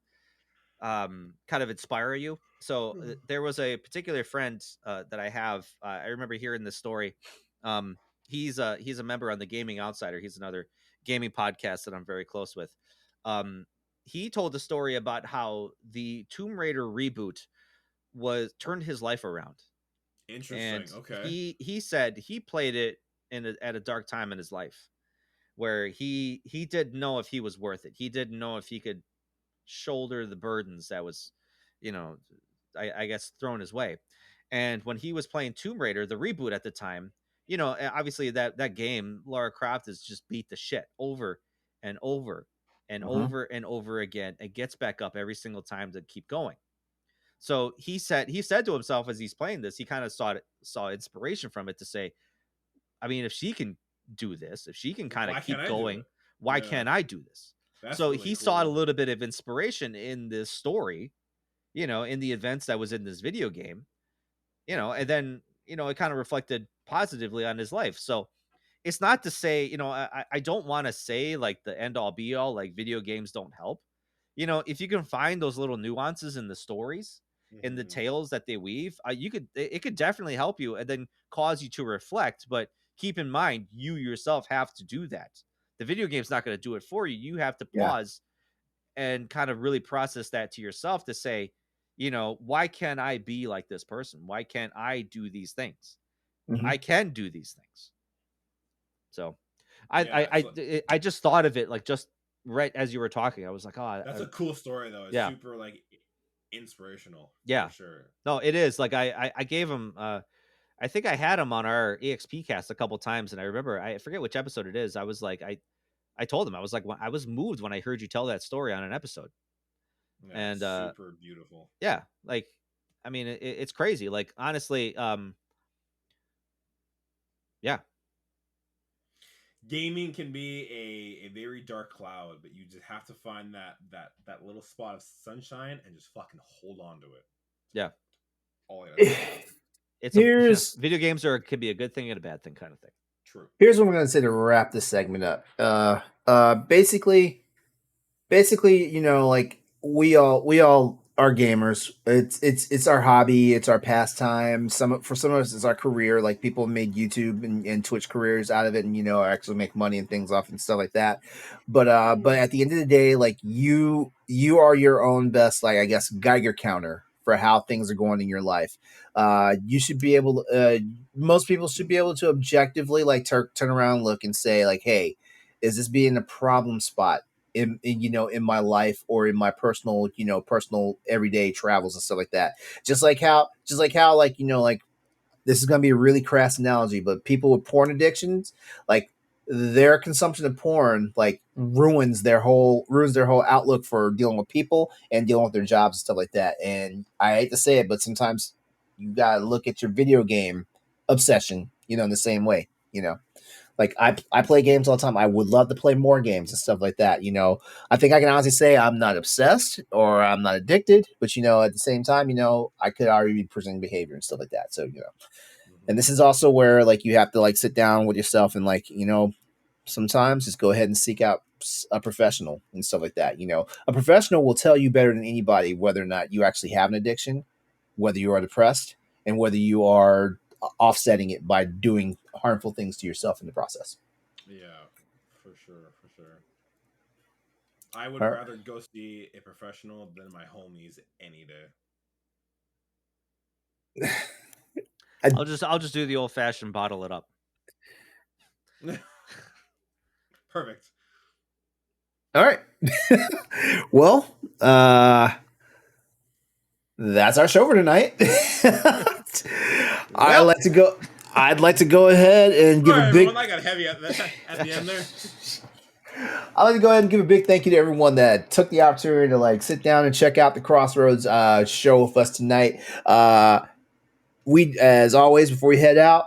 kind of inspire you. So there was a particular friend that I have. I remember hearing this story. He's a member on the Gaming Outsider. He's another gaming podcast that I'm very close with. He told a story about how the Tomb Raider reboot turned his life around. Interesting. And okay. He said he played it at a dark time in his life where he didn't know if he was worth it. He didn't know if he could shoulder the burdens that was, I guess, thrown his way. And when he was playing Tomb Raider, the reboot at the time, obviously that game, Lara Croft has just beat the shit over and over and over and over again. It gets back up every single time to keep going. So he said to himself as he's playing this, he kind of saw inspiration from it to say, I mean, if she can do this, if she can kind of keep going, why can't I do this? So really he saw a little bit of inspiration in this story, in the events that was in this video game, and then, it kind of reflected positively on his life. So it's not to say, I don't want to say like the end all be all, like video games don't help. If you can find those little nuances in the stories, in the tales that they weave, it could definitely help you and then cause you to reflect. But keep in mind, you yourself have to do that. The video game's not going to do it for you. You have to pause and kind of really process that to yourself to say, why can't I be like this person? Why can't I do these things? I can do these things. So I just thought of it like just right as you were talking. I was like, oh, that's a cool story though. It's super like inspirational. Yeah, for sure. No, it is. Like I gave him I think I had him on our EXP cast a couple times, and I remember, I forget which episode it is. I was like, I told him, I was like, I was moved when I heard you tell that story on an episode. Yeah, and super beautiful. Yeah, like, I mean, it's crazy. Like, honestly, yeah. Gaming can be a very dark cloud, but you just have to find that little spot of sunshine and just fucking hold on to it. Yeah. All I Here's video games can be a good thing and a bad thing, kind of thing. True. Here's what I'm going to say to wrap this segment up. Basically, like we all are gamers. It's our hobby. It's our pastime. For some of us, it's our career. Like, people made YouTube and Twitch careers out of it, and actually make money and things off and stuff like that. But at the end of the day, like, you are your own best, like, I guess, Geiger counter for how things are going in your life. You should be able to, most people should be able to objectively, like, turn around, look, and say, like, hey, is this being a problem spot in my life or in my personal everyday travels and stuff like that? Just like how like, like, this is going to be a really crass analogy, but people with porn addictions, like, their consumption of porn like ruins their whole outlook for dealing with people and dealing with their jobs and stuff like that. And I hate to say it, but sometimes you gotta look at your video game obsession, in the same way. Like I play games all the time. I would love to play more games and stuff like that. I think I can honestly say I'm not obsessed or I'm not addicted, but at the same time, I could already be presenting behavior and stuff like that. So and this is also where like you have to like sit down with yourself and like sometimes just go ahead and seek out a professional and stuff like that. A professional will tell you better than anybody whether or not you actually have an addiction, whether you are depressed, and whether you are offsetting it by doing harmful things to yourself in the process. Yeah, for sure. I would rather go see a professional than my homies any day. I'll just do the old fashioned bottle it up. Perfect. All right. Well, that's our show for tonight. I'd like to go ahead and give a big. I got heavy at the end there. I'd like to go ahead and give a big thank you to everyone that took the opportunity to like sit down and check out the Crossroads show with us tonight. We, as always, before we head out,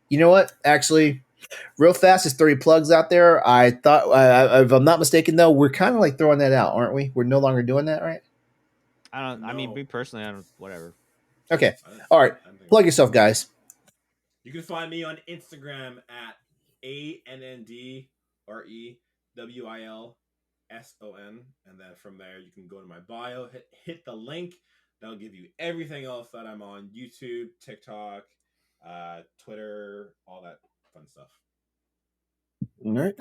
you know what? Actually, real fast, there's 30 plugs out there. I thought, if I'm not mistaken, though, we're kind of like throwing that out, aren't we? We're no longer doing that, right? I mean, me personally, I don't. Whatever. Okay. All right. Plug yourself, guys. You can find me on Instagram at ANNDREWILSON, and then from there you can go to my bio, hit the link. That'll give you everything else that I'm on: YouTube, TikTok, Twitter, all that fun stuff. All right.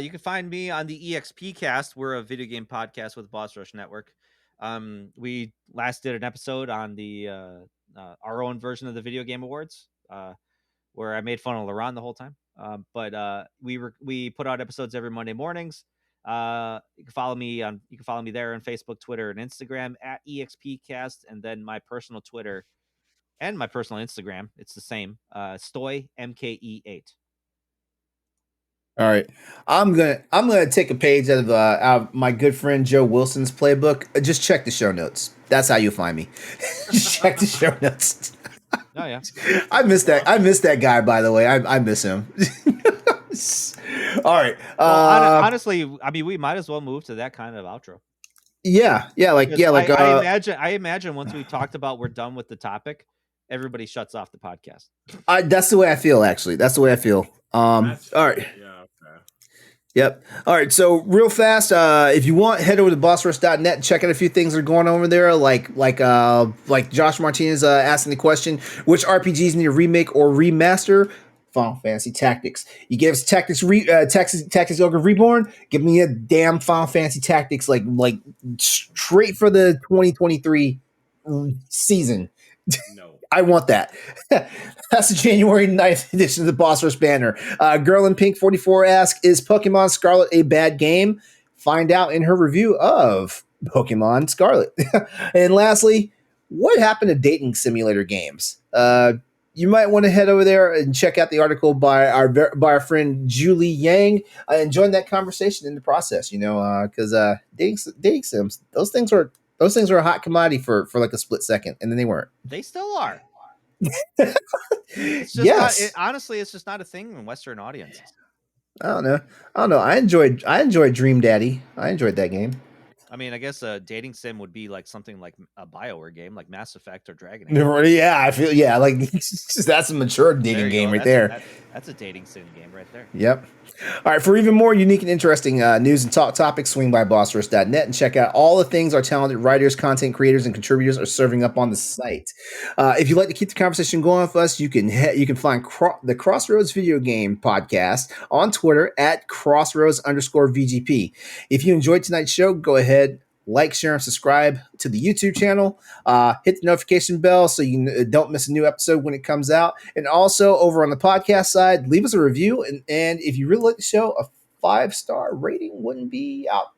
You can find me on the EXP Cast. We're a video game podcast with Boss Rush Network. We last did an episode on the our own version of the Video Game Awards, where I made fun of LeRon the whole time. But we put out episodes every Monday mornings. You can follow me there on Facebook, Twitter, and Instagram at EXPcast, and then my personal Twitter and my personal Instagram. It's the same, Stoy MKE8. All right, I'm gonna take a page out of my good friend Joe Wilson's playbook. Just check the show notes. That's how you'll find me. Just check the show notes. Oh yeah, I miss that guy. By the way, I miss him. All right. Honestly, I mean, we might as well move to that kind of outro. Yeah. I imagine once we talked about we're done with the topic, everybody shuts off the podcast. That's the way I feel. Actually, that's the way I feel. All right. Yeah. Okay. Yep. All right. So real fast, if you want, head over to bossrush.net and check out a few things that are going on over there. Like Josh Martinez asking the question, which RPGs need a remake or remaster? Final Fantasy Tactics. You gave us Tactics Ogre Reborn. Give me a damn Final Fantasy Tactics like straight for the 2023 season. No. I want that. That's the January 9th edition of the Boss Rush banner. Girl in Pink 44 asks, is Pokemon Scarlet a bad game? Find out in her review of Pokemon Scarlet. And lastly, what happened to dating simulator games? You might want to head over there and check out the article by our friend Julie Yang and join that conversation in the process, because dating sims, those things were a hot commodity for like a split second, and then they weren't. They still are. It's just yes. Honestly, it's just not a thing in Western audiences. I don't know. I enjoyed Dream Daddy. I enjoyed that game. I mean, I guess a dating sim would be like something like a BioWare game, like Mass Effect or Dragon Age. Yeah, I feel like that's a mature dating game right there. That's a dating sim game right there. Yep. All right, for even more unique and interesting news and talk topics, swing by bossrush.net and check out all the things our talented writers, content creators, and contributors are serving up on the site. If you'd like to keep the conversation going with us, you can find the Crossroads Video Game Podcast on Twitter at Crossroads_VGP. If you enjoyed tonight's show, go ahead, like, share, and subscribe to the YouTube channel. Hit the notification bell so you don't miss a new episode when it comes out. And also over on the podcast side, leave us a review. And if you really like the show, a 5-star rating wouldn't be out,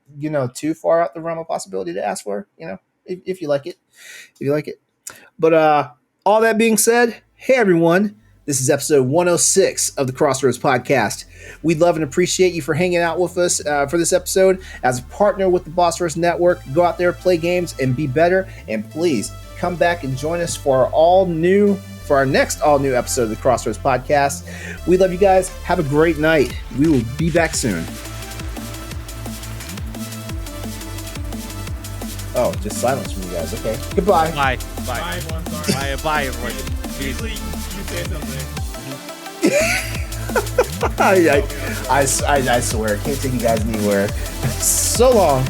too far out the realm of possibility to ask for, if you like it. But all that being said, hey everyone, This is episode 106 of the Crossroads Podcast. We love and appreciate you for hanging out with us for this episode. As a partner with the Boss Rush Network, go out there, play games, and be better. And please come back and join us for our next all-new episode of the Crossroads Podcast. We love you guys. Have a great night. We will be back soon. Oh, just silence from you guys. Okay. Goodbye. Bye. Bye, everyone. Sorry. Bye, everyone. Usually you say something. I swear, I can't take you guys anywhere. So long.